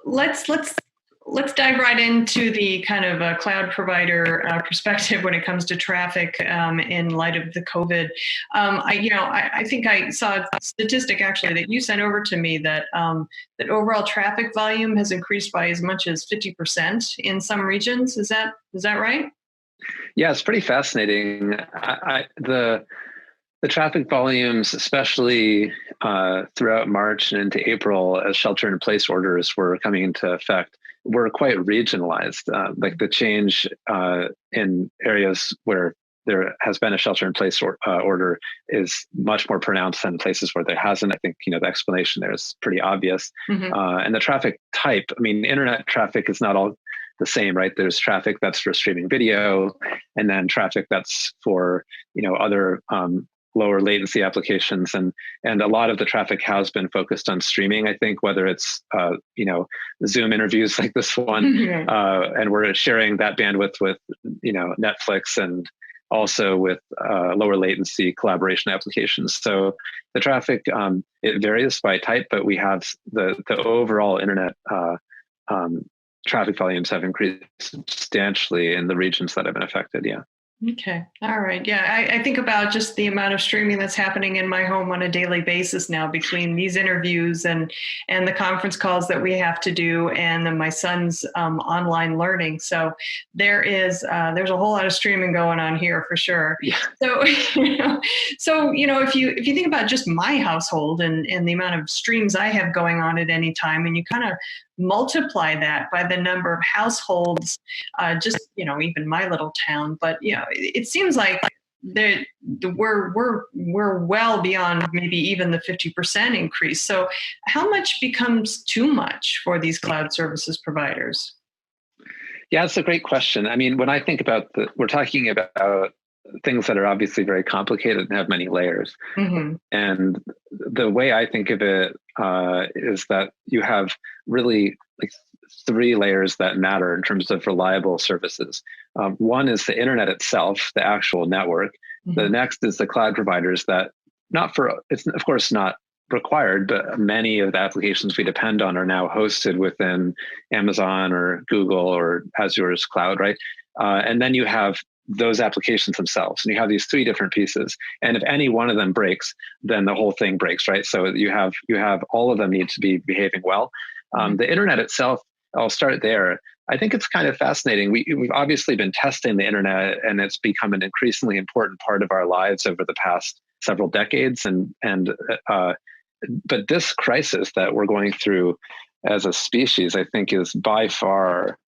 let's dive right into the kind of cloud provider perspective when it comes to traffic in light of the COVID. I think I saw a statistic actually that you sent over to me that that overall traffic volume has increased by as much as 50% in some regions. Is that right? Yeah, it's pretty fascinating. The traffic volumes, especially throughout March and into April, as shelter-in-place orders were coming into effect, were quite regionalized. Like the change in areas where there has been a shelter-in-place order is much more pronounced than places where there hasn't. I think the explanation there is pretty obvious. Mm-hmm. And the traffic type, internet traffic is not all the same, right? There's traffic that's for streaming video, and then traffic that's for other lower latency applications, and a lot of the traffic has been focused on streaming. I think whether it's Zoom interviews like this one, and we're sharing that bandwidth with Netflix, and also with lower latency collaboration applications. So the traffic it varies by type, but we have the overall internet traffic volumes have increased substantially in the regions that have been affected. Yeah. Okay. All right. Yeah. I think about just the amount of streaming that's happening in my home on a daily basis now, between these interviews and the conference calls that we have to do, and then my son's online learning. So there's a whole lot of streaming going on here for sure. Yeah. So, if you think about just my household and the amount of streams I have going on at any time, and you kind of multiply that by the number of households, even my little town, but it seems like we're well beyond maybe even the 50% increase. So how much becomes too much for these cloud services providers? Yeah, that's a great question. When I think about we're talking about things that are obviously very complicated and have many layers. Mm-hmm. And the way I think of it is that you have really like 3 layers that matter in terms of reliable services. One is the internet itself, the actual network. Mm-hmm. The next is the cloud providers that it's of course not required, but many of the applications we depend on are now hosted within Amazon or Google or Azure's cloud, right? And then you have those applications themselves, and you have these 3 different pieces. And if any one of them breaks, then the whole thing breaks, right? So you have all of them need to be behaving well. The internet itself, I'll start there. I think it's kind of fascinating. We've obviously been testing the internet, and it's become an increasingly important part of our lives over the past several decades. But this crisis that we're going through as a species, I think, is by far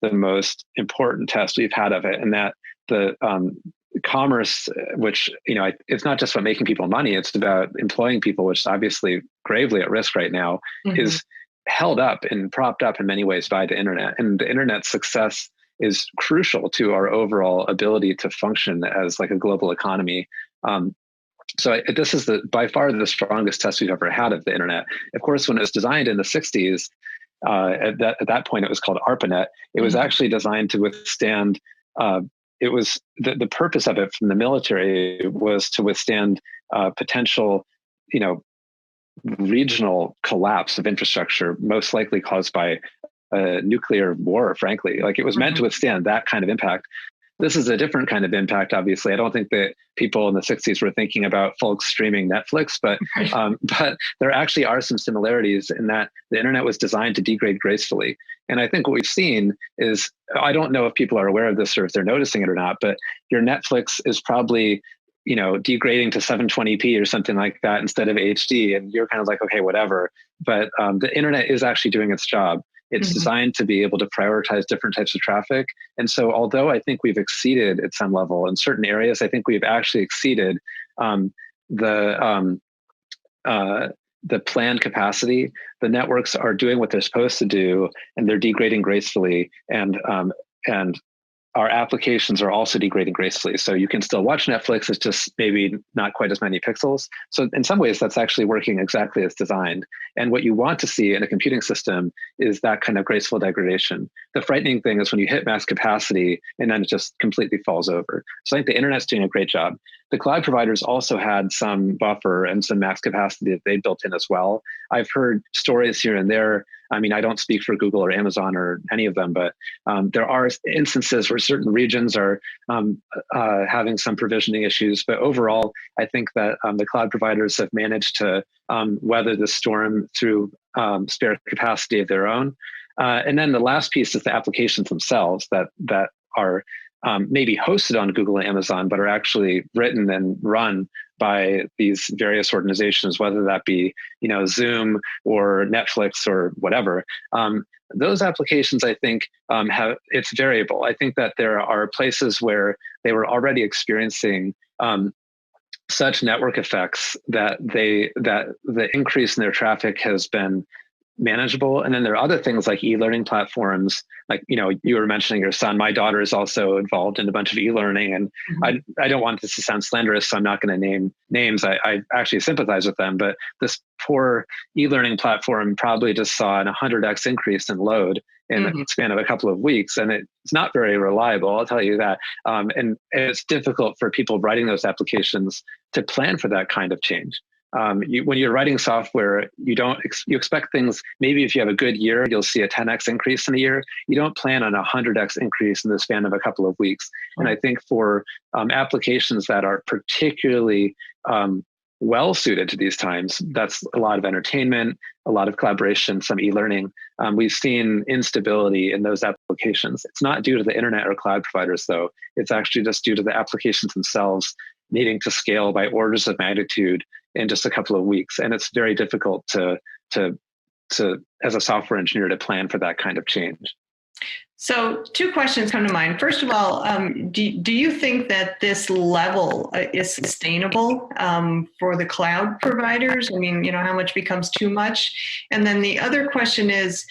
the most important test we've had of it. And that the commerce, which, it's not just about making people money, it's about employing people, which is obviously gravely at risk right now, Mm-hmm. is held up and propped up in many ways by the internet. And the internet's success is crucial to our overall ability to function as like a global economy. So this is by far the strongest test we've ever had of the internet. Of course, when it was designed in the 60s, at that point it was called ARPANET. It was actually designed to withstand. It was the purpose of it from the military was to withstand potential, regional collapse of infrastructure, most likely caused by a nuclear war. Frankly, like it was meant to withstand that kind of impact. This is a different kind of impact, obviously. I don't think that people in the 60s were thinking about folks streaming Netflix, but there actually are some similarities in that the internet was designed to degrade gracefully. And I think what we've seen is, I don't know if people are aware of this or if they're noticing it or not, but your Netflix is probably, degrading to 720p or something like that instead of HD. And you're kind of like, okay, whatever. But the internet is actually doing its job. It's designed to be able to prioritize different types of traffic. And so although I think we've exceeded at some level in certain areas, I think we've actually exceeded the planned capacity. The networks are doing what they're supposed to do, and they're degrading gracefully. And our applications are also degrading gracefully. So you can still watch Netflix, it's just maybe not quite as many pixels. So in some ways, that's actually working exactly as designed. And what you want to see in a computing system is that kind of graceful degradation. The frightening thing is when you hit max capacity and then it just completely falls over. So I think the internet's doing a great job. The cloud providers also had some buffer and some max capacity that they built in as well. I've heard stories here and there. I mean, I don't speak for Google or Amazon or any of them, but there are instances where certain regions are having some provisioning issues. But overall, I think that the cloud providers have managed to weather the storm through spare capacity of their own. And then the last piece is the applications themselves that are maybe hosted on Google and Amazon, but are actually written and run by these various organizations, whether that be, Zoom or Netflix or whatever. Those applications, I think, it's variable. I think that there are places where they were already experiencing such network effects that the increase in their traffic has been manageable. And then there are other things like e-learning platforms, like, you were mentioning your son. My daughter is also involved in a bunch of e-learning, and I don't want this to sound slanderous, so I'm not going to name names. I actually sympathize with them, but this poor e-learning platform probably just saw an 100x increase in load in the span of a couple of weeks, and it's not very reliable, I'll tell you that. And it's difficult for people writing those applications to plan for that kind of change. When you're writing software, you expect things, maybe if you have a good year, you'll see a 10x increase in a year. You don't plan on a 100x increase in the span of a couple of weeks. And I think for applications that are particularly well suited to these times, that's a lot of entertainment, a lot of collaboration, some e-learning. We've seen instability in those applications. It's not due to the internet or cloud providers, though. It's actually just due to the applications themselves needing to scale by orders of magnitude in just a couple of weeks. And it's very difficult to as a software engineer to plan for that kind of change. So two questions come to mind. First of all, do you think that this level is sustainable for the cloud providers? I mean, how much becomes too much? And then the other question is,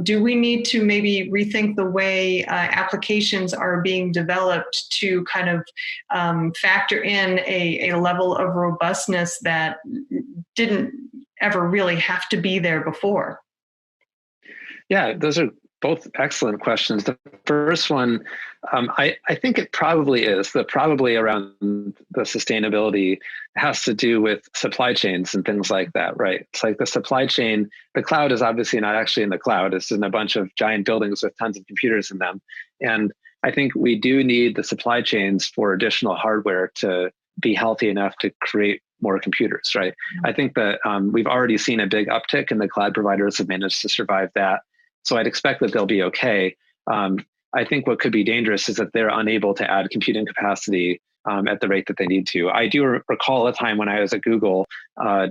do we need to maybe rethink the way applications are being developed to kind of factor in a level of robustness that didn't ever really have to be there before? Yeah, those are both excellent questions. The first one, I think it probably is. The probably around the sustainability has to do with supply chains and things like that, right? It's like the supply chain, the cloud is obviously not actually in the cloud. It's in a bunch of giant buildings with tons of computers in them. And I think we do need the supply chains for additional hardware to be healthy enough to create more computers, right? I think that we've already seen a big uptick and the cloud providers have managed to survive that. So I'd expect that they'll be okay. I think what could be dangerous is that they're unable to add computing capacity at the rate that they need to. I do recall a time when I was at Google I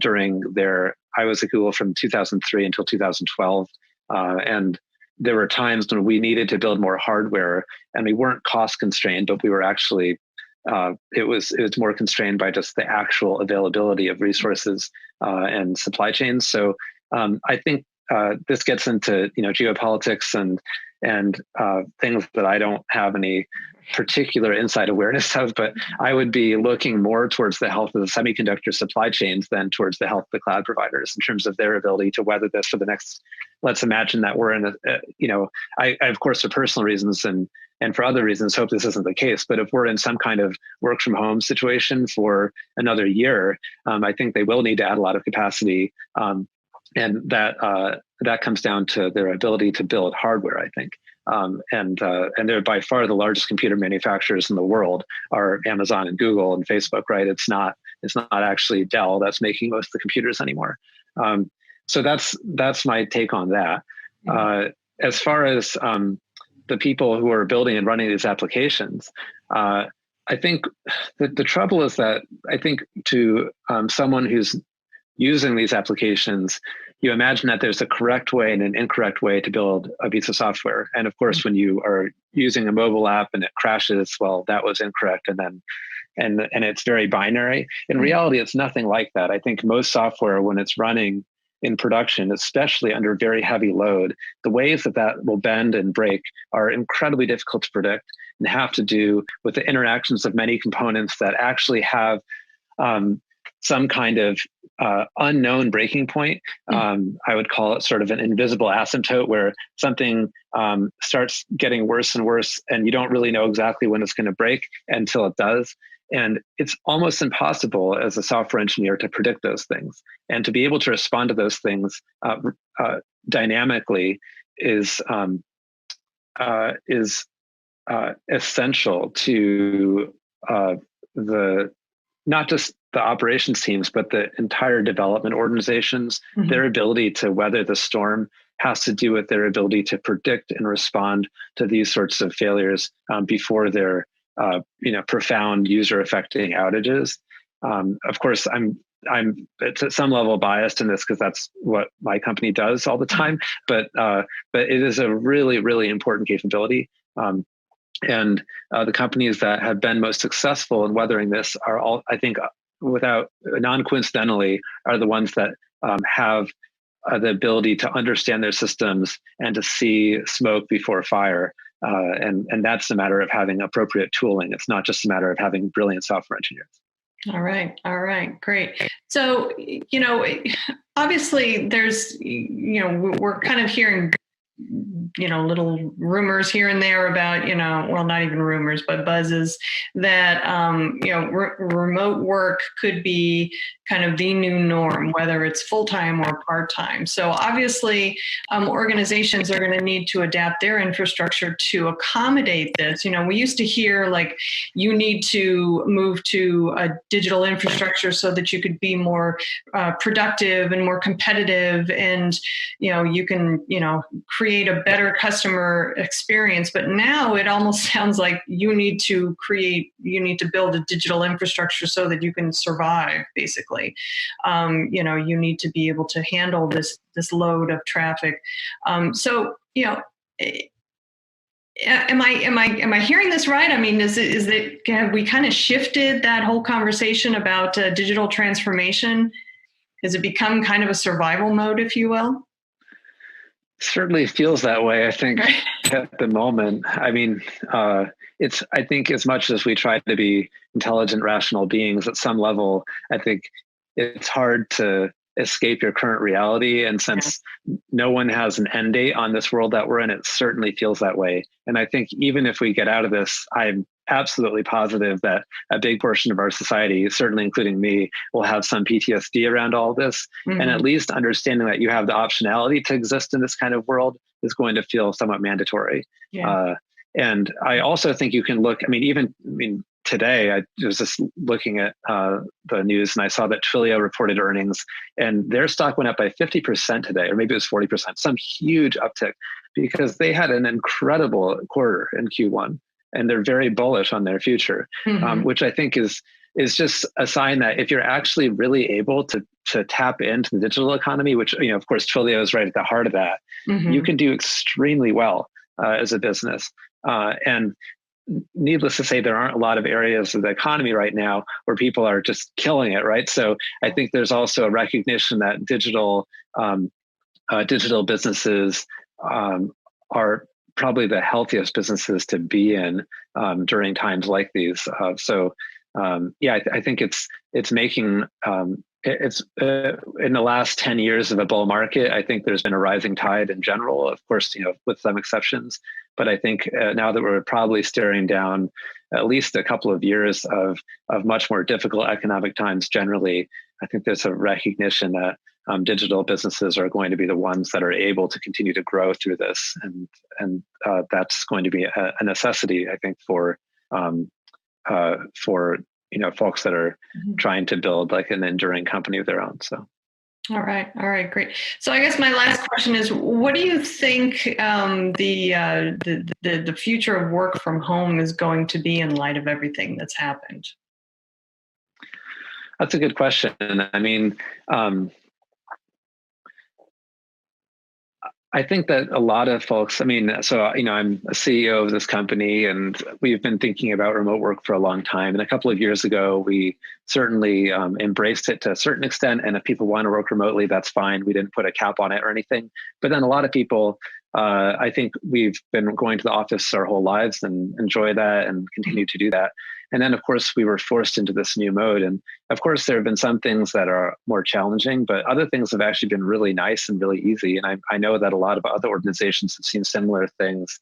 was at Google from 2003 until 2012. And there were times when we needed to build more hardware and we weren't cost constrained, but we were actually, it was more constrained by just the actual availability of resources and supply chains. So I think this gets into geopolitics and things that I don't have any particular inside awareness of, but I would be looking more towards the health of the semiconductor supply chains than towards the health of the cloud providers in terms of their ability to weather this for the next. Let's imagine that we're in I of course for personal reasons and for other reasons hope this isn't the case, but if we're in some kind of work from home situation for another year, I think they will need to add a lot of capacity. And that comes down to their ability to build hardware, I think. And they're by far the largest computer manufacturers in the world are Amazon and Google and Facebook, right? It's not actually Dell that's making most of the computers anymore. So that's my take on that. As far as the people who are building and running these applications, I think the trouble is that I think to someone who's using these applications, you imagine that there's a correct way and an incorrect way to build a piece of software. And of course, when you are using a mobile app and it crashes, well, that was incorrect. And it's very binary. In reality, it's nothing like that. I think most software, when it's running in production, especially under very heavy load, the ways that will bend and break are incredibly difficult to predict and have to do with the interactions of many components that actually have some kind of unknown breaking point. I would call it sort of an invisible asymptote where something starts getting worse and worse and you don't really know exactly when it's going to break until it does. And it's almost impossible as a software engineer to predict those things. And to be able to respond to those things dynamically is essential to not just the operations teams, but the entire development organizations. Mm-hmm. Their ability to weather the storm has to do with their ability to predict and respond to these sorts of failures before they're profound user-affecting outages. Of course, I'm at some level biased in this because that's what my company does all the time. But it is a really, really important capability. And the companies that have been most successful in weathering this are all, I think, non-coincidentally, are the ones that have the ability to understand their systems and to see smoke before fire. And that's a matter of having appropriate tooling. It's not just a matter of having brilliant software engineers. All right, great. So, obviously there's, we're kind of hearing, little rumors here and there about, well, not even rumors, but buzzes that, remote work could be kind of the new norm, whether it's full-time or part-time. So obviously, organizations are going to need to adapt their infrastructure to accommodate this. We used to hear like, you need to move to a digital infrastructure so that you could be more productive and more competitive, and, you can, create a better customer experience. But now it almost sounds like you need to build a digital infrastructure so that you can survive, basically. You need to be able to handle this load of traffic. am I hearing this right? I mean, have we kind of shifted that whole conversation about digital transformation? Has it become kind of a survival mode, if you will? Certainly feels that way, I think, at the moment. I mean, I think as much as we try to be intelligent, rational beings, at some level, I think it's hard to escape your current reality. And since no one has an end date on this world that we're in, it certainly feels that way. And I think even if we get out of this, I'm absolutely positive that a big portion of our society, certainly including me, will have some PTSD around all this. Mm-hmm. And at least understanding that you have the optionality to exist in this kind of world is going to feel somewhat mandatory. Yeah. And I also think you can look, today I was just looking at the news and I saw that Twilio reported earnings and their stock went up by 50% today, or maybe it was 40%, some huge uptick, because they had an incredible quarter in Q1 and they're very bullish on their future, which I think is just a sign that if you're actually really able to tap into the digital economy, which, of course, Twilio is right at the heart of that, you can do extremely well as a business. And needless to say, there aren't a lot of areas of the economy right now where people are just killing it, right? So I think there's also a recognition that digital businesses are probably the healthiest businesses to be in during times like these. I think it's making it's in the last 10 years of a bull market, I think there's been a rising tide in general, of course, with some exceptions. But I think now that we're probably staring down at least a couple of years of much more difficult economic times generally, I think there's a recognition that digital businesses are going to be the ones that are able to continue to grow through this. And that's going to be a necessity, I think, for folks that are trying to build like an enduring company of their own. So. All right, great. So I guess my last question is, what do you think the future of work from home is going to be in light of everything that's happened? That's a good question. I mean, I think that a lot of folks, I'm a CEO of this company and we've been thinking about remote work for a long time. And a couple of years ago, we certainly embraced it to a certain extent. And if people want to work remotely, that's fine. We didn't put a cap on it or anything. But then a lot of people, I think we've been going to the office our whole lives and enjoy that and continue to do that. And then, of course, we were forced into this new mode. And of course, there have been some things that are more challenging, but other things have actually been really nice and really easy. And I know that a lot of other organizations have seen similar things.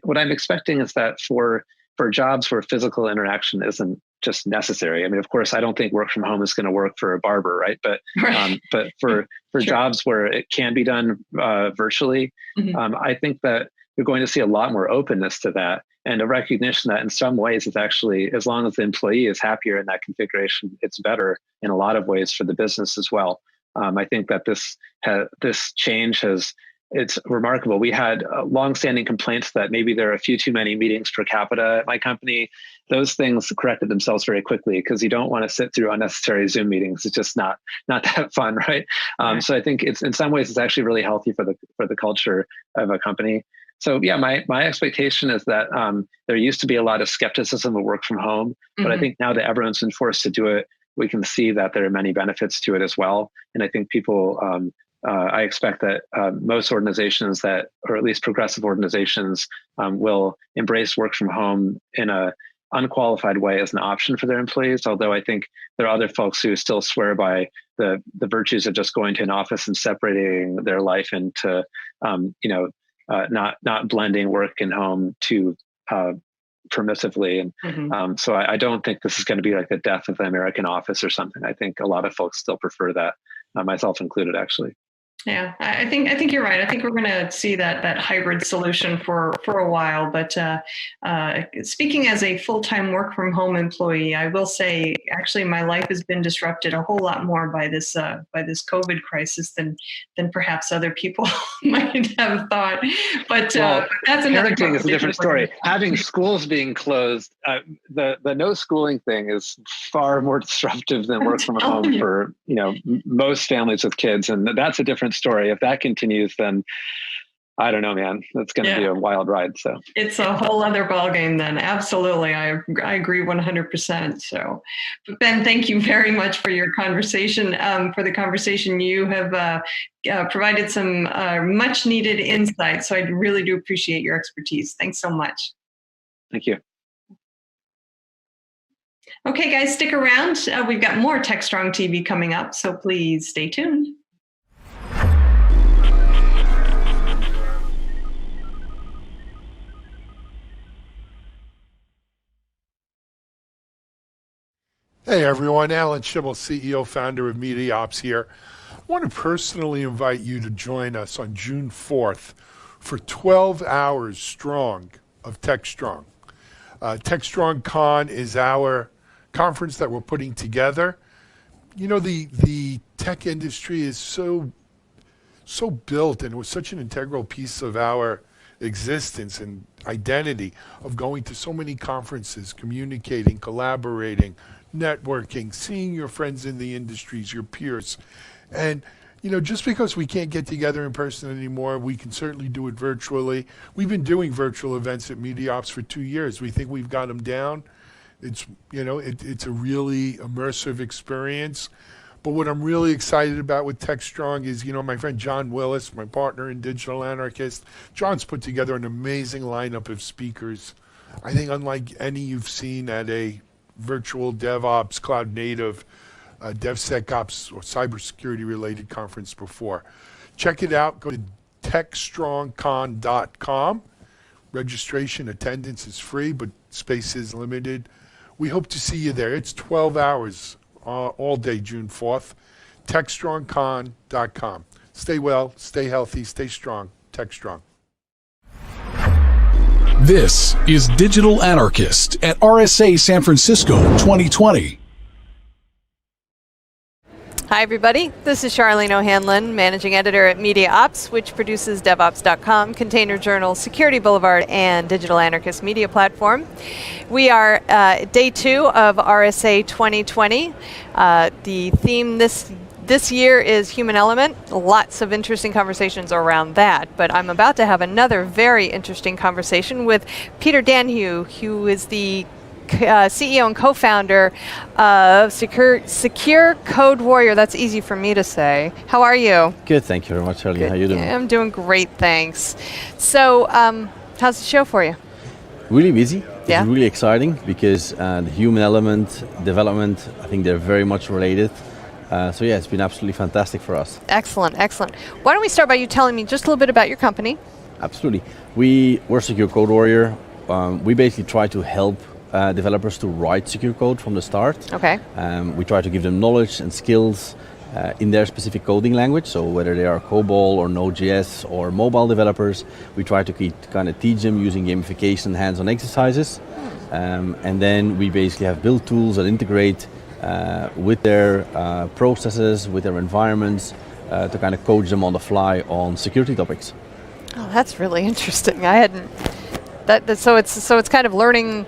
What I'm expecting is that for jobs where physical interaction isn't just necessary. I mean, of course, I don't think work from home is going to work for a barber, right? But for jobs where it can be done virtually, I think that you're going to see a lot more openness to that. And a recognition that in some ways it's actually, as long as the employee is happier in that configuration, it's better in a lot of ways for the business as well. I think that this change it's remarkable. We had longstanding complaints that maybe there are a few too many meetings per capita at my company. Those things corrected themselves very quickly because you don't want to sit through unnecessary Zoom meetings. It's just not that fun, right? So I think it's in some ways it's actually really healthy for the culture of a company. So yeah, my expectation is that there used to be a lot of skepticism of work from home, but I think now that everyone's been forced to do it, we can see that there are many benefits to it as well. And I think people, I expect that most organizations or at least progressive organizations, will embrace work from home in a unqualified way as an option for their employees. Although I think there are other folks who still swear by the virtues of just going to an office and separating their life into, not blending work and home too permissively. And so I don't think this is going to be like the death of the American office or something. I think a lot of folks still prefer that, myself included, actually. Yeah, I think you're right. I think we're going to see that hybrid solution for a while. But speaking as a full-time work from home employee, I will say actually my life has been disrupted a whole lot more by this COVID crisis than perhaps other people might have thought. But that's another parenting is a different story. Having schools being closed, the no schooling thing is far more disruptive than work from home for most families with kids, and that's a different story. If that continues, then I don't know, man. That's going to be a wild ride. So it's a whole other ballgame then. Absolutely. I agree 100%. So, but Ben, thank you very much for your conversation. You have provided some much needed insight. So I really do appreciate your expertise. Thanks so much. Thank you. Okay, guys, stick around. We've got more TechStrong TV coming up, so please stay tuned. Hey everyone, Alan Schimmel, CEO, founder of Media Ops here. I want to personally invite you to join us on June 4th for 12 hours strong of TechStrong. TechStrong Con is our conference that we're putting together. You know, the tech industry is so built, and it was such an integral piece of our existence and identity of going to so many conferences, communicating, collaborating, networking, seeing your friends in the industries, your peers. And, you know, just because we can't get together in person anymore, we can certainly do it virtually. We've been doing virtual events at Media Ops for 2 years. We think we've got them down. It's, you know, it's a really immersive experience. But what I'm really excited about with TechStrong is, you know, my friend John Willis, my partner in Digital Anarchist, John's put together an amazing lineup of speakers. I think unlike any you've seen at a virtual DevOps, cloud native, DevSecOps, or cybersecurity related conference before. Check it out. Go to techstrongcon.com. Registration, attendance is free, but space is limited. We hope to see you there. It's 12 hours all day, June 4th. techstrongcon.com. Stay well, stay healthy, stay strong. TechStrong. This is Digital Anarchist at RSA San Francisco 2020. Hi, everybody. This is Charlene O'Hanlon, Managing Editor at Media Ops, which produces DevOps.com, Container Journal, Security Boulevard, and Digital Anarchist Media Platform. We are day 2 of RSA 2020. The theme this year is human element. Lots of interesting conversations around that, but I'm about to have another very interesting conversation with Peter Danhue, who is the CEO and co-founder of Secure Code Warrior. That's easy for me to say. How are you? Good, thank you very much, Charlie. How are you doing? Yeah, I'm doing great, thanks. So, how's the show for you? Really busy. Yeah. It's really exciting because the human element, development, I think they're very much related. So yeah, it's been absolutely fantastic for us. Excellent, excellent. Why don't we start by you telling me just a little bit about your company? Absolutely. We're Secure Code Warrior. We basically try to help developers to write secure code from the start. Okay. We try to give them knowledge and skills in their specific coding language. So whether they are COBOL or Node.js or mobile developers, we try to kind of teach them using gamification, hands-on exercises. And then we basically have built tools that integrate with their processes, with their environments, to kind of coach them on the fly on security topics. Oh, that's really interesting. I hadn't. So it's kind of learning.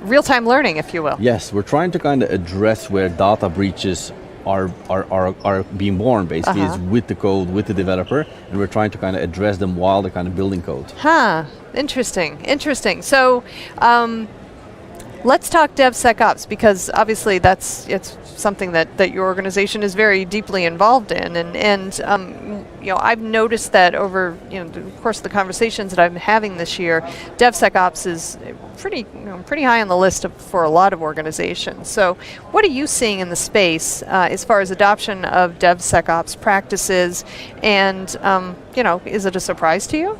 Real-time learning, if you will. Yes, we're trying to kind of address where data breaches are being born, basically, is with the code, with the developer, and we're trying to kind of address them while they're kind of building code. Interesting. So, let's talk DevSecOps, because obviously it's something that your organization is very deeply involved in, and you know, I've noticed that over the course of the conversations that I'm having this year, DevSecOps is pretty high on the list for a lot of organizations. So, what are you seeing in the space as far as adoption of DevSecOps practices, and is it a surprise to you?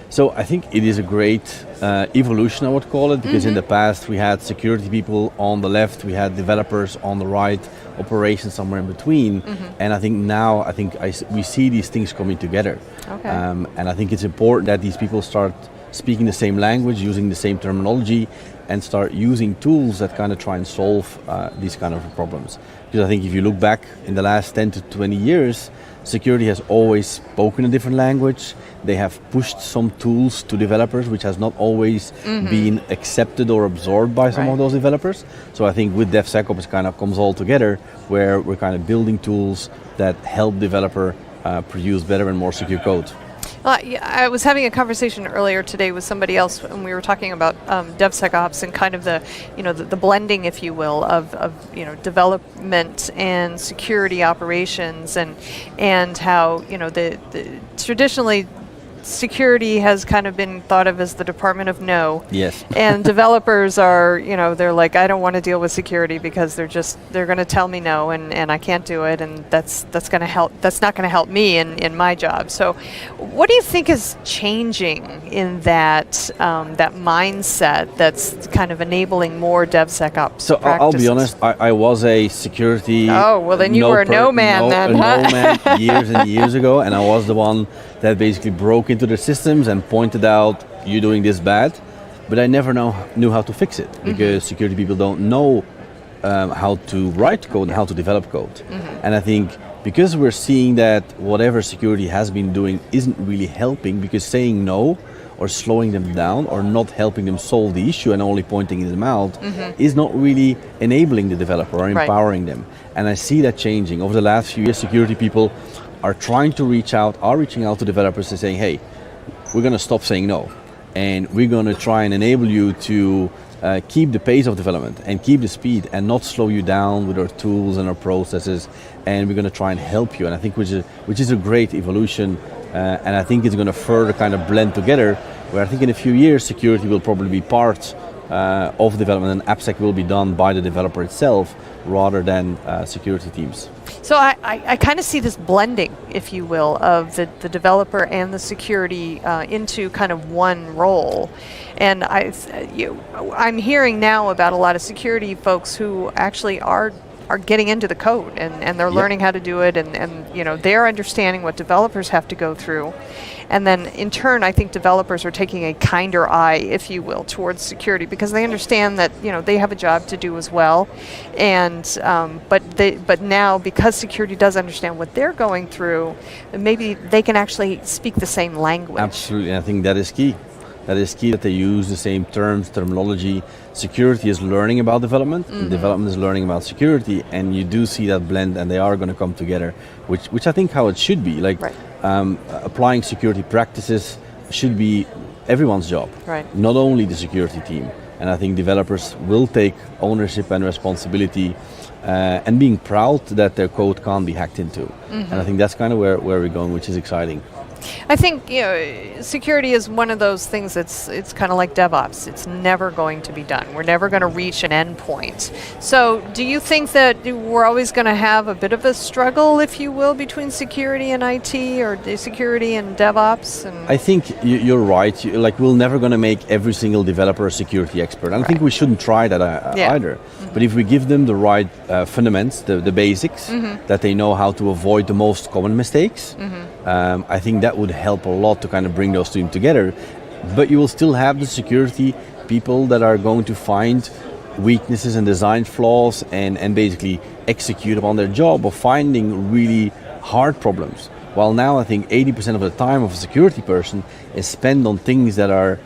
So I think it is a great evolution, I would call it, because in the past we had security people on the left, we had developers on the right, operations somewhere in between, and I think now we see these things coming together. Okay. And I think it's important that these people start speaking the same language, using the same terminology, and start using tools that kind of try and solve these kind of problems. Because I think if you look back in the last 10 to 20 years, security has always spoken a different language. They have pushed some tools to developers, which has not always been accepted or absorbed by some of those developers. So I think with DevSecOps it kind of comes all together, where we're kind of building tools that help developer produce better and more secure code. I was having a conversation earlier today with somebody else, and we were talking about DevSecOps and kind of the blending, if you will, of development and security operations, and how the traditionally security has kind of been thought of as the Department of No. Yes. And developers are, they're like, I don't want to deal with security because they're going to tell me no, and I can't do it, and that's going to help. That's not going to help me in my job. So, what do you think is changing in that mindset that's kind of enabling more DevSecOps So practices? I'll be honest, I was a security. Oh, well then you were a no man then, huh? No man years and years ago, and I was the one that basically broke into the systems and pointed out, you're doing this bad, but I never knew how to fix it, because security people don't know how to write code and how to develop code. And I think because we're seeing that whatever security has been doing isn't really helping, because saying no or slowing them down or not helping them solve the issue and only pointing them out is not really enabling the developer or empowering them. And I see that changing. Over the last few years, security people are reaching out to developers and saying, hey, we're going to stop saying no, and we're going to try and enable you to keep the pace of development and keep the speed and not slow you down with our tools and our processes, and we're going to try and help you. And I think which is a great evolution, and I think it's going to further kind of blend together, where I think in a few years security will probably be part of development, and AppSec will be done by the developer itself rather than security teams. So I kind of see this blending, if you will, of the developer and the security into kind of one role. And I'm hearing now about a lot of security folks who actually are getting into the code, and they're learning how to do it, and they're understanding what developers have to go through. And then in turn, I think developers are taking a kinder eye, if you will, towards security, because they understand that they have a job to do as well. And but now, because security does understand what they're going through, maybe they can actually speak the same language. Absolutely, I think that is key. That is key, that they use the same terminology. Security is learning about development, and development is learning about security, and you do see that blend, and they are going to come together, which I think how it should be. Like applying security practices should be everyone's job, not only the security team. And I think developers will take ownership and responsibility, and being proud that their code can't be hacked into. And I think that's kind of where we're going, which is exciting. I think security is one of those things that's it's kind of like DevOps. It's never going to be done. We're never going to reach an end point. So do you think that we're always going to have a bit of a struggle, if you will, between security and IT, or security and DevOps? And I think you're right. We're never going to make every single developer a security expert. And I think we shouldn't try that either. But if we give them the right fundamentals, the basics, that they know how to avoid the most common mistakes, I think that would help a lot to kind of bring those two together. But you will still have the security people that are going to find weaknesses and design flaws and basically execute upon their job of finding really hard problems. While now I think 80% of the time of a security person is spent on things that are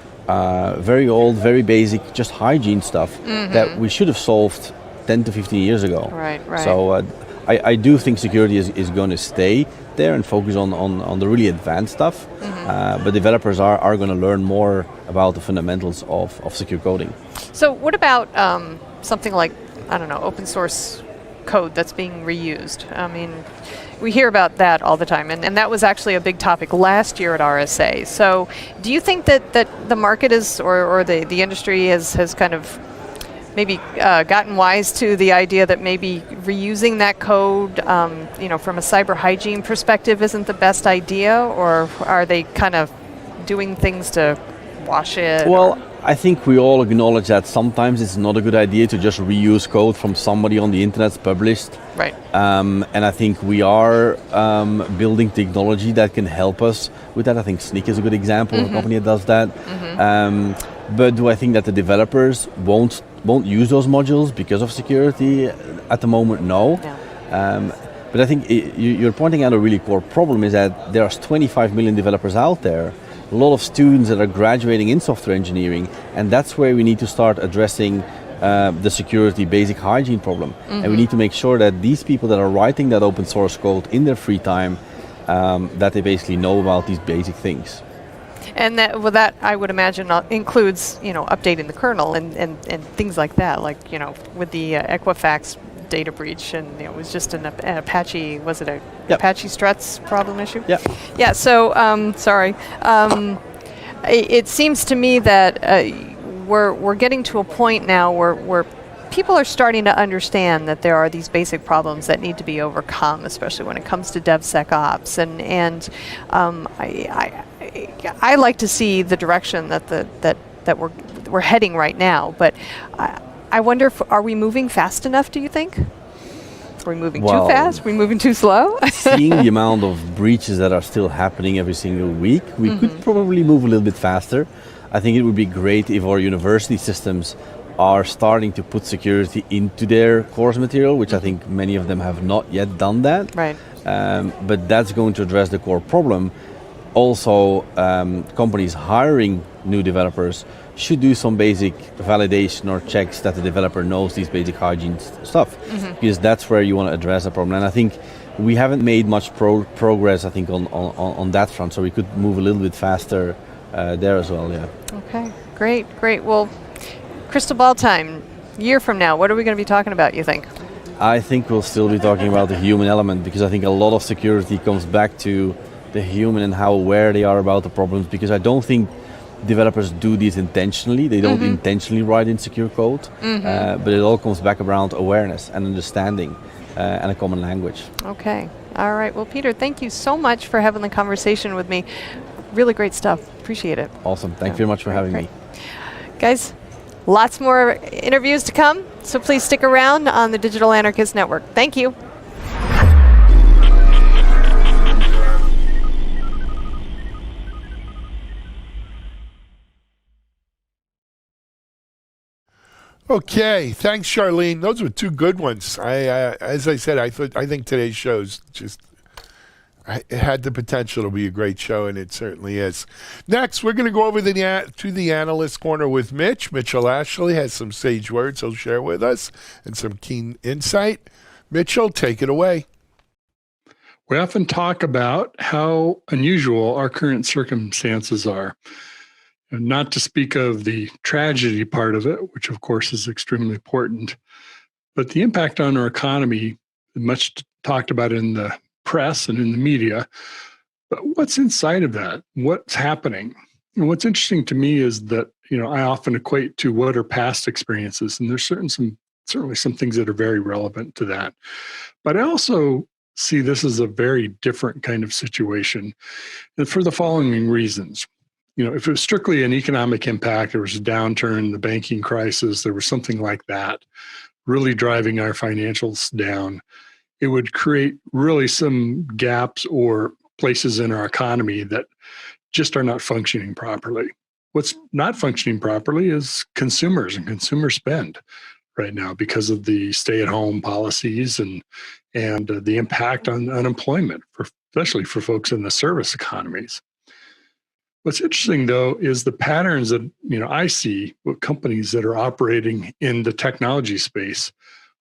very old, very basic, just hygiene stuff that we should have solved 10 to 15 years ago. Right. So I do think security is going to stay there and focus on the really advanced stuff, but developers are going to learn more about the fundamentals of secure coding. So what about something like, I don't know, open source code that's being reused? I mean, we hear about that all the time, and that was actually a big topic last year at RSA. So do you think that the market is, or the industry has kind of maybe gotten wise to the idea that maybe reusing that code, from a cyber hygiene perspective isn't the best idea, or are they kind of doing things to wash it? Well, I think we all acknowledge that sometimes it's not a good idea to just reuse code from somebody on the internet's published. Right. And I think we are building technology that can help us with that. I think Snyk is a good example of a company that does that. But do I think that the developers won't use those modules because of security? At the moment, no. But I think you're pointing out a really core problem, is that there's 25 million developers out there, a lot of students that are graduating in software engineering, and that's where we need to start addressing the security basic hygiene problem. And we need to make sure that these people that are writing that open source code in their free time that they basically know about these basic things. And that I would imagine includes, updating the kernel and things like that, like, with the Equifax data breach, and it was just an Apache, was it a Apache struts problem issue? Yeah. Yeah, so, sorry. It seems to me that we're getting to a point now where people are starting to understand that there are these basic problems that need to be overcome, especially when it comes to DevSecOps. And I like to see the direction that we're heading right now. But I wonder, are we moving fast enough, do you think? Are we moving too fast? Are we moving too slow? Seeing the amount of breaches that are still happening every single week, we could probably move a little bit faster. I think it would be great if our university systems are starting to put security into their course material, which I think many of them have not yet done that. Right. But that's going to address the core problem. Also, companies hiring new developers should do some basic validation or checks that the developer knows these basic hygiene stuff, because that's where you want to address the problem. And I think we haven't made much progress, I think, on that front, so we could move a little bit faster there as well, yeah. Okay, great. Well, crystal ball time. Year from now, what are we going to be talking about, you think? I think we'll still be talking about the human element, because I think a lot of security comes back to the human and how aware they are about the problems, because I don't think developers do this intentionally. They don't intentionally write insecure code, but it all comes back around awareness and understanding and a common language. Okay. All right. Well, Peter, thank you so much for having the conversation with me. Really great stuff. Appreciate it. Awesome. Thank you very much for having me. Guys, lots more interviews to come, so please stick around on the Digital Anarchist Network. Thank you. Okay, thanks, Charlene. Those were two good ones. As I said, I think today's show's it had the potential to be a great show, and it certainly is. Next, we're going to go over to the Analyst Corner with Mitch. Mitchell Ashley has some sage words he'll share with us and some keen insight. Mitchell, take it away. We often talk about how unusual our current circumstances are. And not to speak of the tragedy part of it, which of course is extremely important, but the impact on our economy, much talked about in the press and in the media. But what's inside of that? What's happening? And what's interesting to me is that, I often equate to what are past experiences, and there's certainly some things that are very relevant to that. But I also see this as a very different kind of situation, and for the following reasons. If it was strictly an economic impact, there was a downturn, the banking crisis, there was something like that, really driving our financials down, it would create really some gaps or places in our economy that just are not functioning properly. What's not functioning properly is consumers and consumer spend right now because of the stay-at-home policies and the impact on unemployment, especially for folks in the service economies. What's interesting, though, is the patterns that I see with companies that are operating in the technology space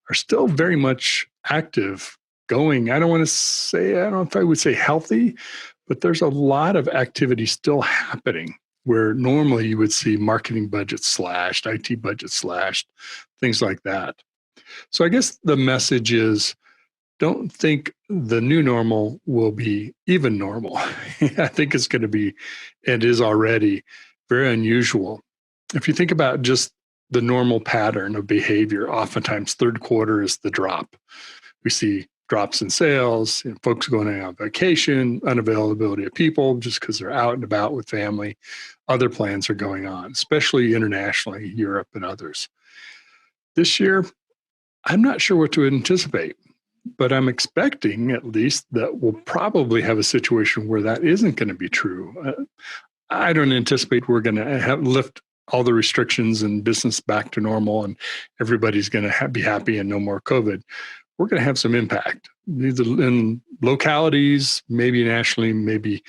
are still very much active, going. I don't know if I would say healthy, but there's a lot of activity still happening where normally you would see marketing budgets slashed, IT budgets slashed, things like that. So I guess the message is, don't think the new normal will be even normal. I think it's going to be, and is already, very unusual. If you think about just the normal pattern of behavior, oftentimes third quarter is the drop. We see drops in sales, folks going on vacation, unavailability of people just because they're out and about with family. Other plans are going on, especially internationally, Europe and others. This year, I'm not sure what to anticipate. But I'm expecting, at least, that we'll probably have a situation where that isn't going to be true. I don't anticipate we're going to lift all the restrictions and business back to normal and everybody's going to be happy and no more COVID. We're going to have some impact, either in localities, maybe nationally, maybe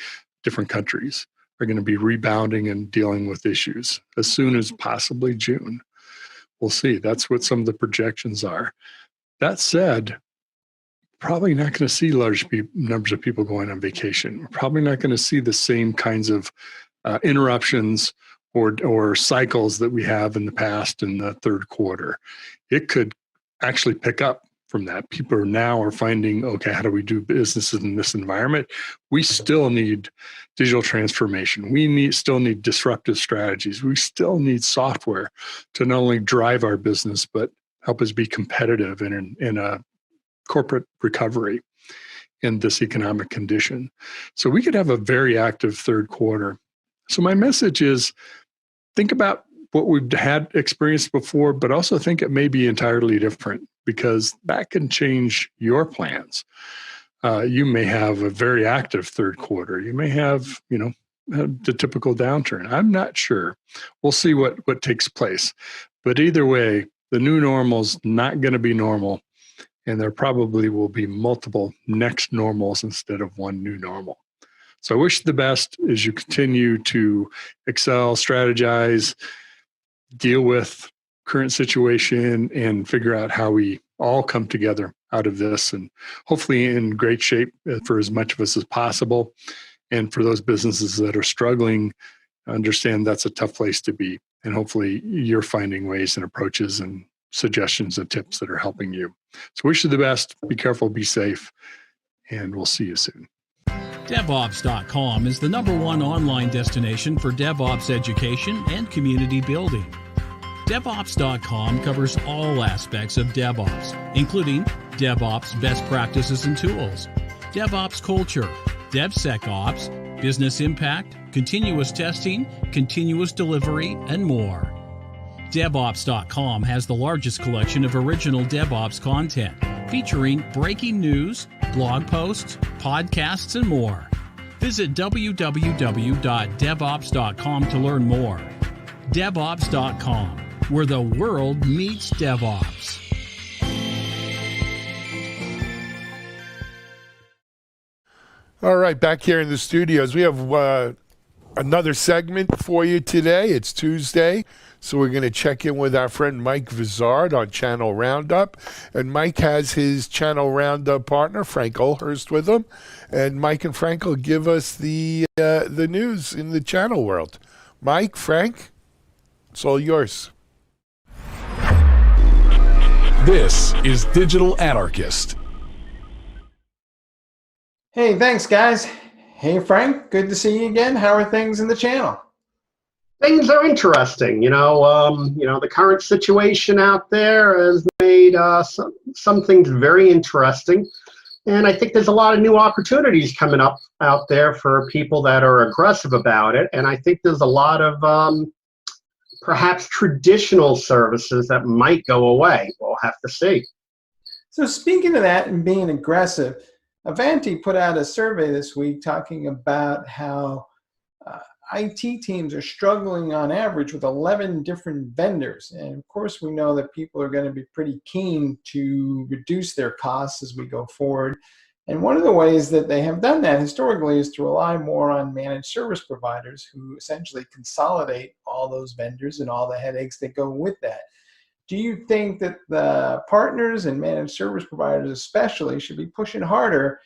different countries are going to be rebounding and dealing with issues as soon as possibly June. We'll see. That's what some of the projections are. That said, probably not going to see large numbers of people going on vacation. We're probably not going to see the same kinds of interruptions or cycles that we have in the past in the third quarter. It could actually pick up from that. People are finding, okay, how do we do business in this environment? We still need digital transformation. We still need disruptive strategies. We still need software to not only drive our business, but help us be competitive in a corporate recovery in this economic condition. So we could have a very active third quarter. So my message is, think about what we've had experienced before, but also think it may be entirely different, because that can change your plans. You may have a very active third quarter. You may have, the typical downturn. I'm not sure. We'll see what takes place. But either way, the new normal's not going to be normal, and there probably will be multiple next normals instead of one new normal. So I wish you the best as you continue to excel, strategize, deal with current situation, and figure out how we all come together out of this, and hopefully in great shape for as much of us as possible. And for those businesses that are struggling, understand that's a tough place to be. And hopefully you're finding ways and approaches and suggestions and tips that are helping you. So wish you the best. Be careful, be safe, and we'll see you soon. DevOps.com is the #1 online destination for DevOps education and community building. DevOps.com covers all aspects of DevOps, including DevOps best practices and tools, DevOps culture, DevSecOps, business impact, continuous testing, continuous delivery, and more. DevOps.com has the largest collection of original DevOps content, featuring breaking news, blog posts, podcasts, and more. Visit www.devops.com to learn more. DevOps.com, where the world meets DevOps. All right, back here in the studios, we have another segment for you today. It's Tuesday, so we're going to check in with our friend Mike Vizard on Channel Roundup. And Mike has his Channel Roundup partner, Frank Olhurst, with him. And Mike and Frank will give us the news in the channel world. Mike, Frank, it's all yours. This is Digital Anarchist. Hey, thanks, guys. Hey, Frank, good to see you again. How are things in the channel? Things are interesting. The current situation out there has made some things very interesting. And I think there's a lot of new opportunities coming up out there for people that are aggressive about it. And I think there's a lot of perhaps traditional services that might go away. We'll have to see. So speaking of that and being aggressive, Avanti put out a survey this week talking about how IT teams are struggling on average with 11 different vendors. And of course, we know that people are going to be pretty keen to reduce their costs as we go forward. And one of the ways that they have done that historically is to rely more on managed service providers who essentially consolidate all those vendors and all the headaches that go with that. Do you think that the partners and managed service providers especially should be pushing harder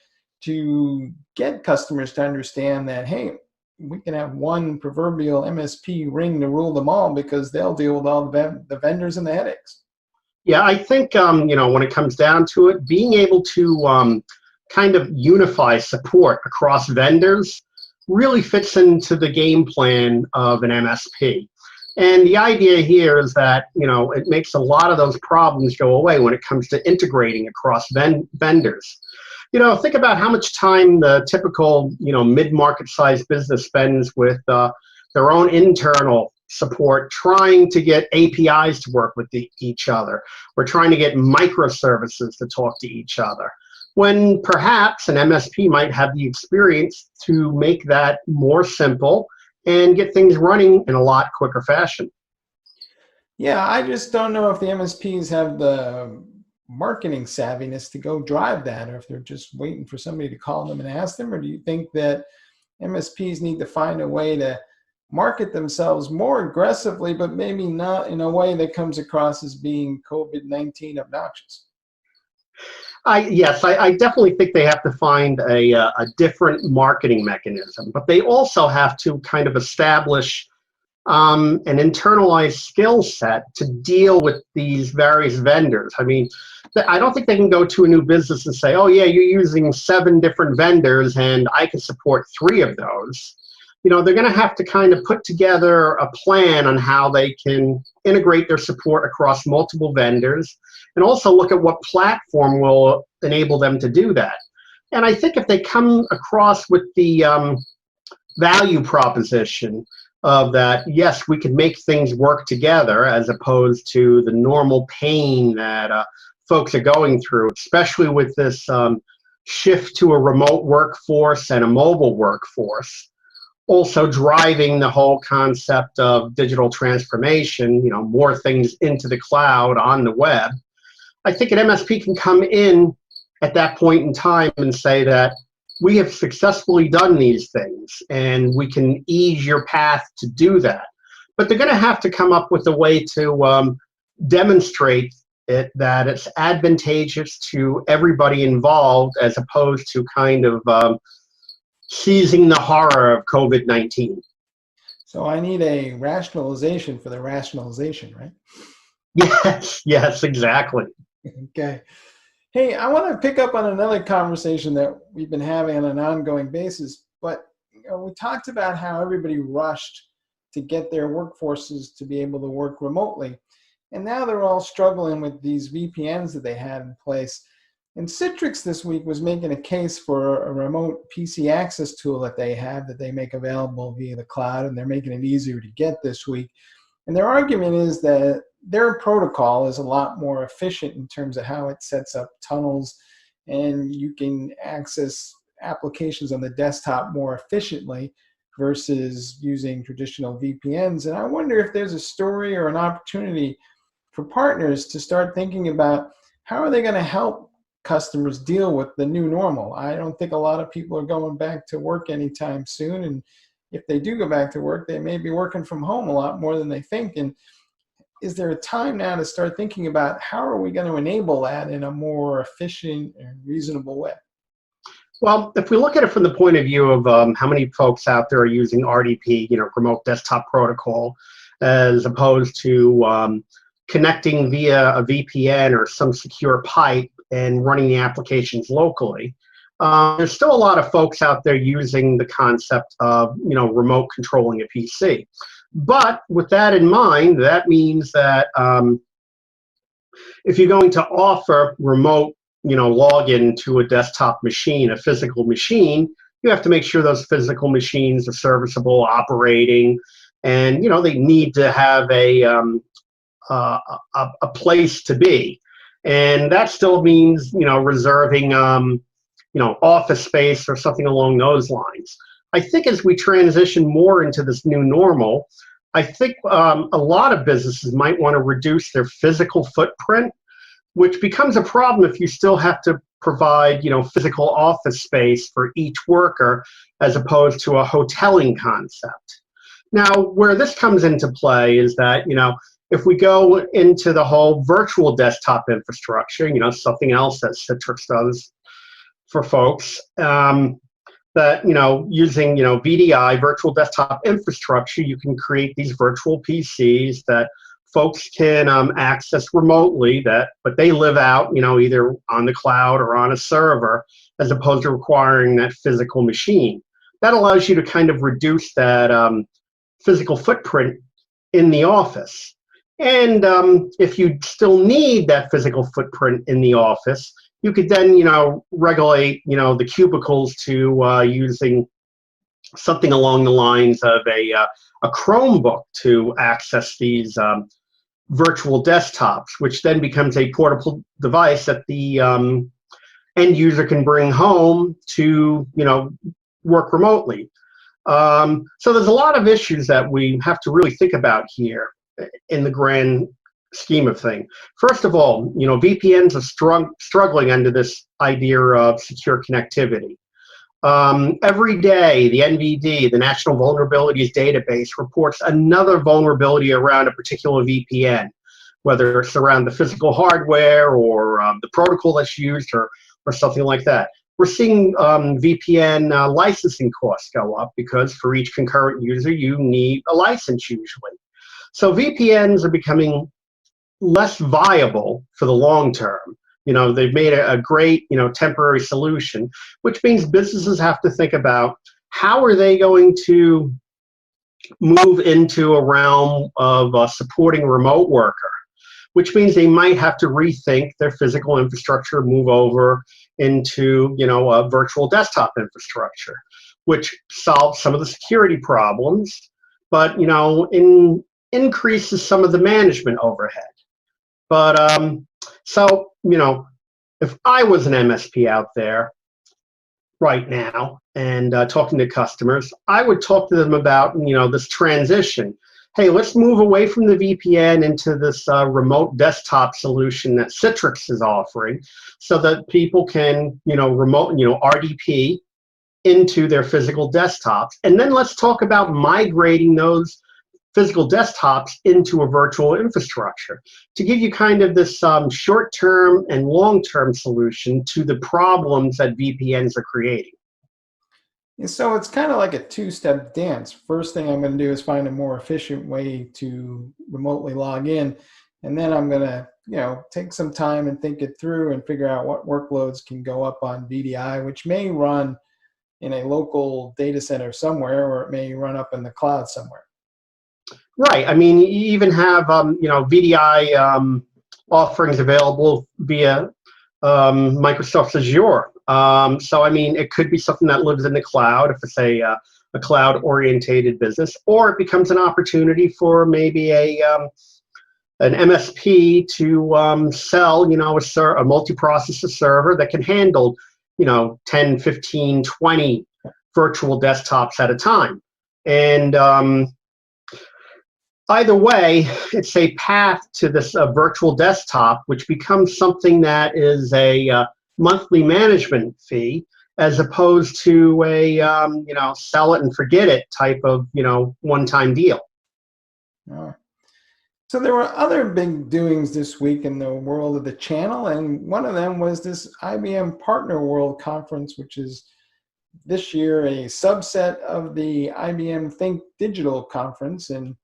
to get customers to understand that, hey, we can have one proverbial MSP ring to rule them all because they'll deal with all the vendors and the headaches? Yeah, I think, when it comes down to it, being able to kind of unify support across vendors really fits into the game plan of an MSP. And the idea here is that, it makes a lot of those problems go away when it comes to integrating across vendors. Think about how much time the typical, mid-market sized business spends with their own internal support trying to get APIs to work with each other. We're trying to get microservices to talk to each other, when perhaps an MSP might have the experience to make that more simple and get things running in a lot quicker fashion. Yeah, I just don't know if the MSPs have the marketing savviness to go drive that, or if they're just waiting for somebody to call them and ask them, or do you think that MSPs need to find a way to market themselves more aggressively, but maybe not in a way that comes across as being COVID-19 obnoxious? Yes, I definitely think they have to find a different marketing mechanism, but they also have to kind of establish an internalized skill set to deal with these various vendors. I mean, I don't think they can go to a new business and say, oh yeah, you're using 7 different vendors and I can support 3 of those. You know, they're going to have to kind of put together a plan on how they can integrate their support across multiple vendors and also look at what platform will enable them to do that. And I think if they come across with the value proposition of that, yes, we can make things work together as opposed to the normal pain that folks are going through, especially with this shift to a remote workforce and a mobile workforce. Also driving the whole concept of digital transformation, you know, more things into the cloud on the web. I think an MSP can come in at that point in time and say that we have successfully done these things and we can ease your path to do that. But they're going to have to come up with a way to demonstrate that it's advantageous to everybody involved as opposed to kind of seizing the horror of COVID-19. So I need a rationalization for the rationalization, right? Yes, exactly. Okay. Hey, I want to pick up on another conversation that we've been having on an ongoing basis, but we talked about how everybody rushed to get their workforces to be able to work remotely. And now they're all struggling with these VPNs that they had in place. And Citrix this week was making a case for a remote PC access tool that they have that they make available via the cloud, and they're making it easier to get this week. And their argument is that their protocol is a lot more efficient in terms of how it sets up tunnels, and you can access applications on the desktop more efficiently versus using traditional VPNs. And I wonder if there's a story or an opportunity for partners to start thinking about how are they going to help customers deal with the new normal. I don't think a lot of people are going back to work anytime soon, and if they do go back to work, they may be working from home a lot more than they think. And is there a time now to start thinking about how are we going to enable that in a more efficient and reasonable way? Well, if we look at it from the point of view of how many folks out there are using RDP, you know, remote desktop protocol, as opposed to connecting via a VPN or some secure pipe and running the applications locally, there's still a lot of folks out there using the concept of, you know, remote controlling a PC. But with that in mind, that means that if you're going to offer remote, you know, login to a desktop machine, a physical machine, you have to make sure those physical machines are serviceable, operating, and, you know, they need to have a place to be. And that still means, you know, reserving, you know, office space or something along those lines. I think as we transition more into this new normal, I think a lot of businesses might want to reduce their physical footprint, which becomes a problem if you still have to provide, you know, physical office space for each worker as opposed to a hoteling concept. Now, where this comes into play is that, you know, if we go into the whole virtual desktop infrastructure, you know, something else that Citrix does for folks, that, you know, using, you know, VDI, virtual desktop infrastructure, you can create these virtual PCs that folks can access remotely, but they live out, you know, either on the cloud or on a server, as opposed to requiring that physical machine. That allows you to kind of reduce that physical footprint in the office. And if you still need that physical footprint in the office, you could then, you know, regulate, you know, the cubicles to using something along the lines of a Chromebook to access these virtual desktops, which then becomes a portable device that the end user can bring home to, you know, work remotely. So there's a lot of issues that we have to really think about here in the grand scheme of things. First of all, you know, VPNs are struggling under this idea of secure connectivity. Every day, the NVD, the National Vulnerabilities Database, reports another vulnerability around a particular VPN. whether it's around the physical hardware or the protocol that's used or something like that. We're seeing VPN licensing costs go up because for each concurrent user, you need a license usually. So VPNs are becoming less viable for the long term. They've made a great, temporary solution, which means businesses have to think about how are they going to move into a realm of supporting a remote worker, which means they might have to rethink their physical infrastructure, move over into, a virtual desktop infrastructure, which solves some of the security problems, but, increases some of the management overhead. But, so, if I was an MSP out there right now and talking to customers, I would talk to them about, this transition. Hey, let's move away from the VPN into this remote desktop solution that Citrix is offering so that people can, remote, RDP into their physical desktops. And then let's talk about migrating those physical desktops into a virtual infrastructure to give you kind of this short-term and long-term solution to the problems that VPNs are creating. And so it's kind of like a two-step dance. First thing I'm going to do is find a more efficient way to remotely log in. And then I'm going to, take some time and think it through and figure out what workloads can go up on VDI, which may run in a local data center somewhere, or it may run up in the cloud somewhere. Right. I mean, you even have, VDI offerings available via Microsoft Azure. So, I mean, it could be something that lives in the cloud if it's a cloud-orientated business, or it becomes an opportunity for maybe an MSP to sell, a multiprocessor server that can handle, 10, 15, 20 virtual desktops at a time. And either way, it's a path to this virtual desktop, which becomes something that is a monthly management fee, as opposed to a sell it and forget it type of one-time deal. So there were other big doings this week in the world of the channel, and one of them was this IBM Partner World Conference, which is this year a subset of the IBM Think Digital Conference. And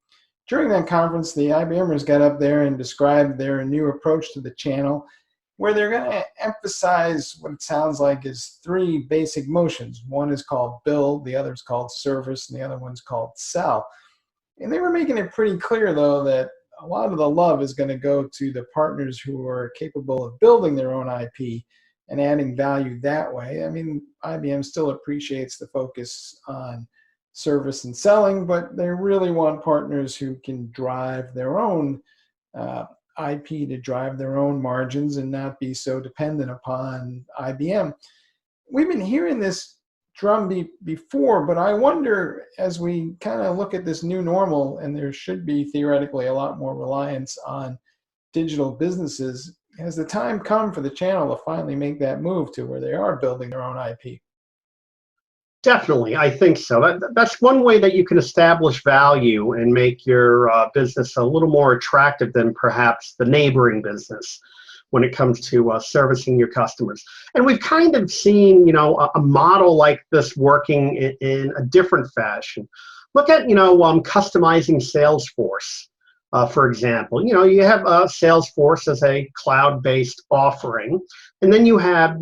during that conference, the IBMers got up there and described their new approach to the channel, where they're going to emphasize what it sounds like is three basic motions. One is called build, the other is called service, and the other one's called sell. And they were making it pretty clear, though, that a lot of the love is going to go to the partners who are capable of building their own IP and adding value that way. I mean, IBM still appreciates the focus on service and selling, but they really want partners who can drive their own IP to drive their own margins and not be so dependent upon IBM. We've been hearing this drumbeat before, but I wonder, as we kind of look at this new normal, and there should be theoretically a lot more reliance on digital businesses, has the time come for the channel to finally make that move to where they are building their own IP? Definitely, I think so. That's one way that you can establish value and make your business a little more attractive than perhaps the neighboring business when it comes to servicing your customers. And we've kind of seen, a model like this working in a different fashion. Look at, customizing Salesforce, for example. You have Salesforce as a cloud-based offering, and then you have,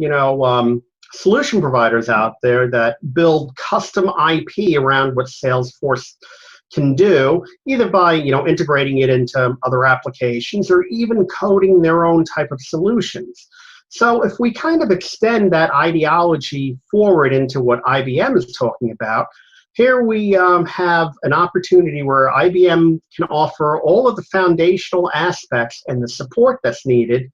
solution providers out there that build custom IP around what Salesforce can do, either by integrating it into other applications or even coding their own type of solutions. So if we kind of extend that ideology forward into what IBM is talking about, here we have an opportunity where IBM can offer all of the foundational aspects and the support that's needed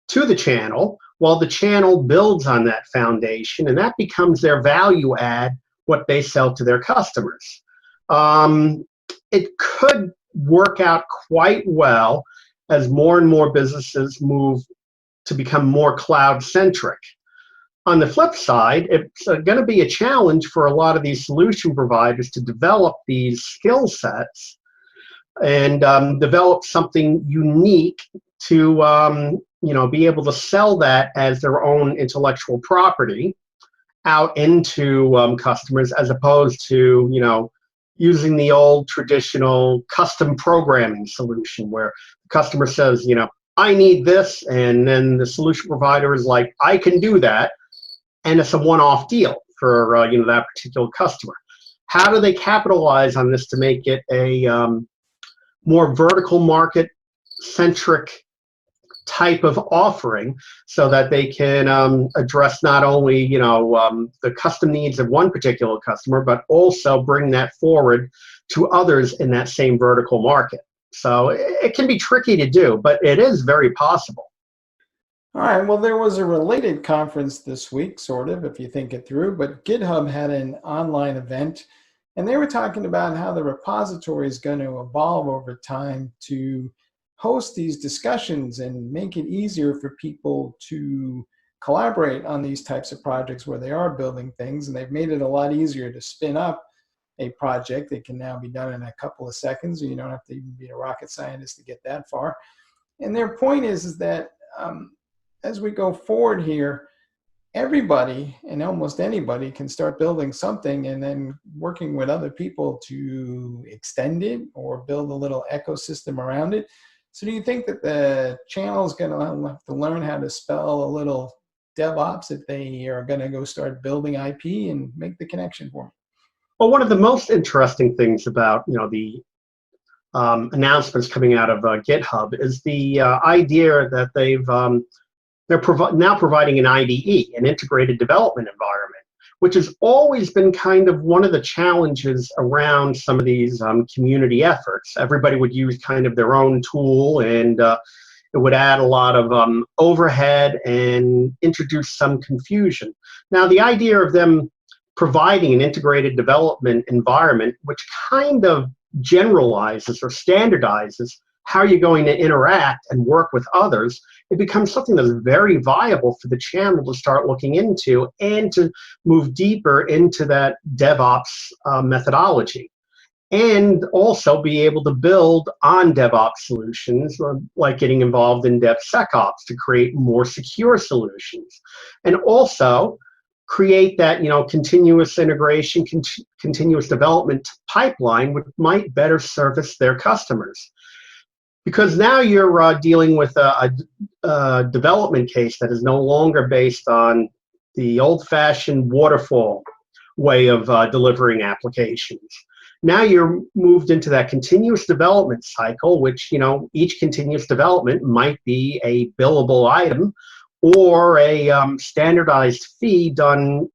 to the channel, while the channel builds on that foundation, and that becomes their value add, what they sell to their customers. It could work out quite well as more and more businesses move to become more cloud-centric. On the flip side, it's going to be a challenge for a lot of these solution providers to develop these skill sets and develop something unique to be able to sell that as their own intellectual property out into customers, as opposed to using the old traditional custom programming solution where the customer says, I need this, and then the solution provider is like, I can do that, and it's a one-off deal for that particular customer. How do they capitalize on this to make it a more vertical market centric type of offering, so that they can address not only the custom needs of one particular customer, but also bring that forward to others in that same vertical market? So it can be tricky to do, but it is very possible. All right, well, there was a related conference this week, sort of, if you think it through, but GitHub had an online event, and they were talking about how the repository is going to evolve over time to host these discussions and make it easier for people to collaborate on these types of projects where they are building things. And they've made it a lot easier to spin up a project. It can now be done in a couple of seconds. You don't have to even be a rocket scientist to get that far. And their point is that as we go forward here, everybody and almost anybody can start building something and then working with other people to extend it or build a little ecosystem around it. So do you think that the channel is going to have to learn how to spell a little DevOps if they are going to go start building IP, and make the connection for me? Well, one of the most interesting things about the announcements coming out of GitHub is the idea that they're now providing an IDE, an integrated development environment, which has always been kind of one of the challenges around some of these community efforts. Everybody would use kind of their own tool, and it would add a lot of overhead and introduce some confusion. Now, the idea of them providing an integrated development environment, which kind of generalizes or standardizes how you're going to interact and work with others, it becomes something that's very viable for the channel to start looking into and to move deeper into that DevOps methodology. And also be able to build on DevOps solutions, like getting involved in DevSecOps to create more secure solutions. And also create that continuous integration, continuous development pipeline, which might better service their customers. Because now you're dealing with a development case that is no longer based on the old-fashioned waterfall way of delivering applications. Now you're moved into that continuous development cycle, which each continuous development might be a billable item or a standardized fee done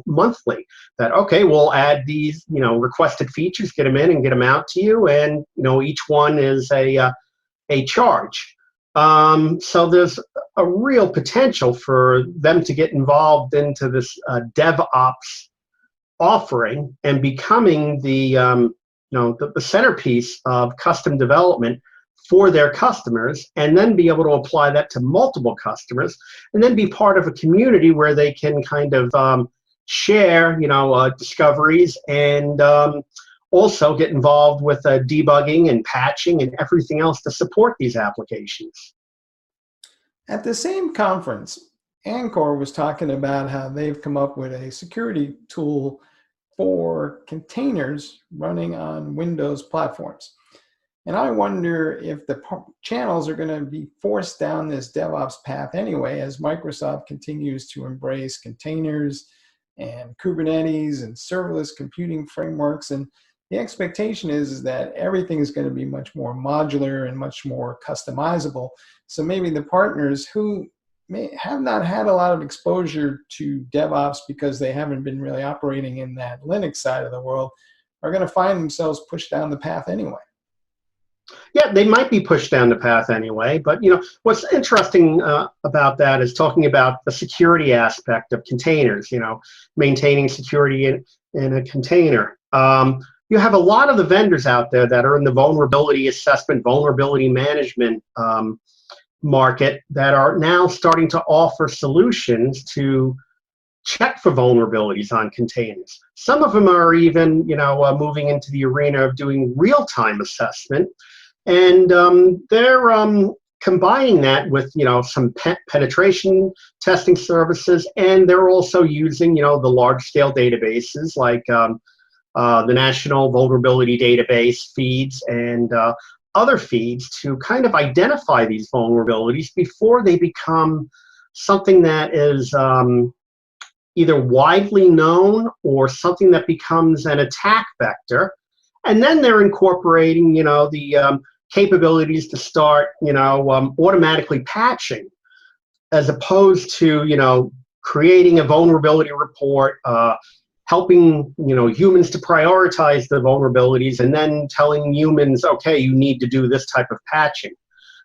monthly. That, okay, we'll add these requested features, get them in and get them out to you, and each one is a charge. So there's a real potential for them to get involved into this DevOps offering and becoming the centerpiece of custom development for their customers, and then be able to apply that to multiple customers, and then be part of a community where they can kind of share discoveries and also get involved with debugging and patching and everything else to support these applications. At the same conference, Anchor was talking about how they've come up with a security tool for containers running on Windows platforms. And I wonder if the channels are going to be forced down this DevOps path anyway, as Microsoft continues to embrace containers and Kubernetes and serverless computing frameworks. And the expectation is that everything is going to be much more modular and much more customizable. So maybe the partners who may have not had a lot of exposure to DevOps because they haven't been really operating in that Linux side of the world are going to find themselves pushed down the path anyway. Yeah, they might be pushed down the path anyway, but what's interesting about that is talking about the security aspect of containers, maintaining security in a container. You have a lot of the vendors out there that are in the vulnerability assessment, vulnerability management market that are now starting to offer solutions to check for vulnerabilities on containers. Some of them are even, moving into the arena of doing real-time assessment, and they're combining that with, some penetration testing services, and they're also using, the large-scale databases like the National Vulnerability Database feeds and other feeds to kind of identify these vulnerabilities before they become something that is either widely known or something that becomes an attack vector. And then they're incorporating, the capabilities to start, automatically patching, as opposed to, creating a vulnerability report, helping, humans to prioritize the vulnerabilities, and then telling humans, okay, you need to do this type of patching.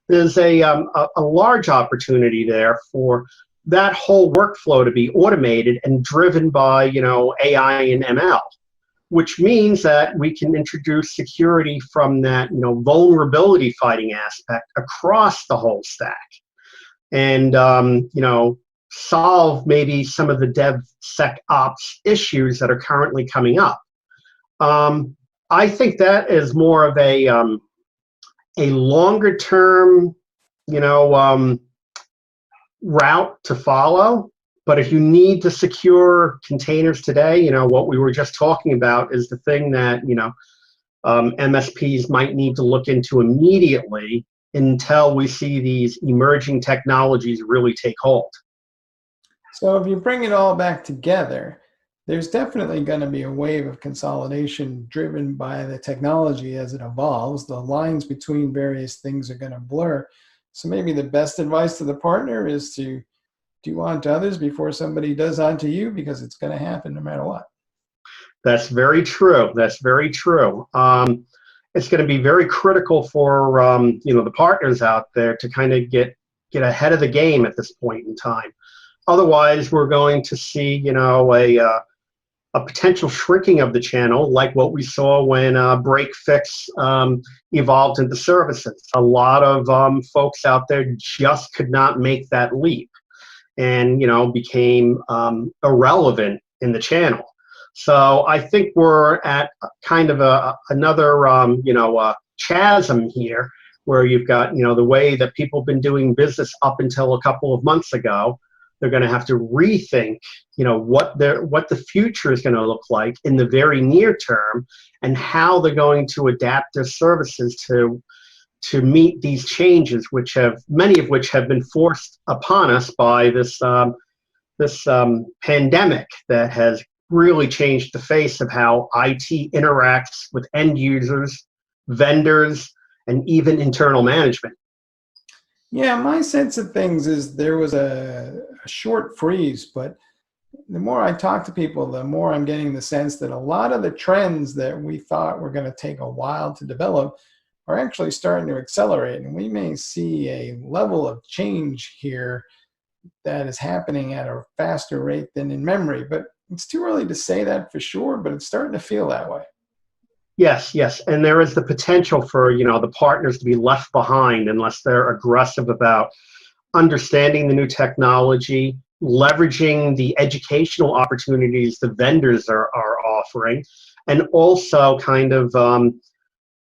There's a large opportunity there for that whole workflow to be automated and driven by, AI and ML, which means that we can introduce security from that, vulnerability fighting aspect across the whole stack, and, solve maybe some of the DevSecOps issues that are currently coming up. I think that is more of a longer term, route to follow. But if you need to secure containers today, what we were just talking about is the thing that, MSPs might need to look into immediately until we see these emerging technologies really take hold. So if you bring it all back together, there's definitely going to be a wave of consolidation driven by the technology as it evolves. The lines between various things are going to blur. So maybe the best advice to the partner is to do unto others before somebody does unto you, because it's going to happen no matter what. That's very true. That's very true. It's going to be very critical for the partners out there to kind of get ahead of the game at this point in time. Otherwise, we're going to see a potential shrinking of the channel, like what we saw when break fix evolved into services. A lot of folks out there just could not make that leap, and became irrelevant in the channel. So I think we're at kind of another chasm here, where you've got the way that people have been doing business up until a couple of months ago. They're going to have to rethink, what the future is going to look like in the very near term, and how they're going to adapt their services to meet these changes, many of which have been forced upon us by this pandemic that has really changed the face of how IT interacts with end users, vendors, and even internal management. Yeah, my sense of things is there was a short freeze, but the more I talk to people, the more I'm getting the sense that a lot of the trends that we thought were going to take a while to develop are actually starting to accelerate, and we may see a level of change here that is happening at a faster rate than in memory. But it's too early to say that for sure, but it's starting to feel that way. Yes, and there is the potential for the partners to be left behind unless they're aggressive about understanding the new technology, leveraging the educational opportunities the vendors are offering, and also kind of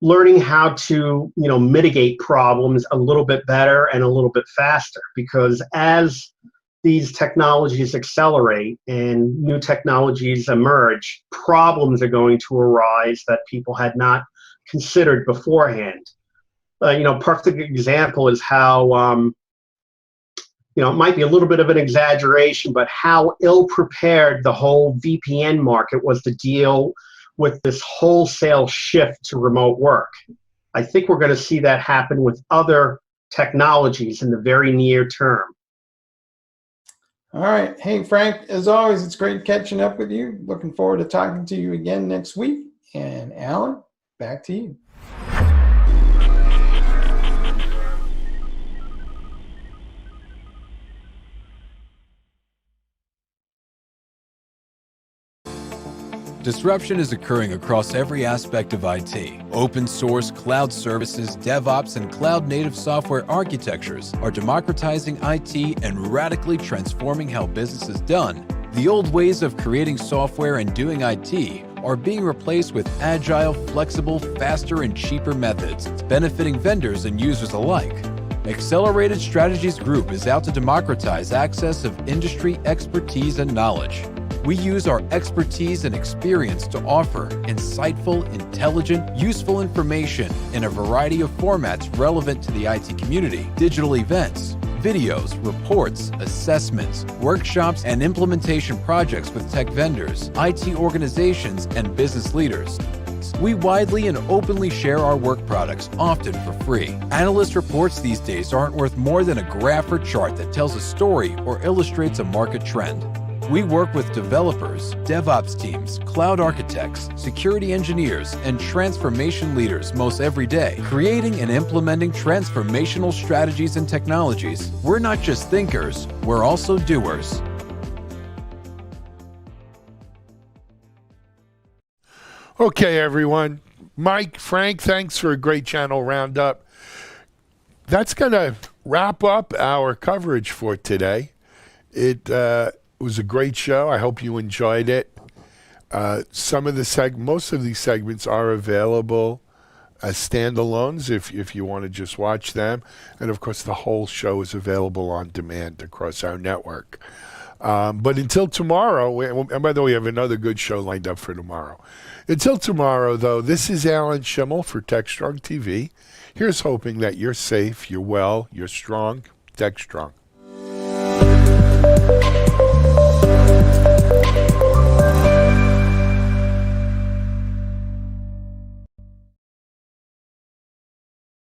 learning how to mitigate problems a little bit better and a little bit faster. Because as these technologies accelerate and new technologies emerge, problems are going to arise that people had not considered beforehand. Perfect example is how, it might be a little bit of an exaggeration, but how ill-prepared the whole VPN market was to deal with this wholesale shift to remote work. I think we're going to see that happen with other technologies in the very near term. All right. Hey, Frank, as always, it's great catching up with you. Looking forward to talking to you again next week. And Alan, back to you. Disruption is occurring across every aspect of IT. Open source, cloud services, DevOps, and cloud-native software architectures are democratizing IT and radically transforming how business is done. The old ways of creating software and doing IT are being replaced with agile, flexible, faster, and cheaper methods, benefiting vendors and users alike. Accelerated Strategies Group is out to democratize access of industry expertise and knowledge. We use our expertise and experience to offer insightful, intelligent, useful information in a variety of formats relevant to the IT community, digital events, videos, reports, assessments, workshops, and implementation projects with tech vendors, IT organizations, and business leaders. We widely and openly share our work products, often for free. Analyst reports these days aren't worth more than a graph or chart that tells a story or illustrates a market trend. We work with developers, DevOps teams, cloud architects, security engineers, and transformation leaders most every day, creating and implementing transformational strategies and technologies. We're not just thinkers, we're also doers. Okay, everyone. Mike, Frank, thanks for a great channel roundup. That's going to wrap up our coverage for today. It was a great show. I hope you enjoyed it. Most of these segments are available as standalones if you want to just watch them. And of course, the whole show is available on demand across our network. But until tomorrow, and by the way, we have another good show lined up for tomorrow. Until tomorrow, though, this is Alan Schimmel for TechStrong TV. Here's hoping that you're safe, you're well, you're strong, TechStrong.